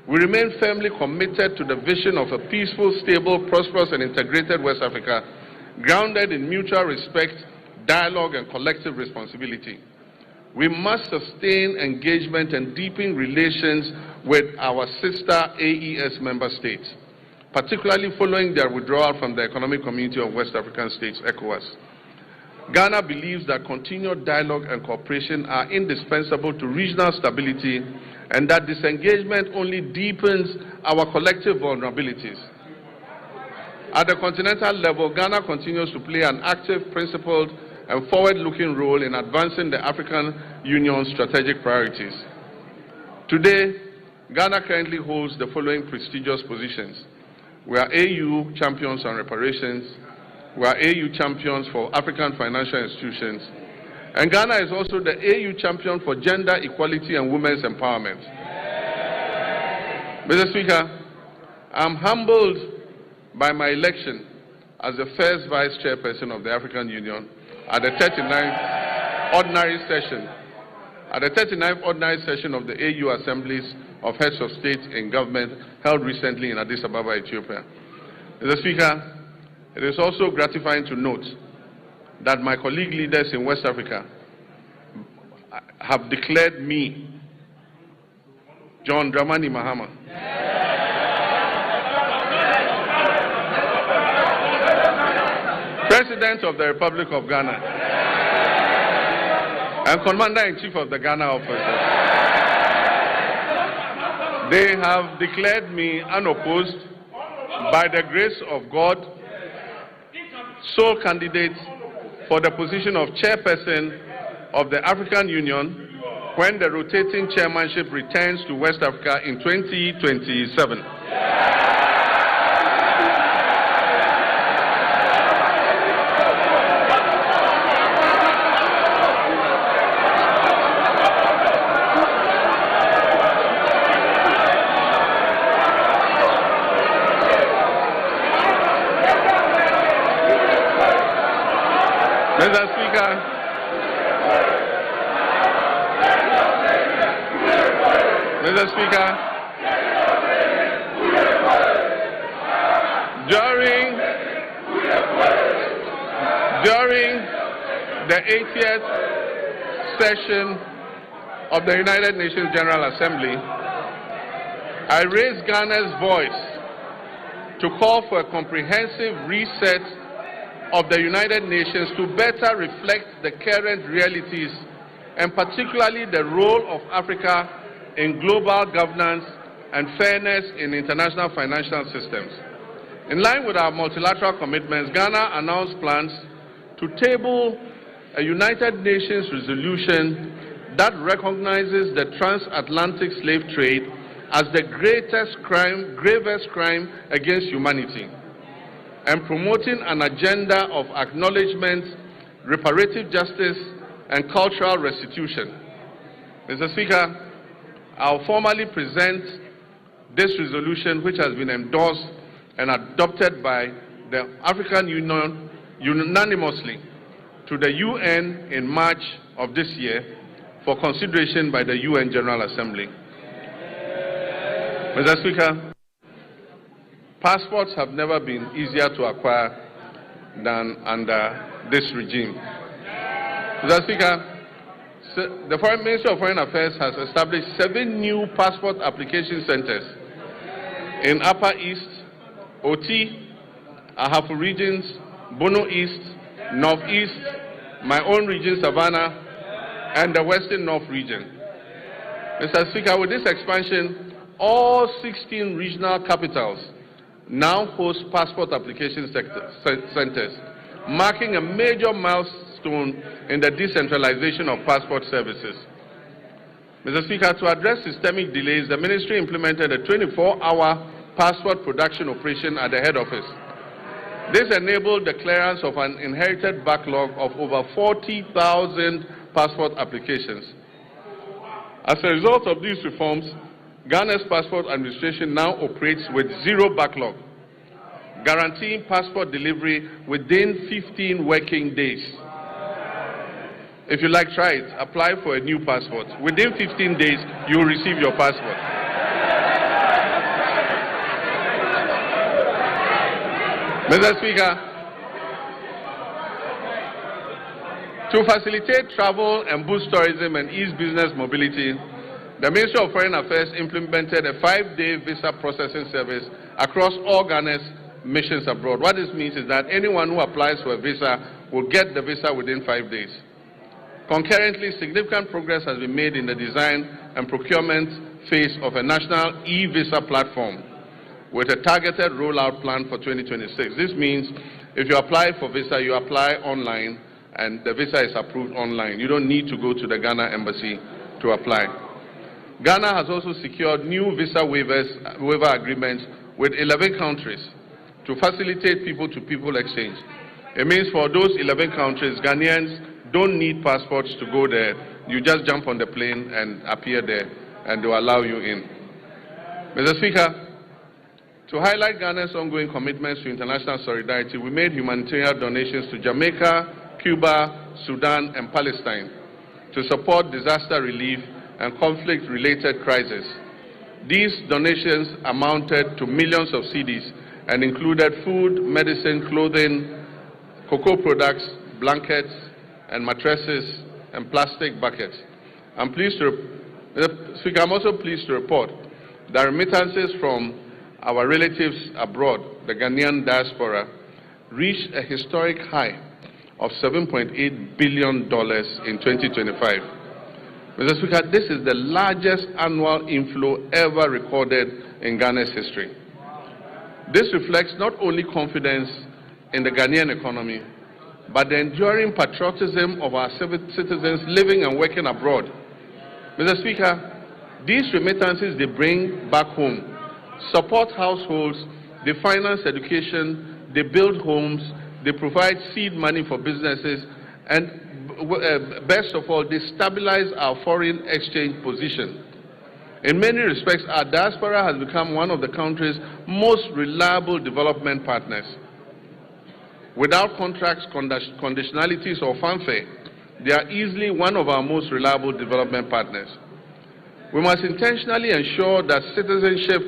We remain firmly committed to the vision of a peaceful, stable, prosperous, and integrated West Africa, grounded in mutual respect, dialogue, and collective responsibility. We must sustain engagement and deepen relations with our sister AES member states, particularly following their withdrawal from the Economic Community of West African States, ECOWAS. Ghana believes that continued dialogue and cooperation are indispensable to regional stability and that disengagement only deepens our collective vulnerabilities. At the continental level, Ghana continues to play an active, principled, and forward-looking role in advancing the African Union's strategic priorities. Today, Ghana currently holds the following prestigious positions. We are AU champions on reparations. We are AU champions for African financial institutions. And Ghana is also the AU champion for gender equality and women's empowerment. Mr. Speaker, I'm humbled by my election as the first vice chairperson of the African Union at the 39th ordinary session of the AU Assemblies of Heads of State and Government held recently in Addis Ababa, Ethiopia. Mr. Speaker, it is also gratifying to note that my colleague leaders in West Africa have declared me, John Dramani Mahama, President of the Republic of Ghana and Commander-in-Chief of the Ghana officers. They have declared me unopposed, by the grace of God, sole candidate for the position of chairperson of the African Union when the rotating chairmanship returns to West Africa in 2027. Mr. Speaker, during the 80th session of the United Nations General Assembly, I raised Ghana's voice to call for a comprehensive reset of the United Nations to better reflect the current realities and particularly the role of Africa in global governance and fairness in international financial systems. In line with our multilateral commitments, Ghana announced plans to table a United Nations resolution that recognizes the transatlantic slave trade as the gravest crime against humanity, and promoting an agenda of acknowledgement, reparative justice, and cultural restitution. Mr. Speaker, I'll formally present this resolution, which has been endorsed and adopted by the African Union unanimously, to the UN in March of this year for consideration by the UN General Assembly. Mr. Speaker, passports have never been easier to acquire than under this regime. Mr. Speaker, the Ministry of Foreign Affairs has established 7 new passport application centers in Upper East, Oti, Ahafo regions, Bono East, Northeast, my own region, Savannah, and the Western North region. Mr. Speaker, with this expansion, all 16 regional capitals now host passport application centers, marking a major milestone in the decentralization of passport services. Mr. Speaker, to address systemic delays, the Ministry implemented a 24-hour passport production operation at the head office. This enabled the clearance of an inherited backlog of over 40,000 passport applications. As a result of these reforms, Ghana's passport administration now operates with 0 backlog, guaranteeing passport delivery within 15 working days. If you like, try it. Apply for a new passport. Within 15 days, you will receive your passport. Mr. Speaker, to facilitate travel and boost tourism and ease business mobility, the Ministry of Foreign Affairs implemented a 5-day visa processing service across all Ghana's missions abroad. What this means is that anyone who applies for a visa will get the visa within 5 days. Concurrently, significant progress has been made in the design and procurement phase of a national e-visa platform with a targeted rollout plan for 2026. This means if you apply for visa, you apply online and the visa is approved online. You don't need to go to the Ghana embassy to apply. Ghana has also secured new visa waiver agreements with 11 countries to facilitate people-to-people exchange. It means for those 11 countries, Ghanaians don't need passports to go there. You just jump on the plane and appear there, and they'll allow you in. Mr. Speaker, to highlight Ghana's ongoing commitments to international solidarity, we made humanitarian donations to Jamaica, Cuba, Sudan, and Palestine to support disaster relief and conflict-related crises. These donations amounted to millions of cedis and included food, medicine, clothing, cocoa products, blankets, and mattresses, and plastic buckets. I'm also pleased to report that remittances from our relatives abroad, the Ghanaian diaspora, reached a historic high of $7.8 billion in 2025. Mr. Speaker, this is the largest annual inflow ever recorded in Ghana's history. This reflects not only confidence in the Ghanaian economy, but the enduring patriotism of our citizens living and working abroad. Mr. Speaker, these remittances they bring back home support households, they finance education, they build homes, they provide seed money for businesses, and best of all, they stabilize our foreign exchange position. In many respects, our diaspora has become one of the country's most reliable development partners. Without contracts, conditionalities, or fanfare, they are easily one of our most reliable development partners. We must intentionally ensure that citizenship,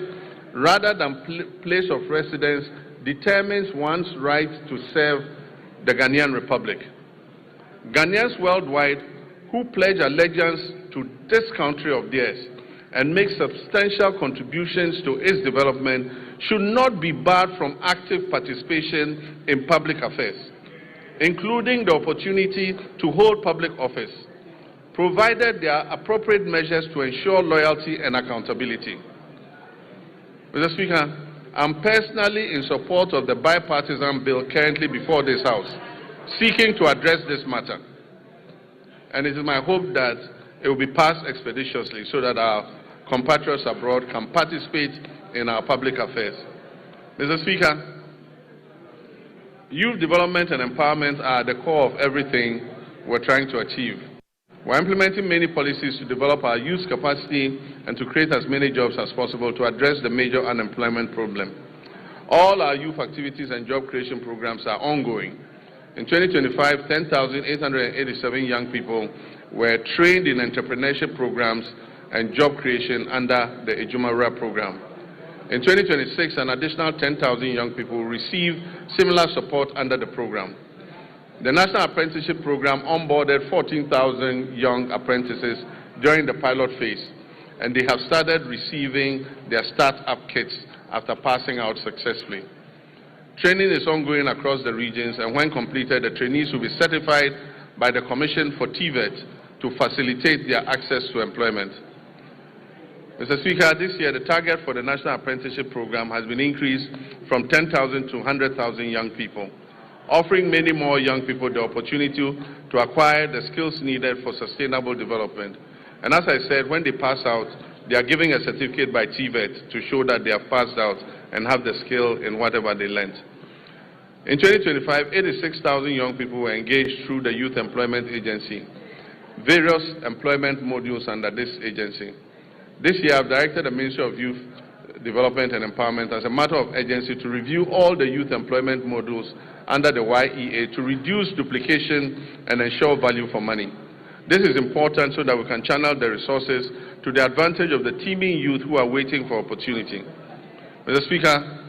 rather than place of residence, determines one's right to serve the Ghanaian Republic. Ghanaians worldwide who pledge allegiance to this country of theirs and make substantial contributions to its development should not be barred from active participation in public affairs, including the opportunity to hold public office, provided there are appropriate measures to ensure loyalty and accountability. Mr. Speaker, I'm personally in support of the bipartisan bill currently before this House, seeking to address this matter. And it is my hope that it will be passed expeditiously so that our compatriots abroad can participate in our public affairs. Mr. Speaker, youth development and empowerment are at the core of everything we're trying to achieve. We're implementing many policies to develop our youth capacity and to create as many jobs as possible to address the major unemployment problem. All our youth activities and job creation programs are ongoing. In 2025, 10,887 young people were trained in entrepreneurship programs and job creation under the Ejumawura program. In 2026, an additional 10,000 young people will receive similar support under the program. The National Apprenticeship Program onboarded 14,000 young apprentices during the pilot phase, and they have started receiving their start-up kits after passing out successfully. Training is ongoing across the regions, and when completed, the trainees will be certified by the Commission for TVET to facilitate their access to employment. Mr. Speaker, this year the target for the National Apprenticeship Program has been increased from 10,000 to 100,000 young people, offering many more young people the opportunity to acquire the skills needed for sustainable development. And as I said, when they pass out, they are giving a certificate by TVET to show that they have passed out and have the skill in whatever they learned. In 2025, 86,000 young people were engaged through the Youth Employment Agency, various employment modules under this agency. This year, I've directed the Ministry of Youth Development and Empowerment as a matter of urgency to review all the youth employment modules under the YEA to reduce duplication and ensure value for money. This is important so that we can channel the resources to the advantage of the teeming youth who are waiting for opportunity. Mr. Speaker,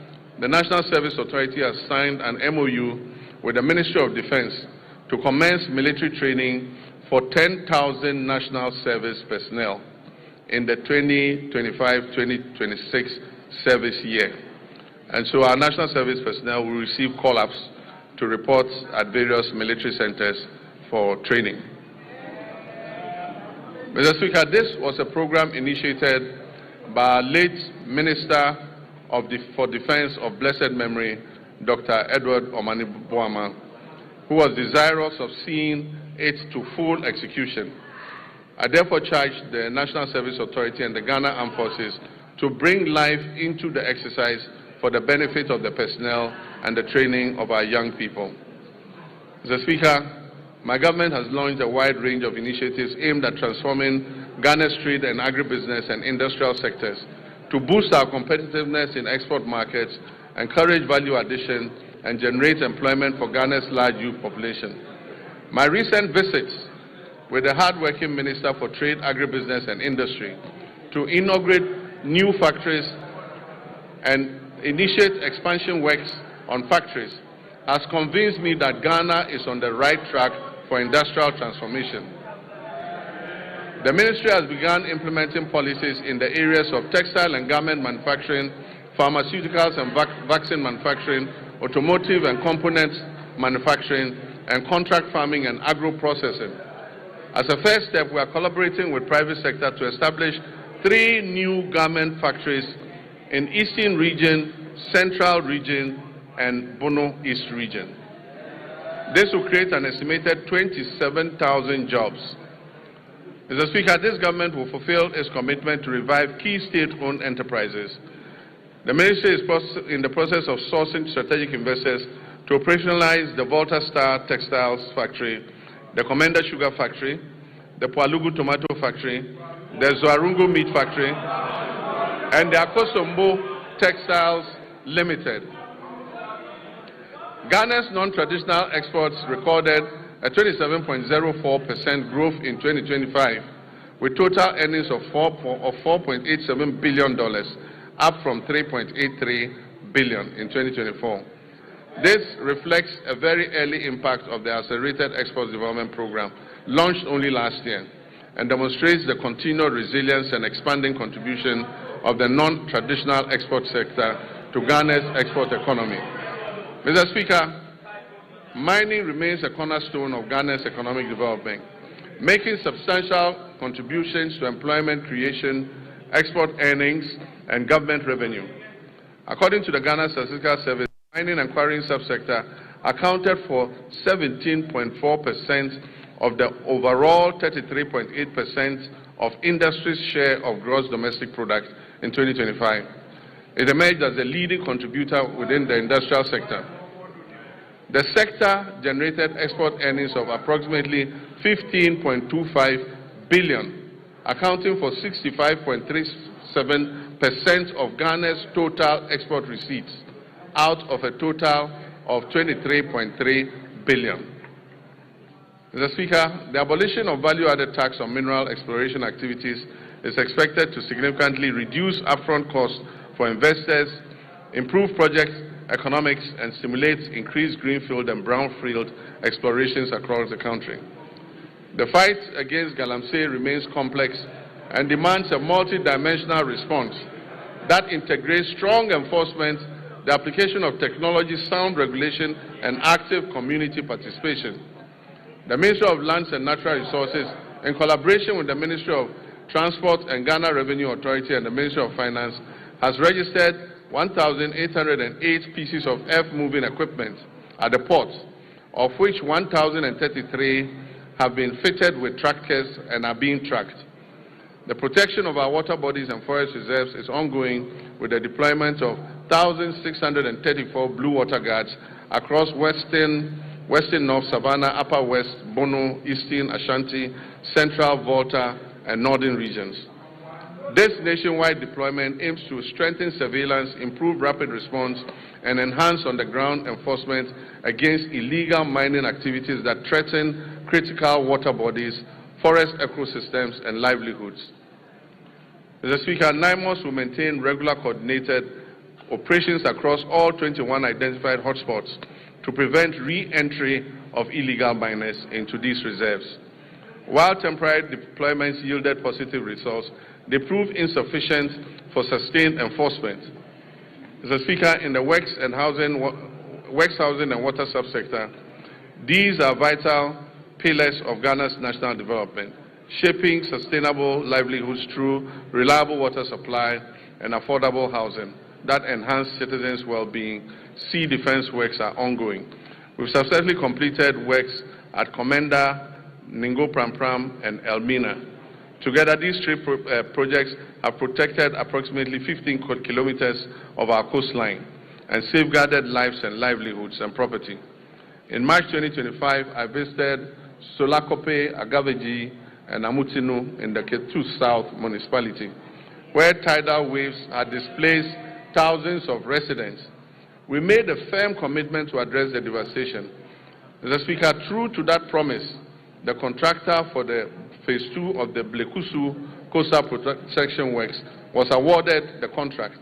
the National Service Authority has signed an MOU with the Ministry of Defense to commence military training for 10,000 national service personnel in the 2025-2026 service year. and so our national service personnel will receive call-ups to report at various military centers for training. Mr. Speaker, this was a program initiated by our late Minister for Defense of Blessed Memory, Dr. Edward Omani Boama, who was desirous of seeing it to full execution. I therefore charge the National Service Authority and the Ghana Armed Forces to bring life into the exercise for the benefit of the personnel and the training of our young people. Mr. Speaker, my government has launched a wide range of initiatives aimed at transforming Ghana's trade and agribusiness and industrial sectors to boost our competitiveness in export markets, encourage value addition, and generate employment for Ghana's large youth population. My recent visits with the hard-working Minister for Trade, Agribusiness and Industry to inaugurate new factories and initiate expansion works on factories has convinced me that Ghana is on the right track for industrial transformation. The ministry has begun implementing policies in the areas of textile and garment manufacturing, pharmaceuticals and vaccine manufacturing, automotive and components manufacturing, and contract farming and agro-processing. As a first step, we are collaborating with private sector to establish 3 new garment factories in Eastern Region, Central Region, and Bono East Region. This will create an estimated 27,000 jobs. Mr. Speaker, this government will fulfill its commitment to revive key state-owned enterprises. The ministry is in the process of sourcing strategic investors to operationalize the Volta Star Textiles Factory, the Commander Sugar Factory, the Pualugu Tomato Factory, the Zoarungu Meat Factory, and the Akosombo Textiles Limited. Ghana's non-traditional exports recorded a 27.04% growth in 2025, with total earnings of $4.87 billion, up from $3.83 billion in 2024. This reflects a very early impact of the Accelerated Export Development Program, launched only last year, and demonstrates the continued resilience and expanding contribution of the non-traditional export sector to Ghana's export economy. Mr. Speaker, mining remains a cornerstone of Ghana's economic development, making substantial contributions to employment creation, export earnings, and government revenue. According to the Ghana Statistical Service, mining and quarrying subsector accounted for 17.4% of the overall 33.8% of industry's share of gross domestic product in 2025. It emerged as the leading contributor within the industrial sector. The sector generated export earnings of approximately 15.25 billion, accounting for 65.37% of Ghana's total export receipts, out of a total of 23.3 billion. Mr. Speaker, the abolition of value-added tax on mineral exploration activities is expected to significantly reduce upfront costs for investors, improve project economics, and stimulate increased greenfield and brownfield explorations across the country. The fight against galamsey remains complex and demands a multi-dimensional response that integrates strong enforcement, the application of technology, sound regulation, and active community participation. The Ministry of Lands and Natural Resources, in collaboration with the Ministry of Transport and Ghana Revenue Authority and the Ministry of Finance, has registered 1,808 pieces of earth-moving equipment at the port, of which 1,033 have been fitted with trackers and are being tracked. The protection of our water bodies and forest reserves is ongoing with the deployment of 1,634 blue water guards across Western North Savannah, Upper West, Bono, Eastern, Ashanti, Central, Volta, and Northern regions. This nationwide deployment aims to strengthen surveillance, improve rapid response, and enhance on-the-ground enforcement against illegal mining activities that threaten critical water bodies, forest ecosystems, and livelihoods. Mr. Speaker, NIMOS will maintain regular coordinated operations across all 21 identified hotspots to prevent re-entry of illegal miners into these reserves. While temporary deployments yielded positive results, they proved insufficient for sustained enforcement. Mr. Speaker, in the works, housing and water subsector, these are vital pillars of Ghana's national development, shaping sustainable livelihoods through reliable water supply and affordable housing that enhance citizens' well-being. Sea defense works are ongoing. We've successfully completed works at Komenda, Ningo Pram, and Elmina. Together, these three projects have protected approximately 15 kilometers of our coastline and safeguarded lives and livelihoods and property. In March 2025, I visited Solakope, Agaveji, and Amutinu in the Ketu South municipality, where tidal waves had displaced thousands of residents. We made a firm commitment to address the devastation. Mr. Speaker, true to that promise, the contractor for the Phase 2 of the Blekusu Coastal Protection Works was awarded the contract,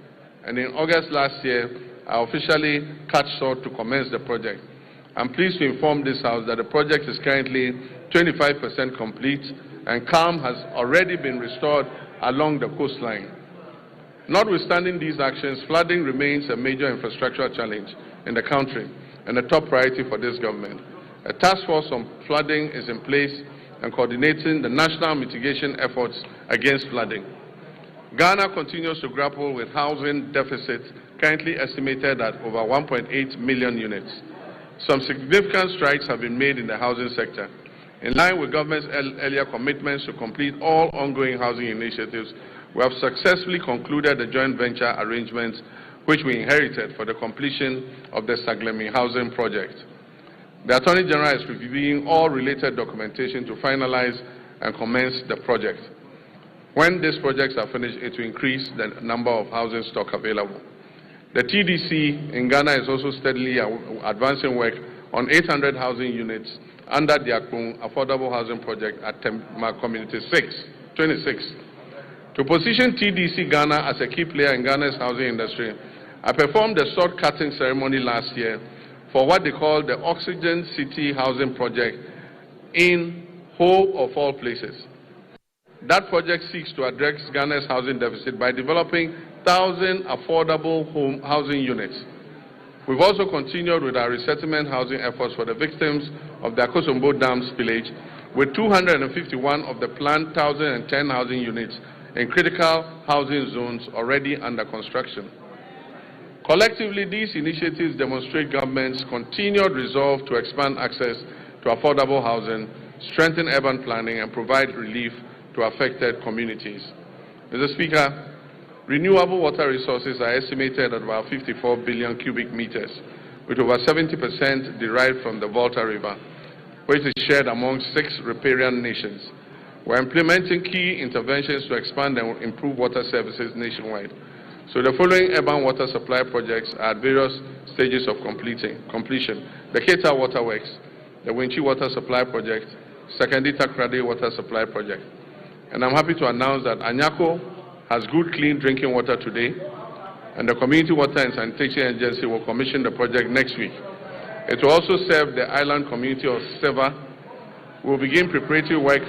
and in August last year, I officially cut short to commence the project. I'm pleased to inform this House that the project is currently 25% complete, and calm has already been restored along the coastline. Notwithstanding these actions, flooding remains a major infrastructural challenge in the country and a top priority for this government. A task force on flooding is in place and coordinating the national mitigation efforts against flooding. Ghana continues to grapple with housing deficits currently estimated at over 1.8 million units. Some significant strides have been made in the housing sector. In line with government's earlier commitments to complete all ongoing housing initiatives, we have successfully concluded the joint venture arrangements which we inherited for the completion of the Saglemi housing project. The Attorney General is reviewing all related documentation to finalize and commence the project. When these projects are finished, it will increase the number of housing stock available. The TDC in Ghana is also steadily advancing work on 800 housing units under the Akron Affordable Housing Project at Tema Community 26. To position TDC Ghana as a key player in Ghana's housing industry, I performed a sword cutting ceremony last year for what they call the Oxygen City Housing Project in Hope of all places. That project seeks to address Ghana's housing deficit by developing 1,000 affordable housing units. We've also continued with our resettlement housing efforts for the victims of the Akosombo Dam spillage, with 251 of the planned 1,010 housing units in critical housing zones already under construction. Collectively, these initiatives demonstrate government's continued resolve to expand access to affordable housing, strengthen urban planning, and provide relief to affected communities. Mr. Speaker, renewable water resources are estimated at about 54 billion cubic meters, with over 70% derived from the Volta River, which is shared among 6 riparian nations. We're implementing key interventions to expand and improve water services nationwide. So the following urban water supply projects are at various stages of completion. The Keta Water Works, the Winchi Water Supply Project, Sekandita Krade Water Supply Project. And I'm happy to announce that Anyako has good, clean drinking water today, and the Community Water and Sanitation Agency will commission the project next week. It will also serve the island community of Seva. We will begin preparatory work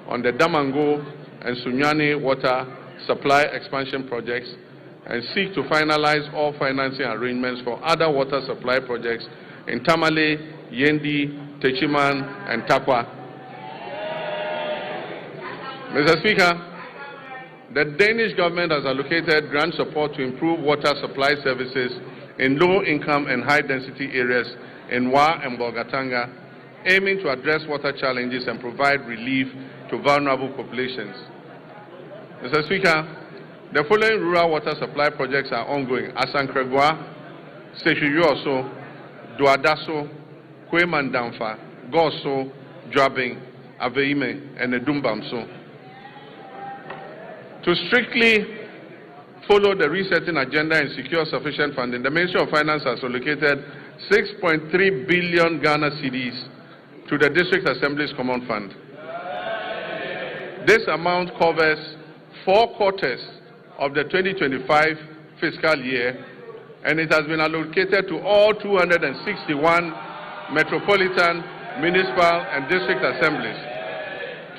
on the Damango and Sunyani water supply expansion projects and seek to finalize all financing arrangements for other water supply projects in Tamale, Yendi, Techiman, and Takwa. Mr. Speaker, the Danish government has allocated grant support to improve water supply services in low-income and high-density areas in Wa and Bolgatanga, aiming to address water challenges and provide relief to vulnerable populations. Mr. Speaker, the following rural water supply projects are ongoing: Asankregwa, Seshuyuoso, Duadaso, Kwemandamfa, Goso, Dwabing, Aveime, and Edumbamso. To strictly follow the resetting agenda and secure sufficient funding, the Ministry of Finance has allocated 6.3 billion Ghana cedis to the District Assembly's Common Fund. This amount covers 4 quarters of the 2025 fiscal year, and it has been allocated to all 261 metropolitan, municipal, and district assemblies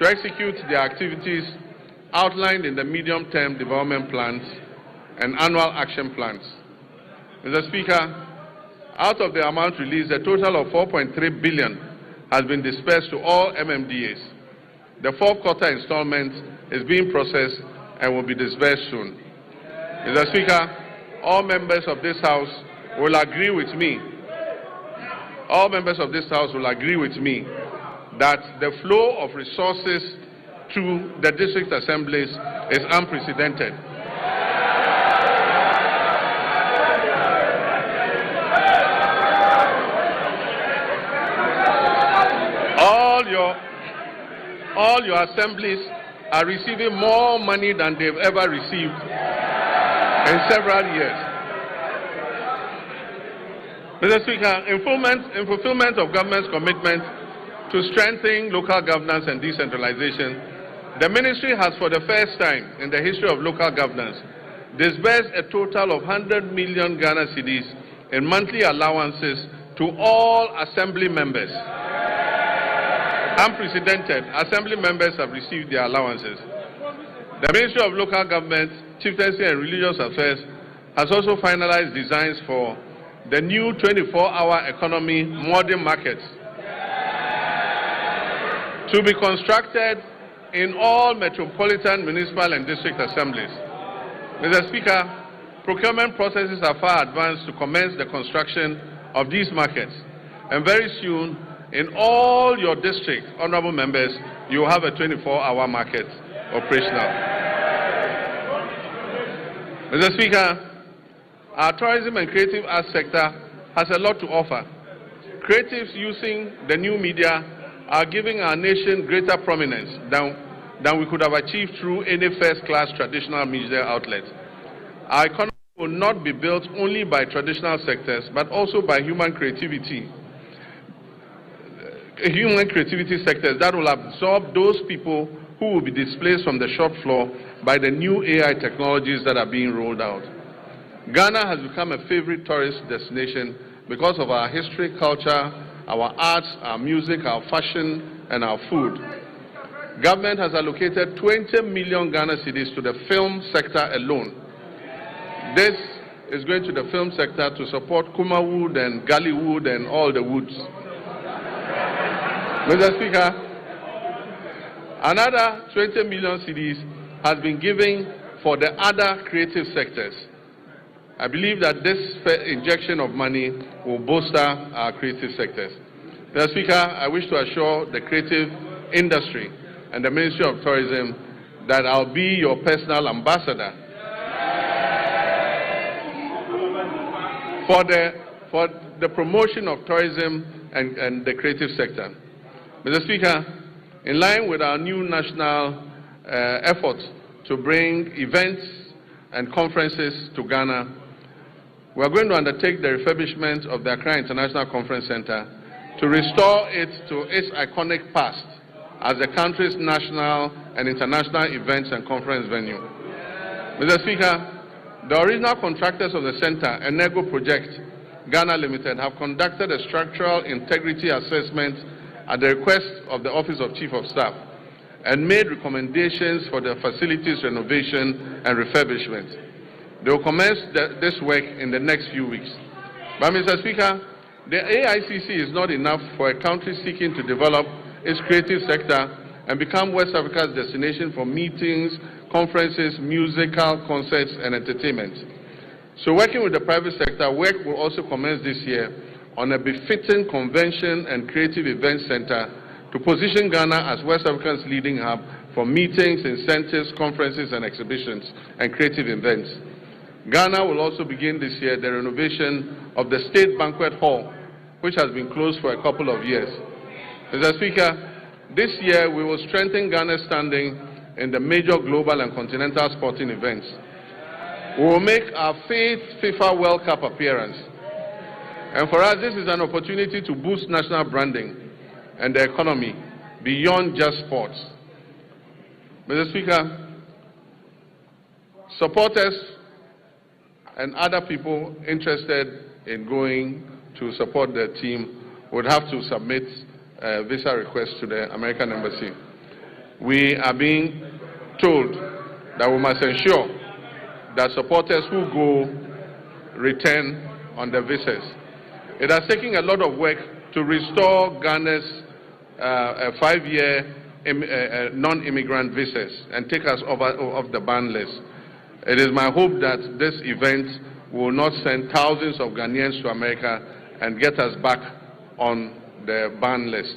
to execute their activities outlined in the medium-term development plans and annual action plans. Mr. Speaker, out of the amount released, a total of 4.3 billion has been dispersed to all MMDAs. The fourth quarter installment is being processed and will be disbursed soon. Mr. Speaker, all members of this House will agree with me. All members of this House will agree with me that the flow of resources to the district assemblies is unprecedented. All your assemblies are receiving more money than they've ever received in several years. Mr. Speaker, in fulfillment of government's commitment to strengthening local governance and decentralization, the ministry has, for the first time in the history of local governance, disbursed a total of 100 million Ghana cedis in monthly allowances to all assembly members. Unprecedented, assembly members have received their allowances. The Ministry of Local Government, Chieftaincy and Religious Affairs has also finalized designs for the new 24-hour economy modern markets to be constructed in all metropolitan, municipal and district assemblies. Mr. Speaker, procurement processes are far advanced to commence the construction of these markets, and very soon in all your districts, honorable members, you will have a 24-hour market operational. Mr. Speaker, our tourism and creative arts sector has a lot to offer. Creatives using the new media are giving our nation greater prominence than we could have achieved through any first-class traditional media outlet. Our economy will not be built only by traditional sectors, but also by human creativity sectors that will absorb those people who will be displaced from the shop floor by the new AI technologies that are being rolled out. Ghana has become a favorite tourist destination because of our history, culture, our arts, our music, our fashion, and our food. Government has allocated 20 million Ghana cedis to the film sector alone. This is going to the film sector to support Kuma Wood and Galleywood and all the woods. Mr. Speaker, another 20 million cedis has been given for the other creative sectors. I believe that this injection of money will bolster our creative sectors. Mr. Speaker, I wish to assure the creative industry and the Ministry of Tourism that I'll be your personal ambassador for the promotion of tourism and the creative sector. Mr. Speaker, in line with our new national efforts to bring events and conferences to Ghana, we are going to undertake the refurbishment of the Accra International Conference Center to restore it to its iconic past as the country's national and international events and conference venue. Mr. Speaker, the original contractors of the center, Enego Project Ghana Limited, have conducted a structural integrity assessment at the request of the Office of Chief of Staff and made recommendations for the facilities renovation and refurbishment. They will commence this work in the next few weeks. But, Mr. Speaker, the AICC is not enough for a country seeking to develop its creative sector and become West Africa's destination for meetings, conferences, musical concerts, and entertainment. So, working with the private sector, work will also commence this year on a befitting convention and creative event center to position Ghana as West Africa's leading hub for meetings, incentives, conferences, and exhibitions and creative events. Ghana will also begin this year the renovation of the State Banquet Hall, which has been closed for a couple of years. Mr. Speaker, this year we will strengthen Ghana's standing in the major global and continental sporting events. We will make our 5th FIFA World Cup appearance. And for us, this is an opportunity to boost national branding and the economy beyond just sports. Mr. Speaker, supporters and other people interested in going to support the team would have to submit a visa request to the American Embassy. We are being told that we must ensure that supporters who go return on the visas. It has taken a lot of work to restore Ghana's 5-year non-immigrant visas and take us off the ban list. It is my hope that this event will not send thousands of Ghanaians to America and get us back on the ban list.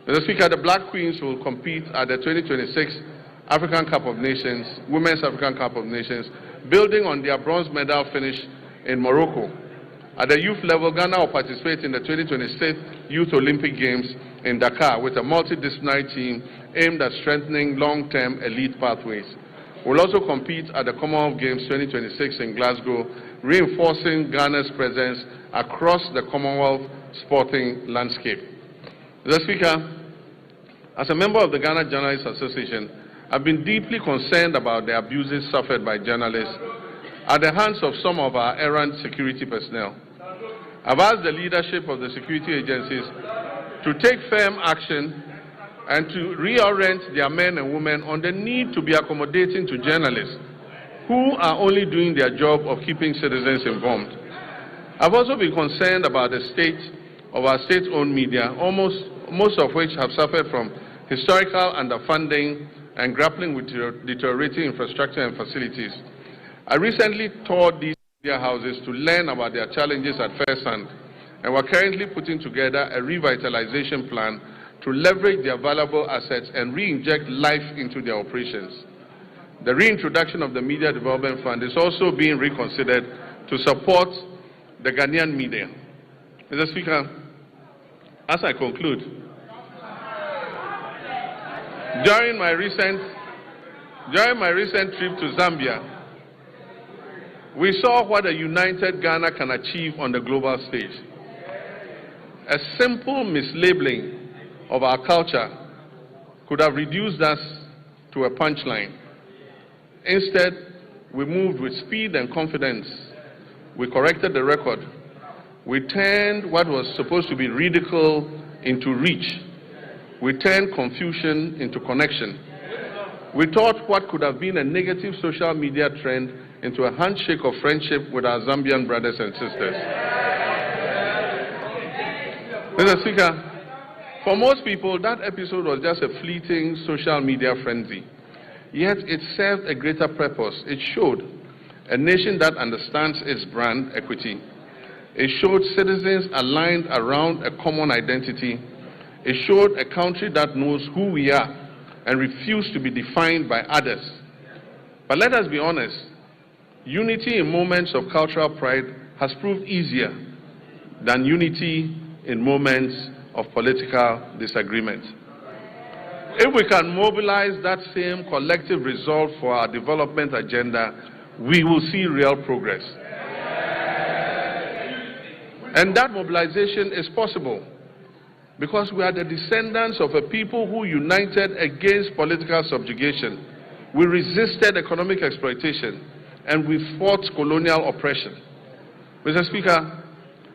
Mr. Speaker, the Black Queens will compete at the 2026 African Cup of Nations, Women's African Cup of Nations, building on their bronze medal finish in Morocco. At the youth level, Ghana will participate in the 2026 Youth Olympic Games in Dakar with a multidisciplinary team aimed at strengthening long-term elite pathways. We'll also compete at the Commonwealth Games 2026 in Glasgow, reinforcing Ghana's presence across the Commonwealth sporting landscape. Mr. Speaker, as a member of the Ghana Journalists Association, I've been deeply concerned about the abuses suffered by journalists at the hands of some of our errant security personnel. I've asked the leadership of the security agencies to take firm action and to reorient their men and women on the need to be accommodating to journalists who are only doing their job of keeping citizens informed. I've also been concerned about the state of our state-owned media, most of which have suffered from historical underfunding and grappling with deteriorating infrastructure and facilities. I recently toured these media houses to learn about their challenges at first hand, and we're currently putting together a revitalization plan to leverage their valuable assets and re-inject life into their operations. The reintroduction of the Media Development Fund is also being reconsidered to support the Ghanaian media. Mr. Speaker, as I conclude, during my recent trip to Zambia, we saw what a united Ghana can achieve on the global stage. A simple mislabeling of our culture could have reduced us to a punchline. Instead, we moved with speed and confidence. We corrected the record. We turned what was supposed to be ridicule into reach. We turned confusion into connection. We taught what could have been a negative social media trend into a handshake of friendship with our Zambian brothers and sisters. Mr. Speaker, for most people, that episode was just a fleeting social media frenzy. Yet it served a greater purpose. It showed a nation that understands its brand equity. It showed citizens aligned around a common identity. It showed a country that knows who we are and refuses to be defined by others. But let us be honest, unity in moments of cultural pride has proved easier than unity in moments of political disagreement. If we can mobilize that same collective resolve for our development agenda, we will see real progress. And that mobilization is possible because we are the descendants of a people who united against political subjugation. We resisted economic exploitation and we fought colonial oppression. Mr. Speaker,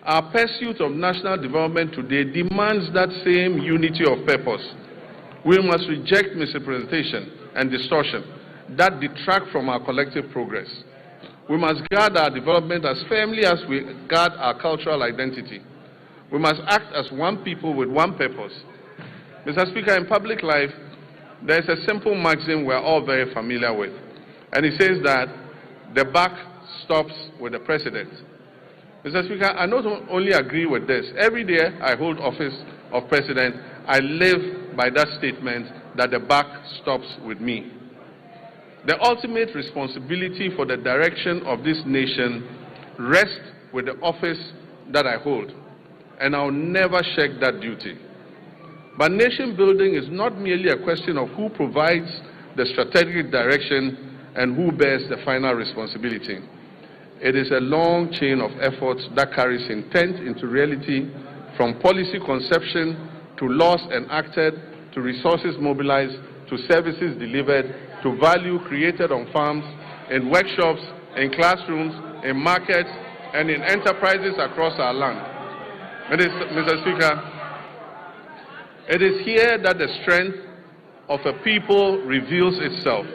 our pursuit of national development today demands that same unity of purpose. We must reject misrepresentation and distortion that detract from our collective progress. We must guard our development as firmly as we guard our cultural identity. We must act as one people with one purpose. Mr. Speaker, in public life, there is a simple maxim we're all very familiar with, and it says that the buck stops with the president. Mr. Speaker, I not only agree with this. Every day I hold office of president, I live by that statement that the buck stops with me. The ultimate responsibility for the direction of this nation rests with the office that I hold, and I'll never shirk that duty. But nation building is not merely a question of who provides the strategic direction and who bears the final responsibility. It is a long chain of efforts that carries intent into reality, from policy conception to laws enacted, to resources mobilized, to services delivered, to value created on farms, in workshops, in classrooms, in markets, and in enterprises across our land. Mr. Speaker, it is here that the strength of a people reveals itself.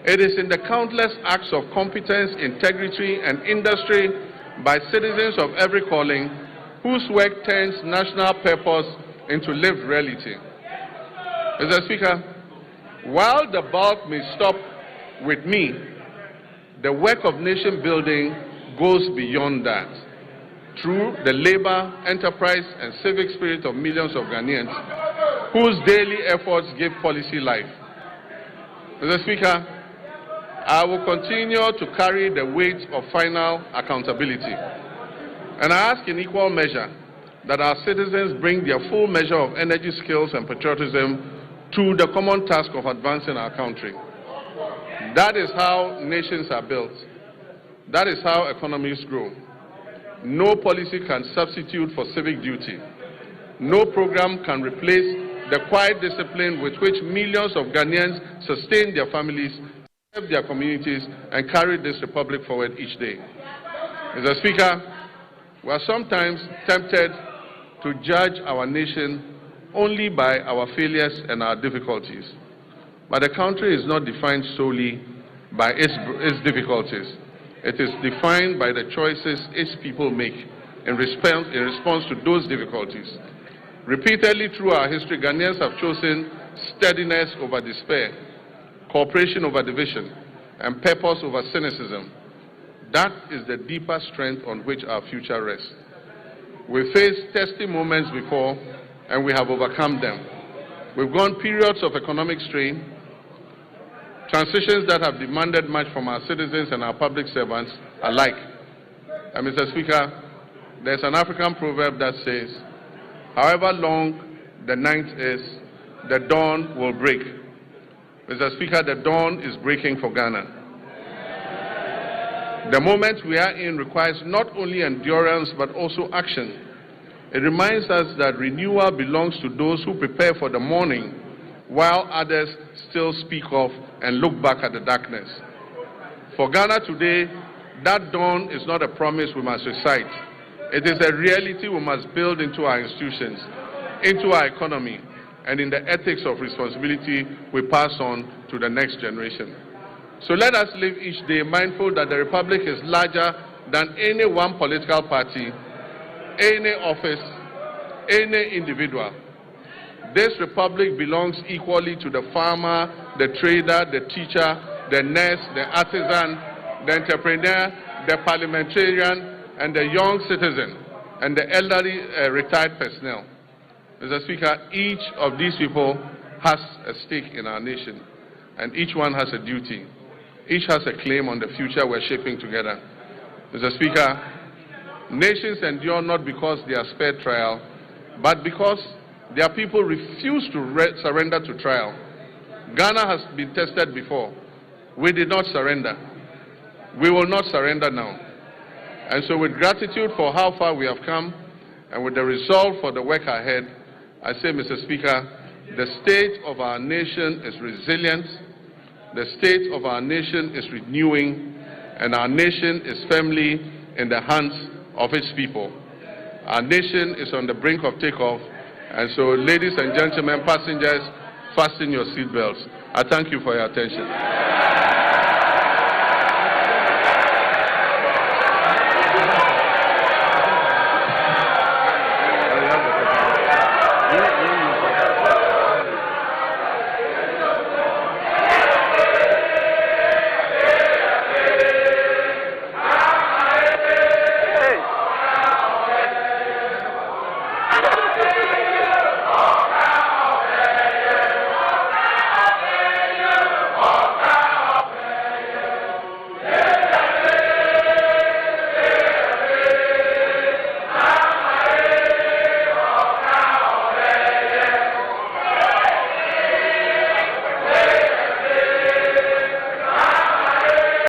It is in the countless acts of competence, integrity, and industry by citizens of every calling whose work turns national purpose into lived reality. Mr. Speaker, while the bulk may stop with me, the work of nation building goes beyond that. Through the labor, enterprise, and civic spirit of millions of Ghanaians whose daily efforts give policy life. Mr. Speaker, I will continue to carry the weight of final accountability. And I ask in equal measure that our citizens bring their full measure of energy, skills, and patriotism to the common task of advancing our country. That is how nations are built. That is how economies grow. No policy can substitute for civic duty. No program can replace the quiet discipline with which millions of Ghanaians sustain their families, serve their communities, and carry this republic forward each day. Mr. Speaker, we are sometimes tempted to judge our nation only by our failures and our difficulties. But the country is not defined solely by its difficulties. It is defined by the choices its people make in response to those difficulties. Repeatedly through our history, Ghanaians have chosen steadiness over despair, cooperation over division, and purpose over cynicism. That is the deeper strength on which our future rests. We faced testy moments before, and we have overcome them. We've gone periods of economic strain, transitions that have demanded much from our citizens and our public servants alike. And Mr. Speaker, there's an African proverb that says, however long the night is, the dawn will break. Mr. Speaker, the dawn is breaking for Ghana. The moment we are in requires not only endurance but also action. It reminds us that renewal belongs to those who prepare for the morning while others still speak of and look back at the darkness. For Ghana today, that dawn is not a promise we must recite. It is a reality we must build into our institutions, into our economy, and in the ethics of responsibility we pass on to the next generation. So let us live each day mindful that the Republic is larger than any one political party, any office, any individual. This Republic belongs equally to the farmer, the trader, the teacher, the nurse, the artisan, the entrepreneur, the parliamentarian, and the young citizen, and the elderly retired personnel. Mr. Speaker, each of these people has a stake in our nation, and each one has a duty. Each has a claim on the future we're shaping together. Mr. Speaker, nations endure not because they are spared trial, but because their people refuse to surrender to trial. Ghana has been tested before. We did not surrender. We will not surrender now. And so with gratitude for how far we have come, and with the resolve for the work ahead, I say, Mr. Speaker, the state of our nation is resilient, the state of our nation is renewing, and our nation is firmly in the hands of its people. Our nation is on the brink of takeoff, and so, ladies and gentlemen, passengers, fasten your seatbelts. I thank you for your attention.